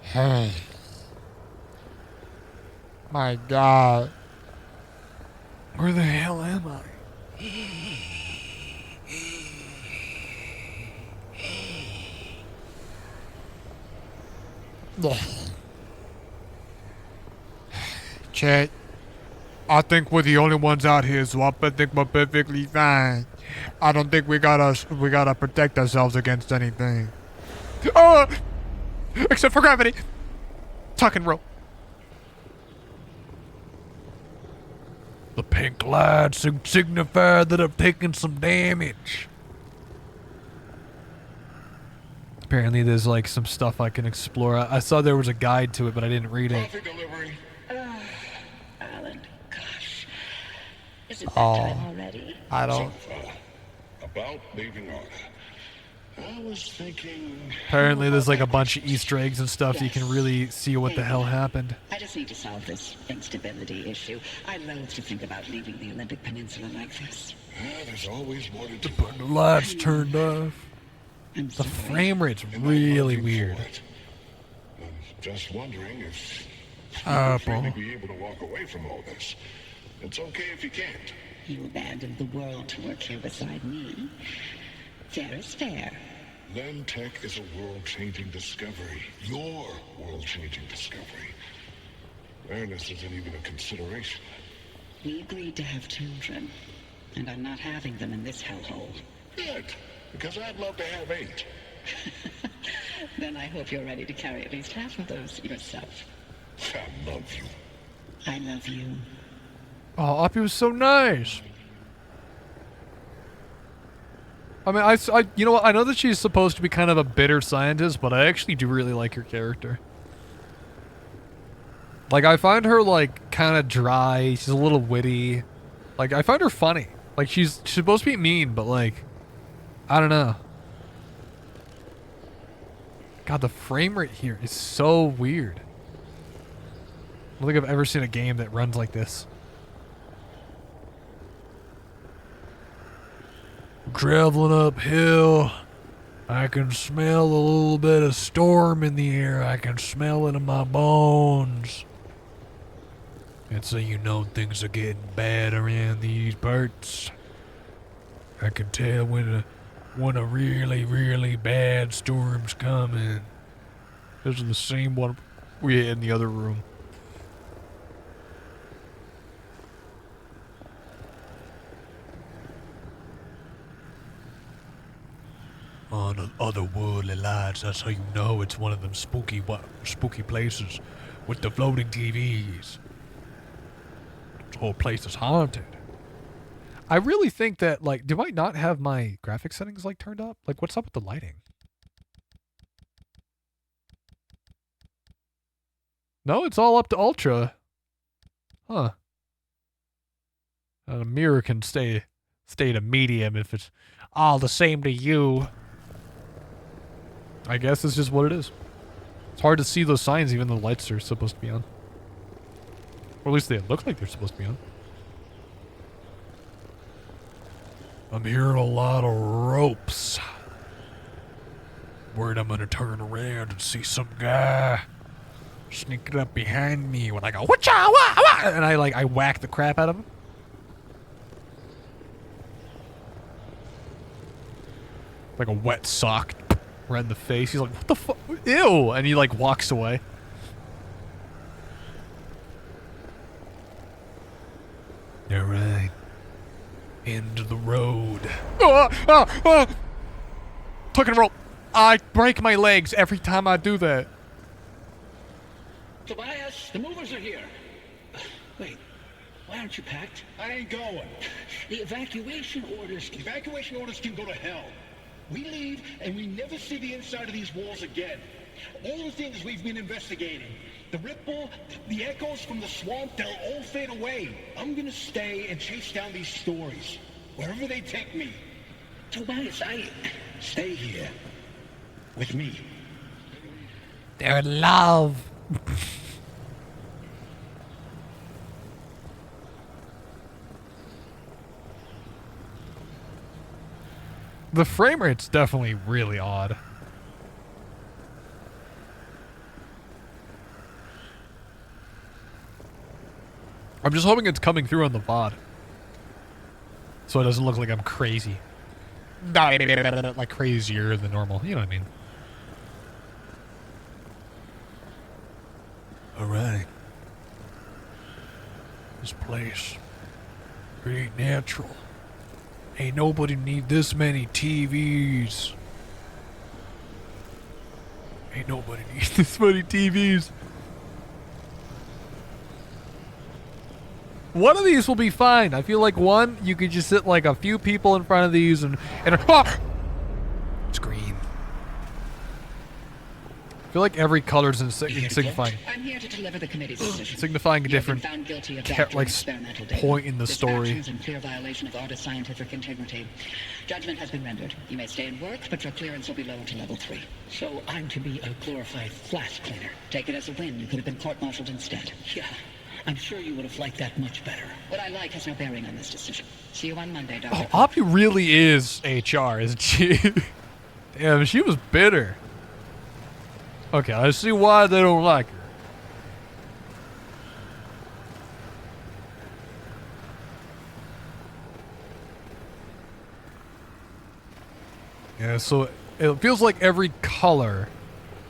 Hey. My God. Where the hell am I? Chat. I think we're the only ones out here, so I think we're perfectly fine. I don't think we gotta protect ourselves against anything. Oh! Except for gravity. Tuck and roll. The pink lights signify that I've taken some damage. Apparently there's like some stuff I can explore. I saw there was a guide to it, but I didn't read it. Coffee delivery. Alan, gosh. Is it that time already? I don't. About leaving Earth. I was thinking... Apparently there's like a bunch of Easter eggs and stuff so you can really see what the hell happened. I just need to solve this instability issue. I loathe to think about leaving the Olympic Peninsula like this. there's always more to do. The lights turned off. I'm The sorry. frame rate's And I really love you weird. for it. I'm just wondering if Apple. you'll really be able to walk away from all this. It's okay if you can't. You abandoned the world to work here beside me. Fair is fair. Lem Tech is a world-changing discovery. Your world-changing discovery. Fairness isn't even a consideration. We agreed to have children, and I'm not having them in this hellhole. Good, because I'd love to have 8. Then I hope you're ready to carry at least half of those yourself. I love you. I love you. Oh, Appy was so nice. I mean, I, you know what? I know that she's supposed to be kind of a bitter scientist, but I actually do really like her character. Like, I find her, like, kind of dry. She's a little witty. Like, I find her funny. Like, she's supposed to be mean, but, like, I don't know. God, the frame rate here is so weird. I don't think I've ever seen a game that runs like this. Traveling uphill, I can smell a little bit of storm in the air. I can smell it in my bones. And so you know things are getting bad around these parts. I can tell when a really, really bad storm's coming. This is the same one we had in the other room. On the otherworldly lights, that's how you know it's one of them spooky places with the floating TVs. This whole place is haunted. I really think that, like, do I not have my graphic settings, like, turned up? Like, what's up with the lighting? No, it's all up to ultra. Huh. A mirror can stay at a medium if it's all the same to you. I guess it's just what it is. It's hard to see those signs even though the lights are supposed to be on. Or at least they look like they're supposed to be on. I'm hearing a lot of ropes. Worried I'm gonna turn around and see some guy sneaking up behind me when I go, whatcha, wah, wah, and I whack the crap out of him. Like a wet sock right in the face. He's like, what the fuck? Ew! And he like walks away. Alright. End of the road. Tucking a rope. I break my legs every time I do that. Tobias, the movers are here. Wait, why aren't you packed? I ain't going. The evacuation orders. Evacuation orders can go to hell. We leave, and we never see the inside of these walls again. All the things we've been investigating, the ripple, the echoes from the swamp, they'll all fade away. I'm gonna stay and chase down these stories, wherever they take me. Tobias, Stay here. With me. They're in love. The frame rate's definitely really odd. I'm just hoping it's coming through on the VOD. So it doesn't look like I'm crazy. Like crazier than normal. You know what I mean? Alright. This place. It ain't natural. Ain't nobody need this many TVs. Ain't nobody need this many TVs. One of these will be fine. I feel like one, you could just sit like a few people in front of these and it's green. I feel like every color's signifying. I'm here to deliver the committee's decision. Signifying a You have been different found guilty of like experimental data. point in the This story. action's in clear violation of artist scientific integrity. Judgment has been rendered. You may stay and work, but your clearance will be lowered to level 3. so I'm to be a glorified flash cleaner. Take it as a win. You could have been court-martialed instead. Yeah, I'm sure you would have liked that much better. What I like has no bearing on this decision. See you on Monday, Dr. Oh, Abby really is HR, isn't she? Damn, she was bitter. Okay, I see why they don't like her. Yeah, so it feels like every color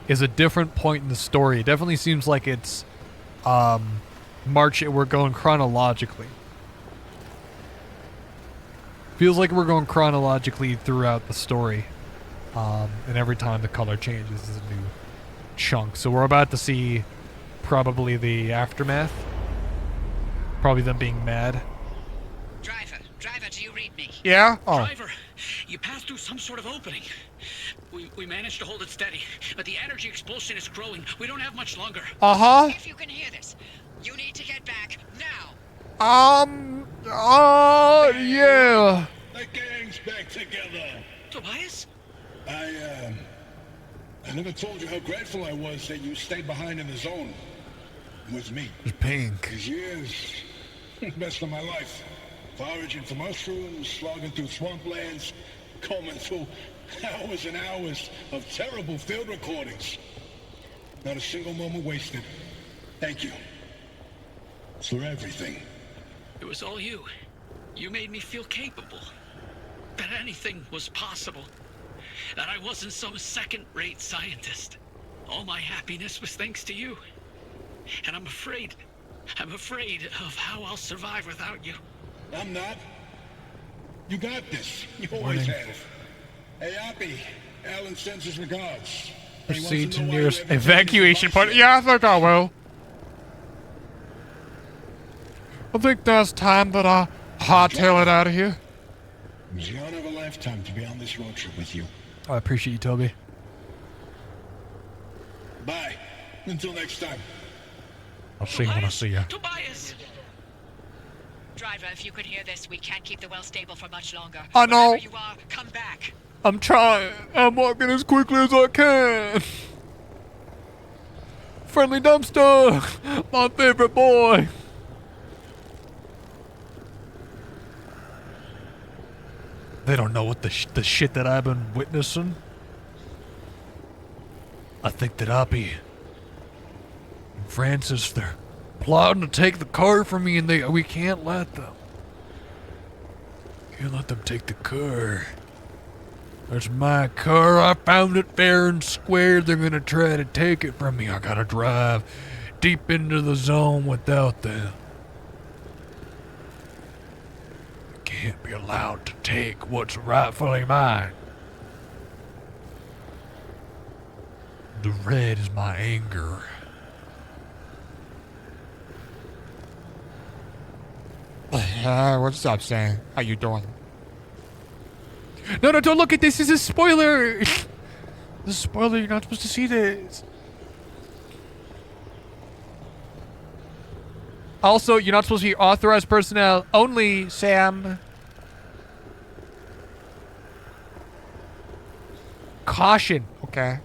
is a different point in the story. It definitely seems like it's we're going chronologically. Feels like we're going chronologically throughout the story. And every time the color changes is a new chunk. So we're about to see probably the aftermath. Probably them being mad. Driver, do you read me? Yeah? Oh. Driver, you passed through some sort of opening. We managed to hold it steady, but the energy expulsion is growing. We don't have much longer. Uh-huh. If you can hear this, you need to get back now. Yeah. The gang's back together. Tobias? I never told you how grateful I was that you stayed behind in the zone. With me. It's pink. These years, best of my life. Foraging for mushrooms, slogging through swamplands, combing through hours and hours of terrible field recordings. Not a single moment wasted. Thank you. For everything. It was all you. You made me feel capable. That anything was possible. That I wasn't some second-rate scientist. All my happiness was thanks to you. And I'm afraid of how I'll survive without you. I'm not. You got this. You always have. Hey, Appy. Alan sends his regards. Proceed to nearest evacuation point. Yeah, I think I will. I think there's time that I hightail it out of here. It was the honor of a lifetime to be on this road trip with you. I appreciate you, Toby. Bye. Until next time. I'll see you when I see you. Tobias! Driver, if you could hear this, we can't keep the well stable for much longer. I know. Wherever you are, come back. I'm trying. I'm walking as quickly as I can. Friendly dumpster. My favorite boy. They don't know what the shit that I've been witnessing. I think that I'll be... Francis, they're plotting to take the car from me, and we can't let them. Can't let them take the car. That's my car. I found it fair and square. They're gonna try to take it from me. I gotta drive deep into the zone without them. I can't be allowed to take what's rightfully mine. The red is my anger. What's up, Sam? How you doing? No, don't look at this. This is a spoiler. This is a spoiler. You're not supposed to see this. Also, you're not supposed to be authorized personnel only, Sam. Caution. Okay.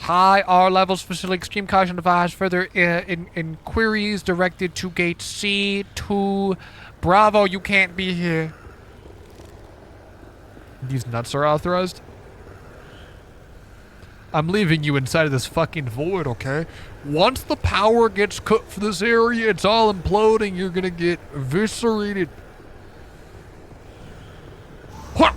High R levels, specifically extreme caution advised. Further inquiries directed to gate C2. Bravo, you can't be here. These nuts are authorized. I'm leaving you inside of this fucking void, okay? Once the power gets cut for this area, it's all imploding. You're gonna get eviscerated. Hwah!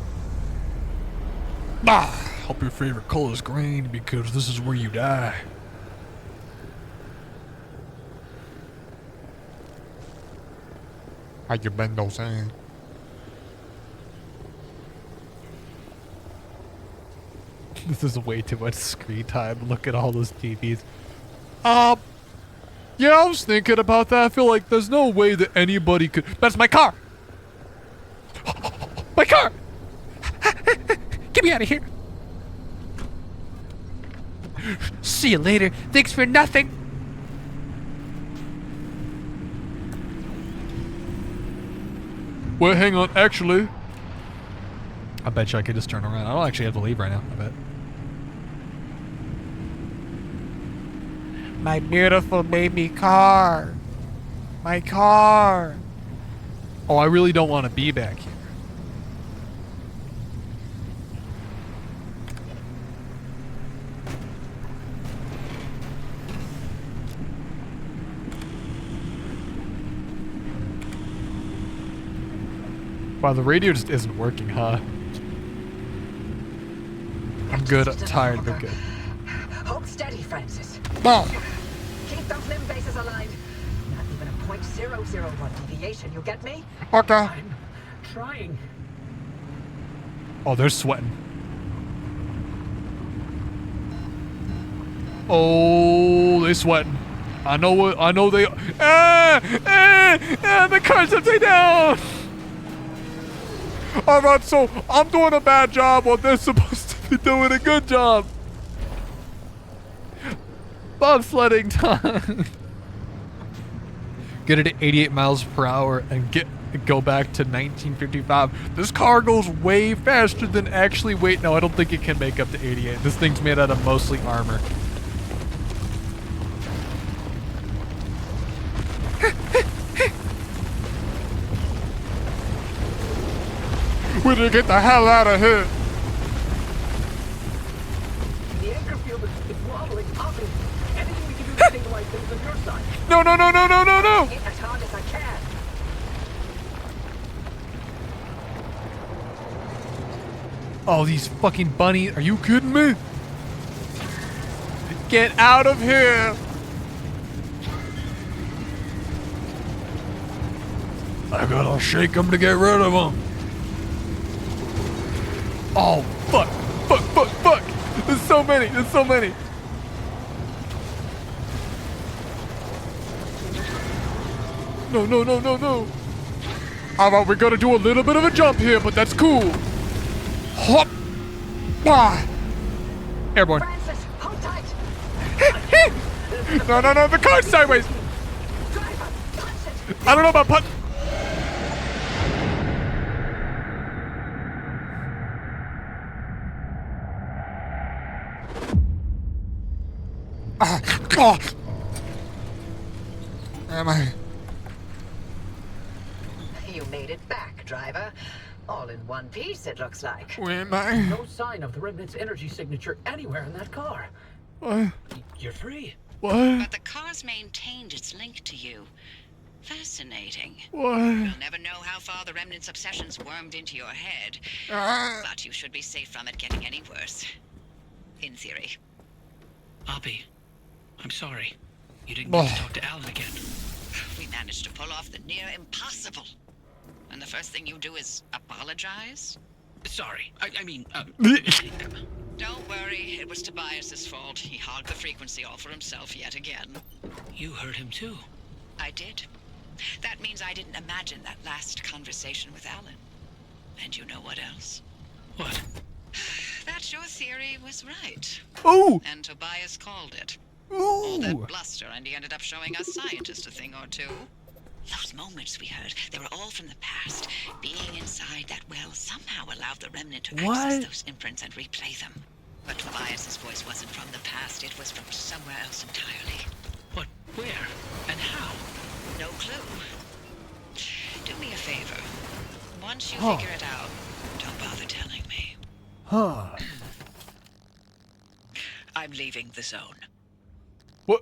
Ah! Hope your favorite color is green because this is where you die. How you been, though, Sam? This is way too much screen time. Look at all those TVs. Yeah, I was thinking about that. I feel like there's no way that anybody could... That's my car! My car! Get me out of here! See you later. Thanks for nothing. Wait, hang on. Actually, I bet you I could just turn around. I don't actually have to leave right now. I bet. My beautiful baby car. My car. Oh, I really don't want to be back here. Wow, the radio just isn't working, huh? I'm good, I'm tired, but good. Hold steady, Francis. No. Keep those limb bases aligned. Not even a .001 deviation, you get me? Okay. I'm trying. Oh, they're sweating. Oh, they're sweating. I know they... the car's upside down! Alright, so I'm doing a bad job while they're supposed to be doing a good job. Bobsledding time. Get it at 88 miles per hour and go back to 1955. This car goes way faster than actually... Wait, no, I don't think it can make up to 88. This thing's made out of mostly armor. We need to get the hell out of here. The anchor field is wobbling, popping. Anything we can do to stabilize things on your side. No. Hit as hard as I can. Oh, these fucking bunnies. Are you kidding me? Get out of here. I gotta shake them to get rid of them. Oh, fuck. There's so many. No. Alright, we gotta do a little bit of a jump here, but that's cool. Hop. Ah. Airborne. Francis, hold tight. No, the car's sideways. Driver, punch I don't know about punch. Oh. Am I? You made it back, driver. All in one piece, it looks like. Where am I? No sign of the Remnant's energy signature anywhere in that car. What? You're free. What? But the car's maintained its link to you. Fascinating. What? You'll never know how far the Remnant's obsessions wormed into your head. But you should be safe from it getting any worse. In theory. Oppie, I'm sorry. You didn't get to talk to Alan again. We managed to pull off the near impossible. And the first thing you do is apologize? Sorry. I mean, Don't worry, it was Tobias's fault. He hogged the frequency all for himself yet again. you heard him too. I did. That means I didn't imagine that last conversation with Alan. And you know what else? What? That your theory was right. Ooh. And Tobias called it. All that Ooh. bluster, and he ended up showing us scientists a thing or two. Those moments we heard, they were all from the past. Being inside that well somehow allowed the Remnant to access those imprints and replay them. But Tobias's voice wasn't from the past, it was from somewhere else entirely. What? Where? And how? No clue. Do me a favor. Once you figure it out, don't bother telling me. Huh. I'm leaving the zone. What?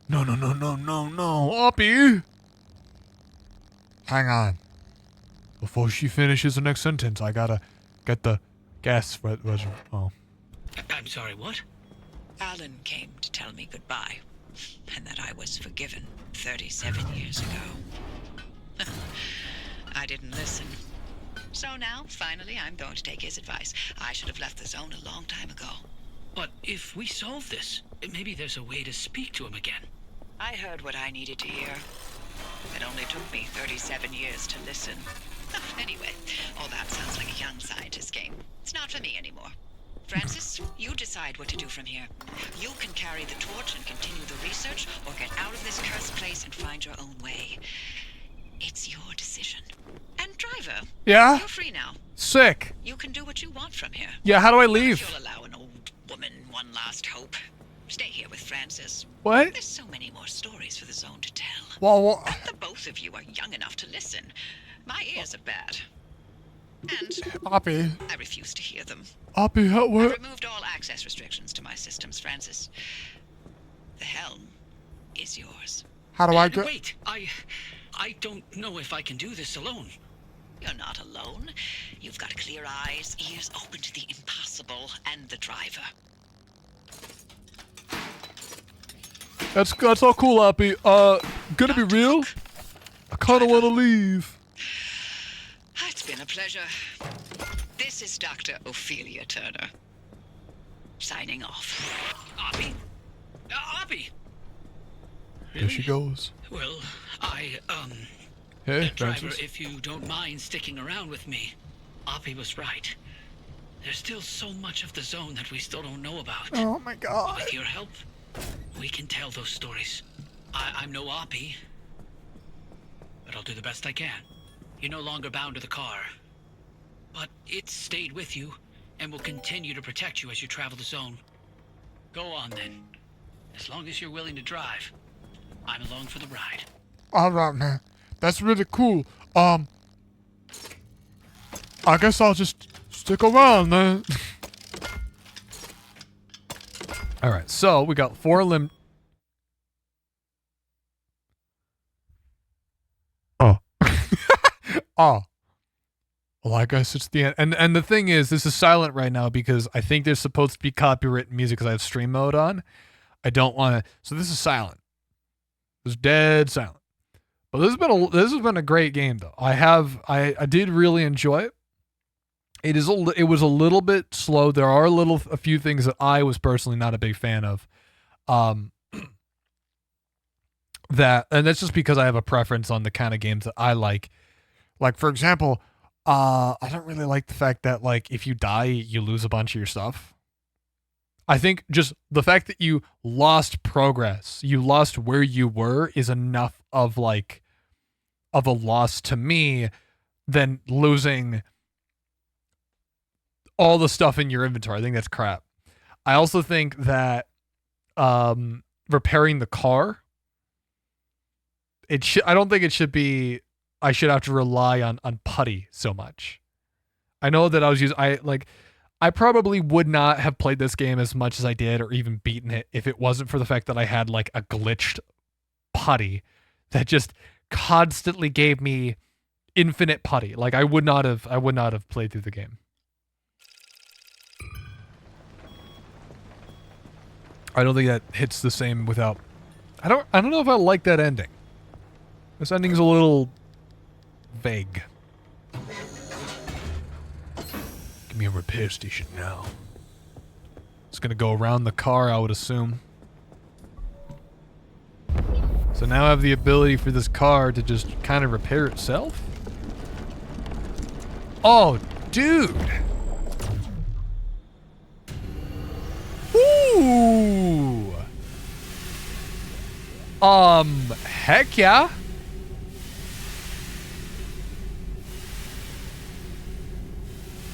No, Oppie. Hang on. Before she finishes the next sentence, I gotta get the gas. Oh. I'm sorry, what? Alan came to tell me goodbye, and that I was forgiven 37 years ago. I didn't listen. So now, finally, I'm going to take his advice. I should have left the zone a long time ago. But if we solve this, maybe there's a way to speak to him again. I heard what I needed to hear. It only took me 37 years to listen. Anyway, all that sounds like a young scientist game. It's not for me anymore. Francis, you decide what to do from here. You can carry the torch and continue the research, or get out of this cursed place and find your own way. It's your decision. And driver, Yeah? you're free now. Sick. You can do what you want from here. Yeah, how do I If leave? you'll allow an old woman one last hope. Stay here with Francis. What? There's so many more stories for the zone to tell. Well, The both of you are young enough to listen. My ears are bad. And Oppie. I refuse to hear them. Oppie, how I've what? removed all access restrictions to my systems, Francis. The helm is yours. How do I go? Wait, I don't know if I can do this alone. You're not alone. You've got clear eyes, ears open to the impossible, and the driver. That's all cool, Oppie. Gonna be real? I kinda wanna leave. It's been a pleasure. This is Dr. Ophelia Turner. Signing off. Oppie? Oppie! There she goes. Well, Hey, driver, Francis. if you don't mind sticking around with me, Oppie was right. There's still so much of the zone that we still don't know about. Oh my god. With your help, we can tell those stories. I'm no Oppie, but I'll do the best I can. You're no longer bound to the car, but it's stayed with you and will continue to protect you as you travel the zone. Go on then. As long as you're willing to drive, I'm along for the ride. Alright, man. That's really cool. I guess I'll just stick around then. All right, so we got 4 limb. Oh. Oh. Well, I guess it's the end. And the thing is, this is silent right now because I think there's supposed to be copyrighted music because I have stream mode on. I don't want to. So this is silent. It's dead silent. But this has been a great game though. I did really enjoy it. It was a little bit slow. There are a few things that I was personally not a big fan of. And that's just because I have a preference on the kind of games that I like. Like for example, I don't really like the fact that like if you die, you lose a bunch of your stuff. I think just the fact that you lost progress, you lost where you were is enough of like of a loss to me than losing all the stuff in your inventory. I think that's crap. I also think that repairing the car, I don't think it should be, I should have to rely on putty so much. I know that I probably would not have played this game as much as I did or even beaten it if it wasn't for the fact that I had like a glitched putty that just constantly gave me infinite putty. Like I would not have played through the game. I don't think that hits the same without, I don't know if I like that ending. This ending's a little vague. Give me a repair station now. It's gonna go around the car, I would assume. So now I have the ability for this car to just kind of repair itself? Oh, dude! Ooh! Heck yeah!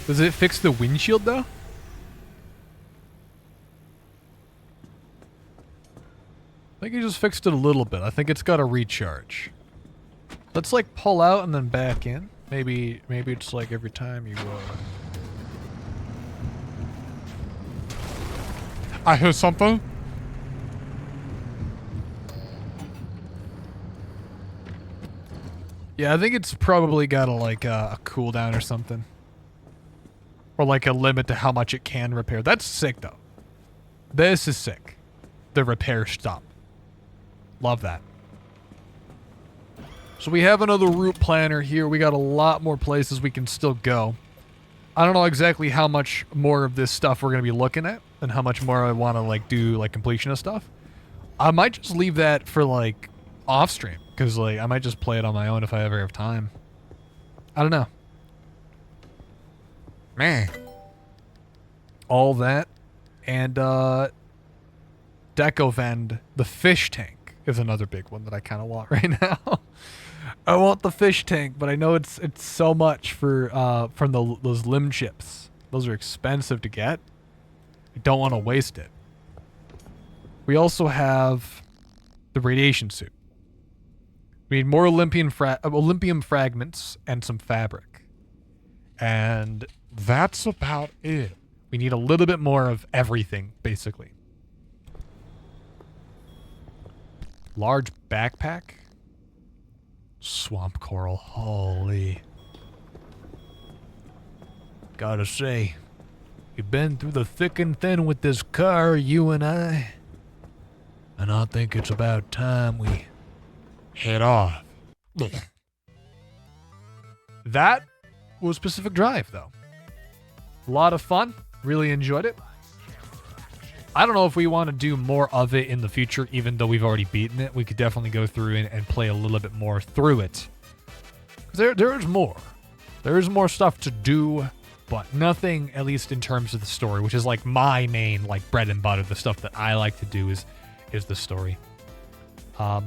Does it fix the windshield though? I think it just fixed it a little bit. I think it's got a recharge. Let's like pull out and then back in. Maybe it's like every time you I hear something. Yeah, I think it's probably got a cooldown or something. Or like a limit to how much it can repair. That's sick though. This is sick. The repair stop. Love that. So we have another route planner here. We got a lot more places we can still go. I don't know exactly how much more of this stuff we're going to be looking at and how much more I want to like do like completion of stuff. I might just leave that for like off stream because like I might just play it on my own if I ever have time. I don't know. Man. All that and Decovend, the fish tank is another big one that I kind of want right now. I want the fish tank, but I know it's so much for from those limb chips. Those are expensive to get. I don't want to waste it. We also have the radiation suit. We need more Olympium fragments and some fabric. And that's about it. We need a little bit more of everything, basically. Large backpack. Swamp coral. Holy. Gotta say, you've been through the thick and thin with this car, you and I. And I think it's about time we head off. That was Pacific Drive, though. A lot of fun. Really enjoyed it. I don't know if we want to do more of it in the future, even though we've already beaten it. We could definitely go through and play a little bit more through it. There's more. There is more stuff to do, but nothing, at least in terms of the story, which is like my main like bread and butter. The stuff that I like to do is the story. I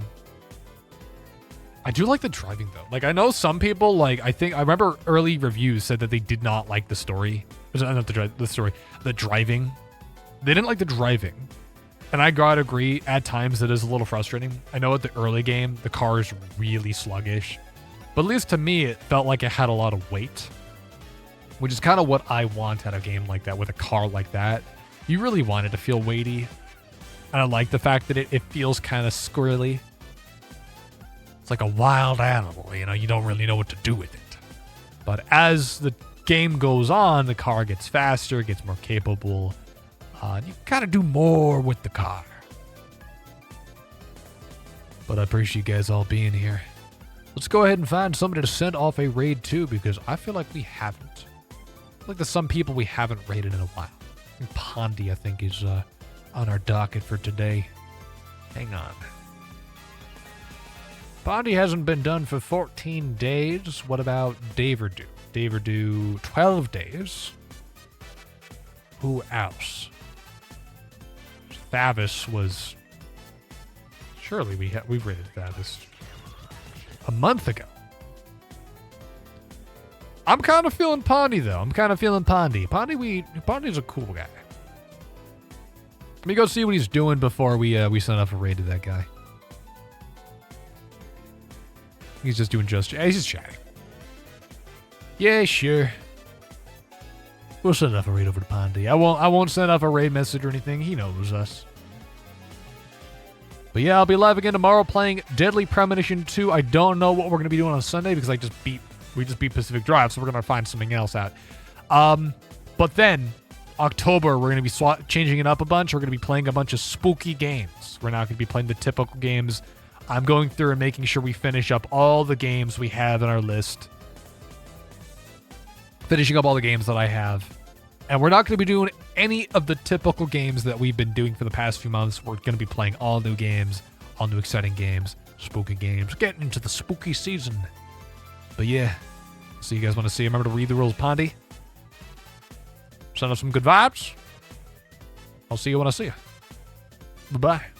do like the driving though. Like I know some people I remember early reviews said that they did not like the story. Not the story. The driving. They didn't like the driving. And I gotta agree, at times it is a little frustrating. I know at the early game, the car is really sluggish. But at least to me, it felt like it had a lot of weight. Which is kind of what I want out of a game like that, with a car like that. You really want it to feel weighty. And I like the fact that it feels kind of squirrely. It's like a wild animal, you don't really know what to do with it. But as the game goes on, the car gets faster, gets more capable. You gotta do more with the car. But I appreciate you guys all being here. Let's go ahead and find somebody to send off a raid to, because I feel like we haven't. I feel like there's some people we haven't raided in a while. Pondy, I think, is on our docket for today. Hang on. Pondy hasn't been done for 14 days. What about Daverdoo? Daverdoo, 12 days. Who else? Thavis was... Surely we've raided Thavis a month ago. I'm kind of feeling Pondy, though. I'm kind of feeling Pondy. Pondy's a cool guy. Let me go see what he's doing before we send off a raid to that guy. He's just doing he's just chatting. Yeah, sure. We'll send off a raid over to Pondy. I won't send off a raid message or anything. He knows us. But yeah, I'll be live again tomorrow playing Deadly Premonition 2. I don't know what we're going to be doing on Sunday because we just beat Pacific Drive, so we're going to find something else out. But then, October, we're going to be changing it up a bunch. We're going to be playing a bunch of spooky games. We're not going to be playing the typical games. I'm going through and making sure we finish up all the games we have in our list. Finishing up all the games that I have. And we're not going to be doing any of the typical games that we've been doing for the past few months. We're going to be playing all new games, all new exciting games, spooky games, getting into the spooky season. But yeah, so you guys want to see? Remember to read the rules, Pondy. Send us some good vibes. I'll see you when I see you. Bye-bye.